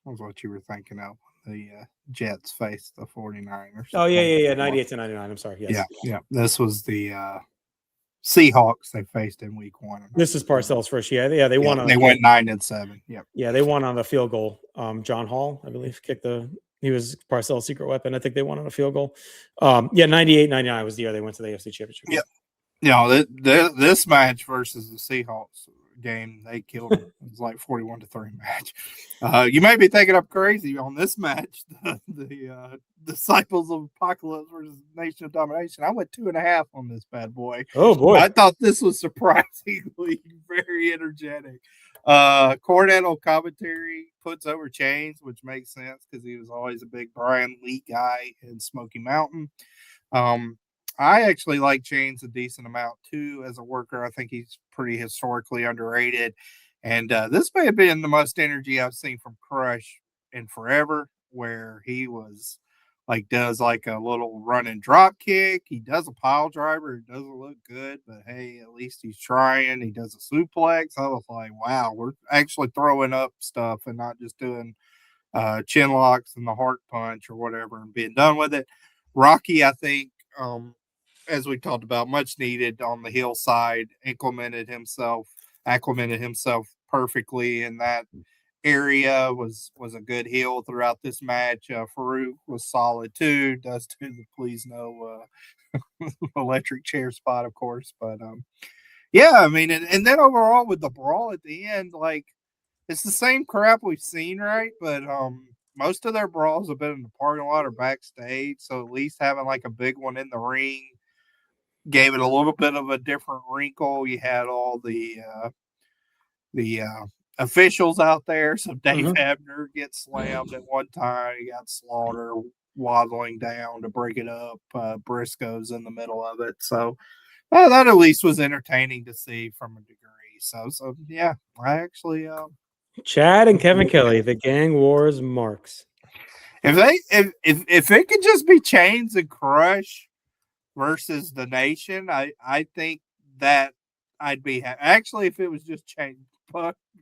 [SPEAKER 2] Was what you were thinking of. The Jets faced the 49ers.
[SPEAKER 1] Oh, yeah. 98 to 99. I'm sorry. Yes.
[SPEAKER 2] Yeah. This was the Seahawks they faced in week 1.
[SPEAKER 1] This is Parcells' first year. Yeah, they won.
[SPEAKER 2] They went 9-7. Yep.
[SPEAKER 1] Yeah, they won on the field goal. John Hall, I believe, he was Parcells' secret weapon. I think they won on a field goal. 98-99 was the year they went to the AFC Championship.
[SPEAKER 2] Yep. This match versus the Seahawks game, they killed it. It was like 41-3 match. You may be thinking I'm crazy on this match. The Disciples of Apocalypse versus Nation of Domination. I went 2.5 on this bad boy.
[SPEAKER 1] Oh boy!
[SPEAKER 2] I thought this was surprisingly very energetic. Cornetto commentary puts over Chains, which makes sense because he was always a big Brian Lee guy in Smoky Mountain. I actually like Chains a decent amount too as a worker. I think he's pretty historically underrated. And this may have been the most energy I've seen from Crush in forever, where he was does a little run and drop kick. He does a pile driver. It doesn't look good, but hey, at least he's trying. He does a suplex. I was like, wow, we're actually throwing up stuff and not just doing chin locks and the heart punch or whatever and being done with it. Rocky, I think, as we talked about, much needed on the heel side, acclimated himself perfectly in that area, was a good heel throughout this match. Farouk was solid too, does do the please no electric chair spot, of course. But yeah, I mean, and then overall with the brawl at the end, it's the same crap we've seen, right? But most of their brawls have been in the parking lot or backstage, so at least having a big one in the ring gave it a little bit of a different wrinkle. You had all the officials out there. So Dave Hebner gets slammed at one time. You got Slaughter waddling down to break it up. Briscoe's in the middle of it. So that at least was entertaining to see from a degree. So yeah, I actually
[SPEAKER 1] Chad and Kevin Kelly, the Gang Wars marks.
[SPEAKER 2] If it could just be Chains and Crush versus the Nation, I think that I'd be happy. Actually, if it was just Chains,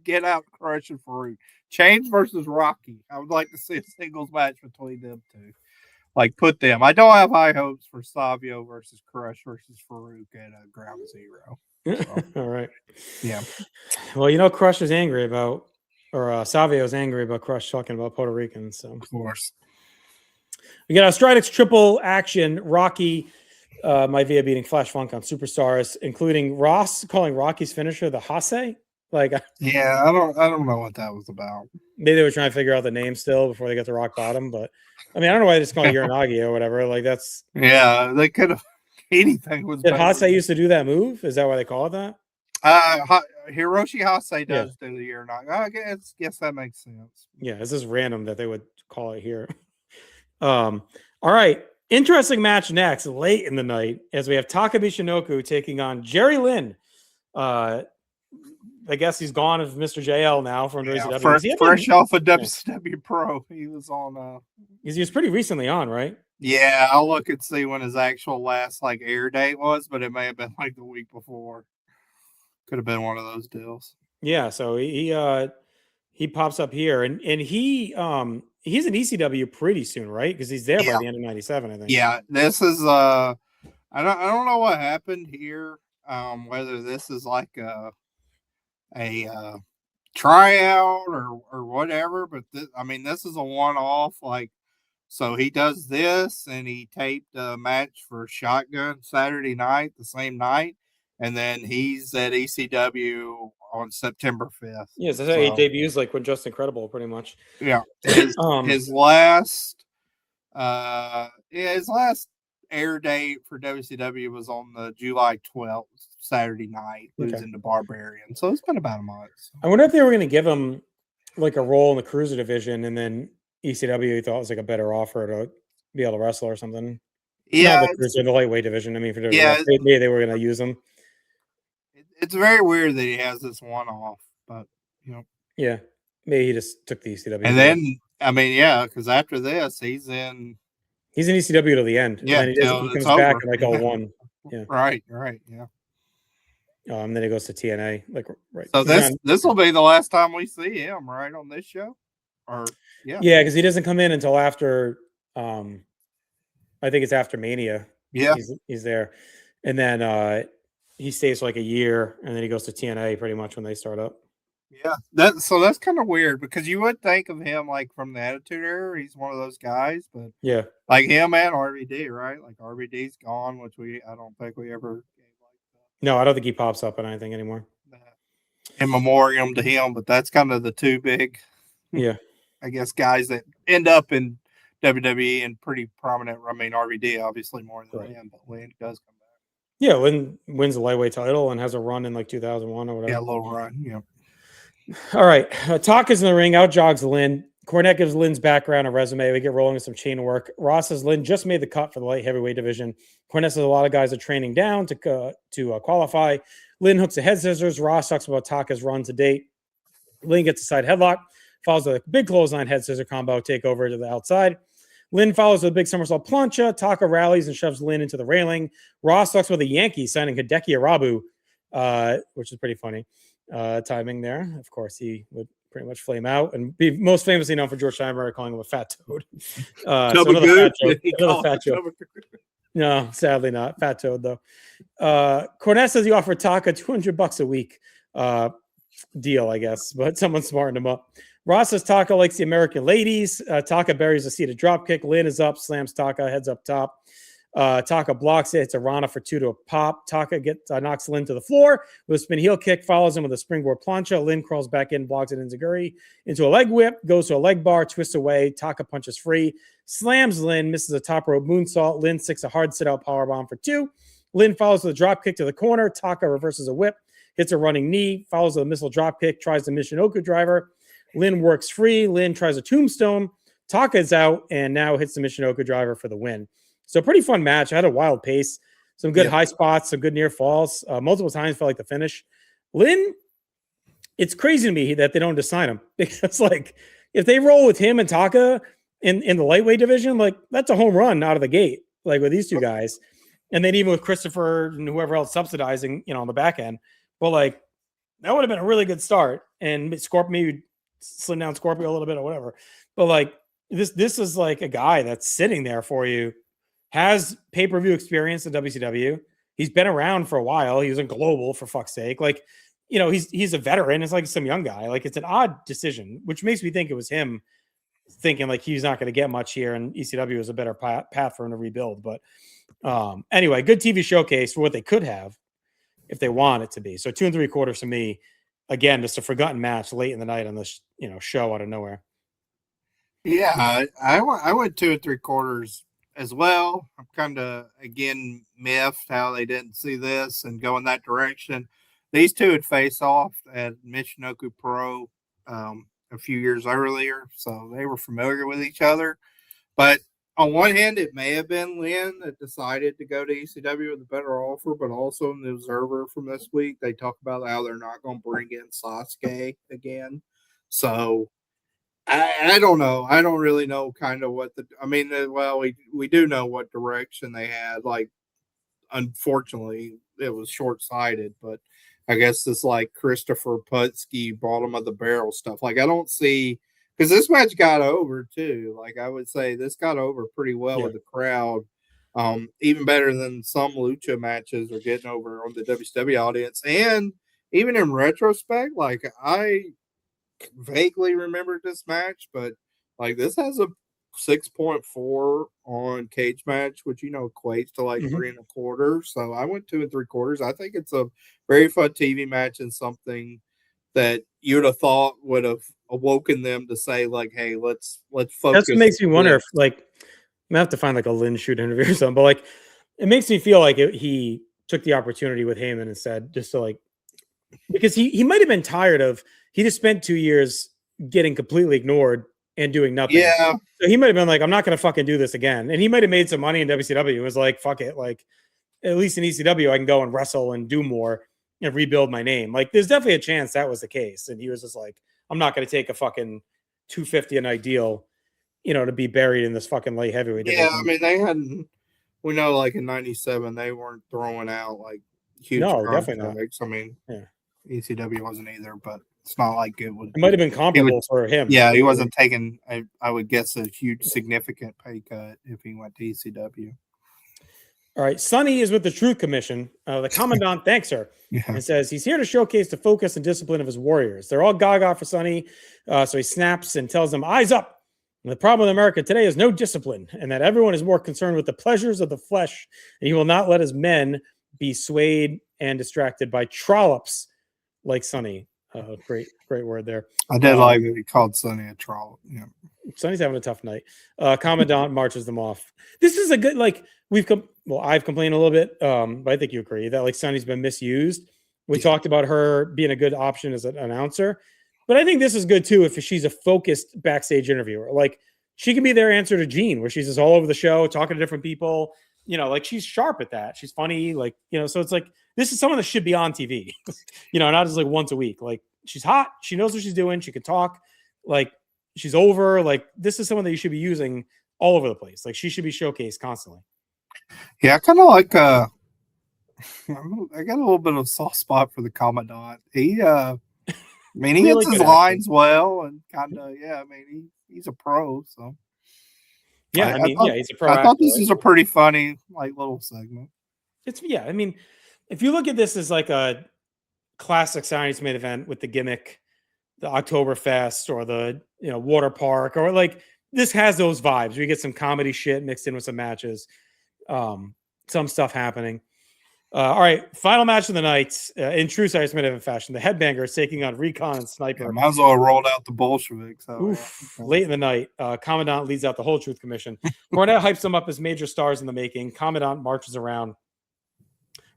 [SPEAKER 2] get out Crush and Farouk. Chains versus Rocky. I would like to see a singles match between them two. Put them. I don't have high hopes for Savio versus Crush versus Farouk at Ground Zero. So,
[SPEAKER 1] all right.
[SPEAKER 2] Yeah.
[SPEAKER 1] Well, Crush is angry about, or Savio's angry about Crush talking about Puerto Ricans. So
[SPEAKER 2] of course.
[SPEAKER 1] We got a Stridex triple action. Rocky might be beating Flash Funk on Superstars, including Ross calling Rocky's finisher the Hase.
[SPEAKER 2] Yeah, I don't know what that was about.
[SPEAKER 1] Maybe they were trying to figure out the name still before they got to rock bottom, but I mean, I don't know why they just call it Uranagi or whatever.
[SPEAKER 2] They could have anything was.
[SPEAKER 1] Did Hase used to do that move? Is that why they call it that?
[SPEAKER 2] Hiroshi Hase does do the Uranagi. I guess that makes sense.
[SPEAKER 1] Yeah, it's just random that they would call it here. All right. Interesting match next, late in the night, as we have Taka Michinoku taking on Jerry Lynn. I guess he's gone as Mr. JL now from WCW.
[SPEAKER 2] Fresh off of WCW Pro. He was on
[SPEAKER 1] he was pretty recently on, right?
[SPEAKER 2] Yeah, I'll look and see when his actual last air date was, but it may have been the week before. Could have been one of those deals.
[SPEAKER 1] Yeah, so he pops up here and he's in ECW pretty soon, right? Because he's there by the end of '97, I think.
[SPEAKER 2] Yeah, this is I don't know what happened here. Whether this is a tryout or whatever, but this is a one-off. So he does this, and he taped a match for Shotgun Saturday night, the same night, and then he's at ECW on September 5th.
[SPEAKER 1] Yeah, that's how he debuts, like, with Just Incredible, pretty much.
[SPEAKER 2] Yeah, his last air date for WCW was on the July 12th, Saturday night, losing to Barbarian. So it's been about a month. So.
[SPEAKER 1] I wonder if they were going to give him like a role in the cruiser division, and then ECW thought it was like a better offer to be able to wrestle or something.
[SPEAKER 2] Yeah,
[SPEAKER 1] not the cruiser, the lightweight division. I mean, for WWF, maybe they were going to use him.
[SPEAKER 2] It's very weird that he has this one off, but
[SPEAKER 1] yeah, maybe he just took the ECW.
[SPEAKER 2] And then, I mean, yeah, because after this, he's in
[SPEAKER 1] ECW to the end.
[SPEAKER 2] Yeah,
[SPEAKER 1] and then he comes back in like 01. Yeah,
[SPEAKER 2] right, yeah.
[SPEAKER 1] Then he goes to TNA, like right.
[SPEAKER 2] So this will be the last time we see him, right, on this show, or yeah,
[SPEAKER 1] because he doesn't come in until after. I think it's after Mania.
[SPEAKER 2] Yeah,
[SPEAKER 1] he's there, and then he stays for like a year, and then he goes to TNA pretty much when they start up.
[SPEAKER 2] Yeah, that's kind of weird because you would think of him like from the Attitude Era. He's one of those guys, but
[SPEAKER 1] yeah,
[SPEAKER 2] like him and RVD, right? Like RVD's gone, which I don't think we ever.
[SPEAKER 1] No, I don't think he pops up on anything anymore.
[SPEAKER 2] In memoriam to him, but that's kind of the two big, I guess, guys that end up in WWE and pretty prominent. I mean, RVD obviously more than Lynn, but Lynn does come back.
[SPEAKER 1] Yeah, Lynn wins the lightweight title and has a run in like 2001 or whatever.
[SPEAKER 2] Yeah, a little run. Yeah.
[SPEAKER 1] All right, Taka's in the ring. Out jogs Lynn. Cornette gives Lynn's background and resume. We get rolling with some chain work. Ross says Lynn just made the cut for the light heavyweight division. Cornette says a lot of guys are training down to qualify. Lynn hooks a head scissors. Ross talks about Taka's run to date. Lynn gets a side headlock, follows a big clothesline head scissor combo takeover to the outside. Lynn follows with a big somersault plancha. Taka rallies and shoves Lynn into the railing. Ross talks about the Yankees signing Hideki Arabu, which is pretty funny timing there. Of course, he would pretty much flame out and be most famously known for George Steinberg calling him a fat toad. Another fat joke. No, sadly not. Fat toad, though. Cornette says he offered Taka $200 a week deal, I guess, but someone smartened him up. Ross says Taka likes the American ladies. Taka buries a seated dropkick. Lynn is up, slams Taka, heads up top. Taka blocks it. It's a Rana for 2 to a pop. Taka knocks Lynn to the floor with a spin heel kick, follows him with a springboard plancha. Lynn crawls back in, blocks it into a leg whip, goes to a leg bar, twists away. Taka punches free, slams Lynn, misses a top rope moonsault. Lynn sticks a hard sit-out powerbomb for 2. Lynn follows with a drop kick to the corner. Taka reverses a whip, hits a running knee, follows with a missile drop kick, tries the Michinoku driver. Lynn works free. Lynn tries a tombstone. Taka is out and now hits the Michinoku driver for the win. So pretty fun match. I had a wild pace, some good high spots, some good near falls. Multiple times felt like the finish. Lynn, it's crazy to me that they don't just sign him because, like, if they roll with him and Taka in the lightweight division, like that's a home run out of the gate. Like with these two guys, and then even with Christopher and whoever else subsidizing, on the back end. But like that would have been a really good start, and Scorpio maybe slim down Scorpio a little bit or whatever. But like this is like a guy that's sitting there for you. Has pay-per-view experience in WCW. He's been around for a while. He was in Global, for fuck's sake. Like, he's a veteran. It's like some young guy. Like, it's an odd decision, which makes me think it was him thinking like he's not going to get much here, and ECW is a better path for him to rebuild. But anyway, good TV showcase for what they could have if they want it to be. So 2 3/4 to me. Again, just a forgotten match late in the night on this show out of nowhere.
[SPEAKER 2] Yeah, I went 2 3/4 as well. I'm kind of, again, miffed how they didn't see this and go in that direction. These two had faced off at Michinoku Pro a few years earlier, so they were familiar with each other. But on one hand, it may have been Lynn that decided to go to ECW with a better offer, but also in the Observer from this week, they talk about how they're not going to bring in Sasuke again. So I don't know. I don't really know kind of what we do know what direction they had. Like, unfortunately, it was short-sighted, but I guess this like Christopher Putski bottom of the barrel stuff. Like, I don't see, because this match got over too. Like, I would say this got over pretty well with the crowd. Even better than some lucha matches are getting over on the WCW audience. And even in retrospect, like I vaguely remembered this match, but like this has a 6.4 on Cage Match, which equates to like 3.25. So I went 2 3/4. I think it's a very fun TV match and something that you'd have thought would have awoken them to say like, "Hey, let's focus."
[SPEAKER 1] That's what makes me wonder if like I'm gonna have to find like a Lynn Shoot interview or something, but like it makes me feel like he took the opportunity with Heyman instead, just to like because he might have been tired of he just spent 2 years getting completely ignored and doing nothing.
[SPEAKER 2] Yeah.
[SPEAKER 1] So he might have been like, I'm not gonna fucking do this again. And he might have made some money in WCW and was like, fuck it. Like at least in ECW, I can go and wrestle and do more and rebuild my name. Like there's definitely a chance that was the case. And he was just like, I'm not gonna take a fucking 250 a night deal, to be buried in this fucking light heavyweight division.
[SPEAKER 2] Yeah, I mean they hadn't. We know, like in '97, they weren't throwing out like huge.
[SPEAKER 1] No, definitely not.
[SPEAKER 2] I mean,
[SPEAKER 1] yeah.
[SPEAKER 2] ECW wasn't either, but it's not like it would.
[SPEAKER 1] It might have been comparable for him.
[SPEAKER 2] Yeah, he wasn't taking. I would guess a huge, significant pay cut if he went to ECW.
[SPEAKER 1] All right, Sonny is with the Truth Commission. The Commandant thanks her and says he's here to showcase the focus and discipline of his warriors. They're all gaga for Sonny, so he snaps and tells them, "Eyes up! And the problem with America today is no discipline, and that everyone is more concerned with the pleasures of the flesh, and he will not let his men be swayed and distracted by trollops like Sonny." Great word there.
[SPEAKER 2] I did like that he called Sonny a trollop. Yeah,
[SPEAKER 1] Sonny's having a tough night. Commandant marches them off. This is a good I've complained a little bit, but I think you agree that like Sonny's been misused. We talked about her being a good option as an announcer. But I think this is good too if she's a focused backstage interviewer. Like she can be their answer to Gene, where she's just all over the show, talking to different people. Like she's sharp at that. She's funny, so it's like this is someone that should be on TV, not just like once a week. Like she's hot, she knows what she's doing, she can talk, like she's over. Like this is someone that you should be using all over the place. Like she should be showcased constantly.
[SPEAKER 2] Yeah, I kind of like I got a little bit of a soft spot for the Commandant. He he hits his lines well and kind of, he's a pro. So,
[SPEAKER 1] yeah, he's a pro.
[SPEAKER 2] I thought this was a pretty funny, little segment.
[SPEAKER 1] If you look at this as like a classic Saturday main event with the gimmick, the Oktoberfest or the, water park, or like this has those vibes. We get some comedy shit mixed in with some matches, some stuff happening. All right, final match of the night in true Saturday main event fashion. The Headbangers taking on Recon and Sniper.
[SPEAKER 2] Might as well have rolled out the Bolsheviks.
[SPEAKER 1] Late in the night, Commandant leads out the whole Truth Commission. Cornette hypes them up as major stars in the making. Commandant marches around.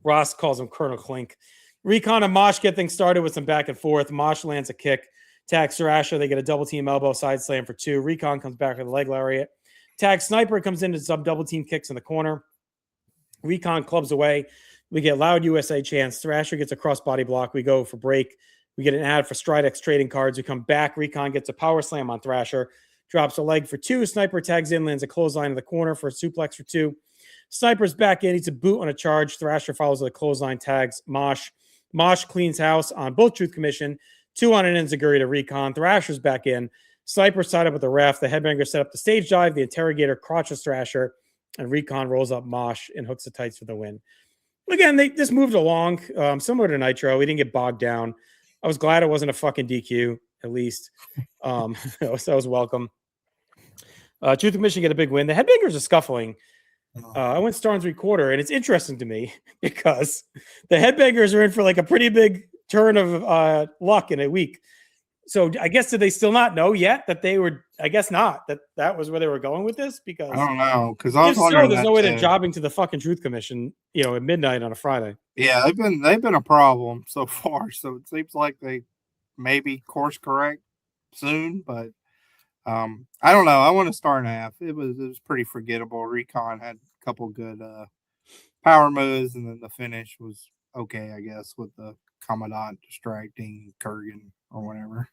[SPEAKER 1] Ross calls him Colonel Clink. Recon and Mosh get things started with some back and forth. Mosh lands a kick, tags Thrasher. They get a double team elbow side slam for 2. Recon comes back with a leg lariat. Tag Sniper comes into some double team kicks in the corner. Recon clubs away. We get loud USA chants. Thrasher gets a crossbody block. We go for break. We get an ad for Stridex trading cards. We come back. Recon gets a power slam on Thrasher. Drops a leg for 2. Sniper tags in, lands a clothesline in the corner for a suplex for 2. Sniper's back in. He's a boot on a charge. Thrasher follows with a clothesline, tags Mosh. Mosh cleans house on both Truth Commission. 2 on an enziguri to Recon. Thrasher's back in. Sniper side up with the ref. The Headbanger set up the stage dive. The Interrogator crotches Thrasher. And Recon rolls up Mosh and hooks the tights for the win. Again, this moved along, similar to Nitro. We didn't get bogged down. I was glad it wasn't a fucking DQ, at least. That was welcome. Truth Commission get a big win. The Headbangers are scuffling. I went star and 3/4, and it's interesting to me because the Headbangers are in for like a pretty big turn of luck in a week. So I guess did they still not know yet that they were? I guess not. That was where they were going with this, because
[SPEAKER 2] I don't know, because I was wondering
[SPEAKER 1] there's no way they're jobbing to the fucking Truth Commission, at midnight on a Friday.
[SPEAKER 2] Yeah, they've been a problem so far. So it seems like they maybe course correct soon, but I don't know. I want a 1.5. It was pretty forgettable. Recon had a couple good power moves, and then the finish was okay, I guess, with the Commandant distracting Kurgan or whatever.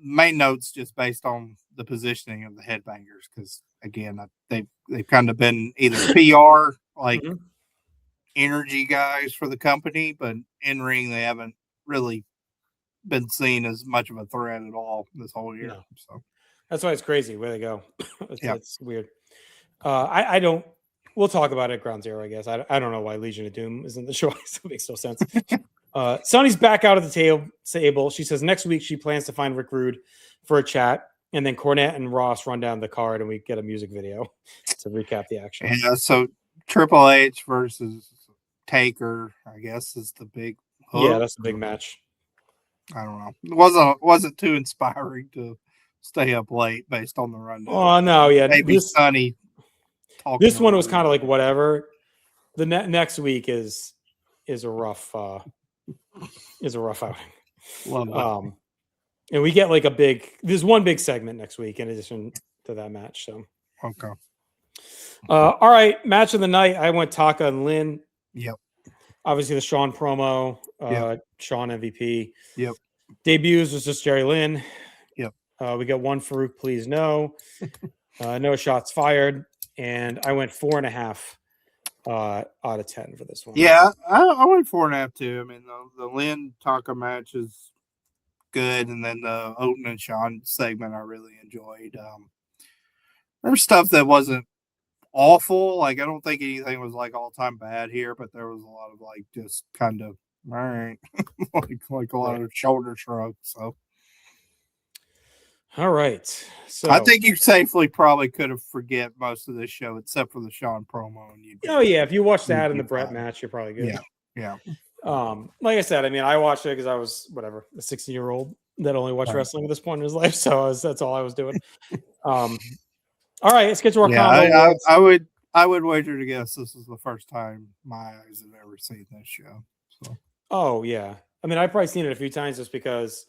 [SPEAKER 2] Main notes just based on the positioning of the Headbangers, because again, they've kind of been either PR energy guys for the company, but in ring they haven't really been seen as much of a threat at all this whole year. No. So
[SPEAKER 1] that's why it's crazy where they go. It's weird. I don't. We'll talk about it at Ground Zero, I guess. I don't know why Legion of Doom isn't the choice. It makes no sense. Sonny's back out of the table. She says next week she plans to find Rick Rude for a chat, and then Cornette and Ross run down the card, and we get a music video to recap the action.
[SPEAKER 2] Yeah, so Triple H versus Taker, I guess, is the big hook.
[SPEAKER 1] Yeah, that's the big match.
[SPEAKER 2] I don't know. It wasn't too inspiring to stay up late based on the rundown.
[SPEAKER 1] Oh no, yeah,
[SPEAKER 2] maybe Sonny.
[SPEAKER 1] This one was kind of like whatever. The next week is a rough outing.
[SPEAKER 2] Love that.
[SPEAKER 1] And we get like there's one big segment next week in addition to that match. So
[SPEAKER 2] okay.
[SPEAKER 1] All right, match of the night. I went Taka and Lynn.
[SPEAKER 2] Yep.
[SPEAKER 1] Obviously the Sean promo.
[SPEAKER 2] Yep.
[SPEAKER 1] Sean MVP.
[SPEAKER 2] Yep.
[SPEAKER 1] Debuts was just Jerry Lynn.
[SPEAKER 2] Yep.
[SPEAKER 1] We got one Farouk, please no. No shots fired, and I went 4.5 out of 10 for this one.
[SPEAKER 2] Yeah, I went 4.5 too. I mean, the Lynn Taka match is good, and then the Oten and Sean segment I really enjoyed. There was stuff that wasn't awful. Like I don't think anything was like all time bad here, but there was a lot of like just kind of all right, like a lot of shoulder shrugs. So.
[SPEAKER 1] All right. So
[SPEAKER 2] I think you safely probably could have forget most of this show except for the Sean promo. And
[SPEAKER 1] if you watch that in the Brett match, you're probably good.
[SPEAKER 2] Yeah.
[SPEAKER 1] Like I said, I mean, I watched it because I was a 16-year-old that only watched wrestling at this point in his life. So that's all I was doing. All right, let's get to our combo.
[SPEAKER 2] I would wager to guess this is the first time my eyes have ever seen this show. So.
[SPEAKER 1] Oh yeah, I mean, I've probably seen it a few times just because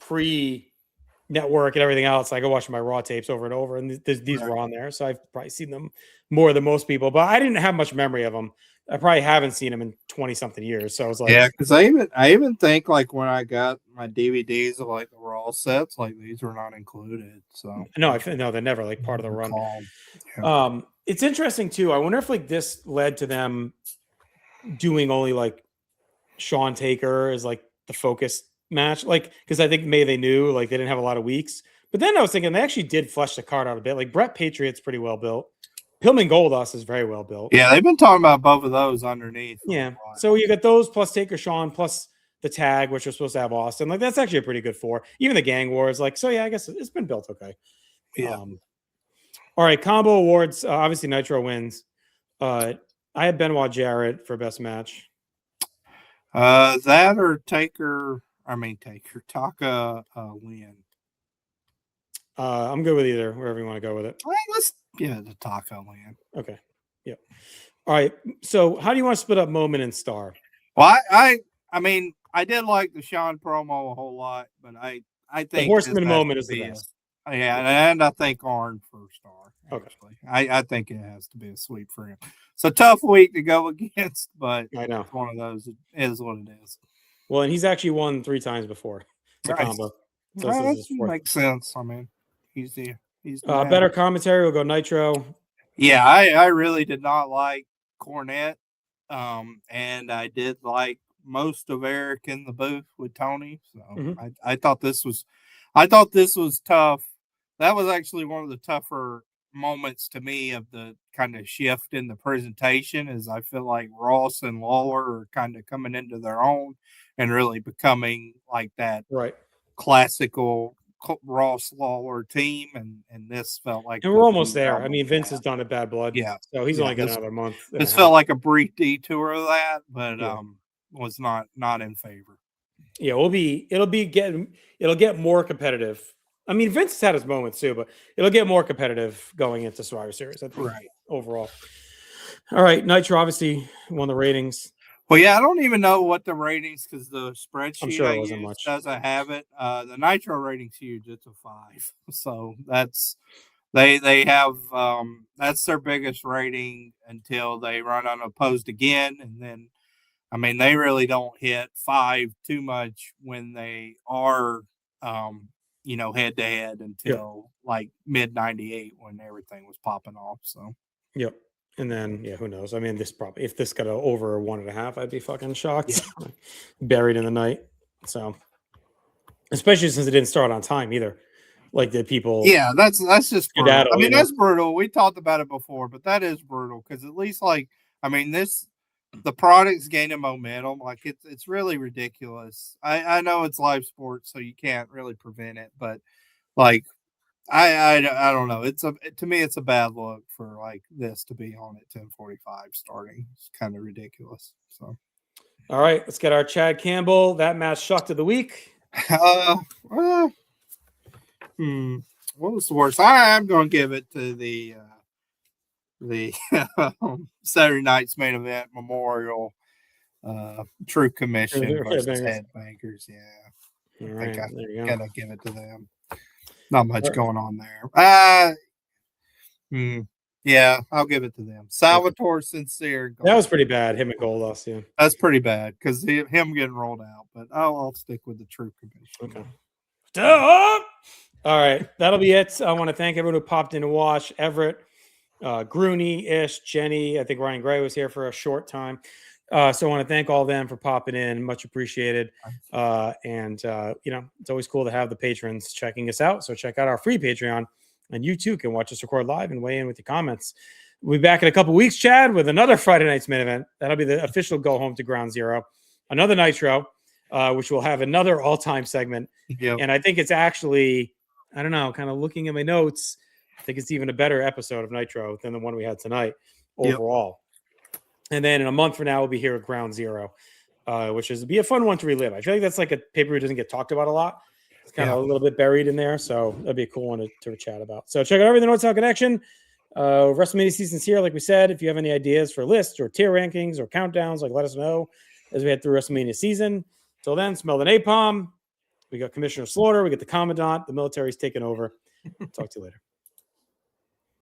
[SPEAKER 1] pre-network and everything else, I go watching my Raw tapes over and over, and these were on there, so I've probably seen them more than most people. But I didn't have much memory of them. I probably haven't seen them in 20-something years. So I was like,
[SPEAKER 2] yeah, because I even think like when I got my DVDs of like the Raw sets, like these were not included. So
[SPEAKER 1] no, they're never like part of the run.
[SPEAKER 2] Yeah.
[SPEAKER 1] It's interesting too. I wonder if like this led to them doing only like Sean Taker as like the focus match, like because I think maybe they knew like they didn't have a lot of weeks. But then I was thinking they actually did flesh the card out a bit. Like Brett Patriot's pretty well built. Pillman Goldust is very well built.
[SPEAKER 2] Yeah, they've been talking about both of those underneath.
[SPEAKER 1] Yeah. So you get those plus Taker Sean plus the tag, which was supposed to have Austin. Like that's actually a pretty good 4. Even the Gang Wars, like, so yeah, I guess it's been built okay.
[SPEAKER 2] Yeah.
[SPEAKER 1] All right, combo awards. Obviously Nitro wins. I had Benoit Jarrett for best match.
[SPEAKER 2] That or Taka Lynn.
[SPEAKER 1] I'm good with either, wherever you want to go with it.
[SPEAKER 2] All right, let's give it to Taka Lynn.
[SPEAKER 1] Okay. Yep. All right. So how do you want to split up moment and star?
[SPEAKER 2] Well, I mean, I did like the Sean promo a whole lot, but I think
[SPEAKER 1] the Horseman moment is the best.
[SPEAKER 2] Yeah, and I think Arn for star. Actually.
[SPEAKER 1] Okay.
[SPEAKER 2] I think it has to be a sweep for him. It's a tough week to go against, but
[SPEAKER 1] I know
[SPEAKER 2] it's one of those. It is what it is.
[SPEAKER 1] Well, and he's actually won 3 times before. It's a combo. So
[SPEAKER 2] that makes sense. I mean, he's
[SPEAKER 1] better commentary. We'll go Nitro.
[SPEAKER 2] Yeah, I really did not like Cornette, and I did like most of Eric in the booth with Tony. So I thought this was tough. That was actually one of the tougher moments to me of the kind of shift in the presentation, is I feel like Ross and Lawler are kind of coming into their own and really becoming like that classical Ross Lawler team, and this felt like,
[SPEAKER 1] and we're almost there. I mean, Vince has done it bad blood, so he's only got another month.
[SPEAKER 2] This felt like a brief detour of that, but was not in favor.
[SPEAKER 1] Yeah, it'll get more competitive. I mean, Vince has had his moments too, but it'll get more competitive going into Survivor Series, I think, overall. All right, Nitro obviously won the ratings.
[SPEAKER 2] Well, yeah, I don't even know what the ratings, because the spreadsheet
[SPEAKER 1] sure it wasn't much.
[SPEAKER 2] Doesn't have it. The Nitro rating's huge; it's a 5. So that's they have that's their biggest rating until they run unopposed again, and then I mean they really don't hit 5 too much when they are head to head until like mid '98 when everything was popping off. So
[SPEAKER 1] and then who knows? I mean, if this got over 1.5, I'd be fucking shocked. Buried in the night. So especially since it didn't start on time either. Like the people.
[SPEAKER 2] Yeah, that's just brutal. I mean, that's brutal. We talked about it before, but that is brutal, because at least this the product's gaining momentum. Like it's really ridiculous. I know it's live sports, so you can't really prevent it, but like I don't know. To me it's a bad look for like this to be on at 10:45 starting. It's kind of ridiculous. So
[SPEAKER 1] All right, let's get our Chad Campbell. That match shocked of the week.
[SPEAKER 2] What was the worst? I'm going to give it to the Saturday night's main event Memorial Truth Commission versus Headbangers. Yeah, I think I'm gonna give it to them. Not much going on there. Yeah, I'll give it to them. Salvatore Sincere.
[SPEAKER 1] That was pretty bad. Him and Goldust, yeah.
[SPEAKER 2] That's pretty bad because him getting rolled out. But I'll stick with the Truth Commission.
[SPEAKER 1] Okay. All right, that'll be it. I want to thank everyone who popped in to watch. Everett, Grooney, Ish, Jenny. I think Ryan Gray was here for a short time. So I want to thank all of them for popping in. Much appreciated. And it's always cool to have the patrons checking us out. So check out our free Patreon, and you too can watch us record live and weigh in with your comments. We'll be back in a couple weeks, Chad, with another Friday night's main event. That'll be the official go home to Ground Zero. Another Nitro, which will have another all-time segment.
[SPEAKER 2] Yep.
[SPEAKER 1] And I think it's actually, I don't know, kind of looking at my notes, I think it's even a better episode of Nitro than the one we had tonight overall. Yep. And then in a month from now, we'll be here at Ground Zero, which is be a fun one to relive. I feel like that's like a pay-per-view doesn't get talked about a lot. It's kind of a little bit buried in there, so that'd be a cool one to chat about. So check out everything North South Connection. WrestleMania season's here, like we said. If you have any ideas for lists or tier rankings or countdowns, let us know as we head through WrestleMania season. Till then, smell the napalm. We got Commissioner Slaughter. We get the Commandant. The military's taking over. Talk to you later.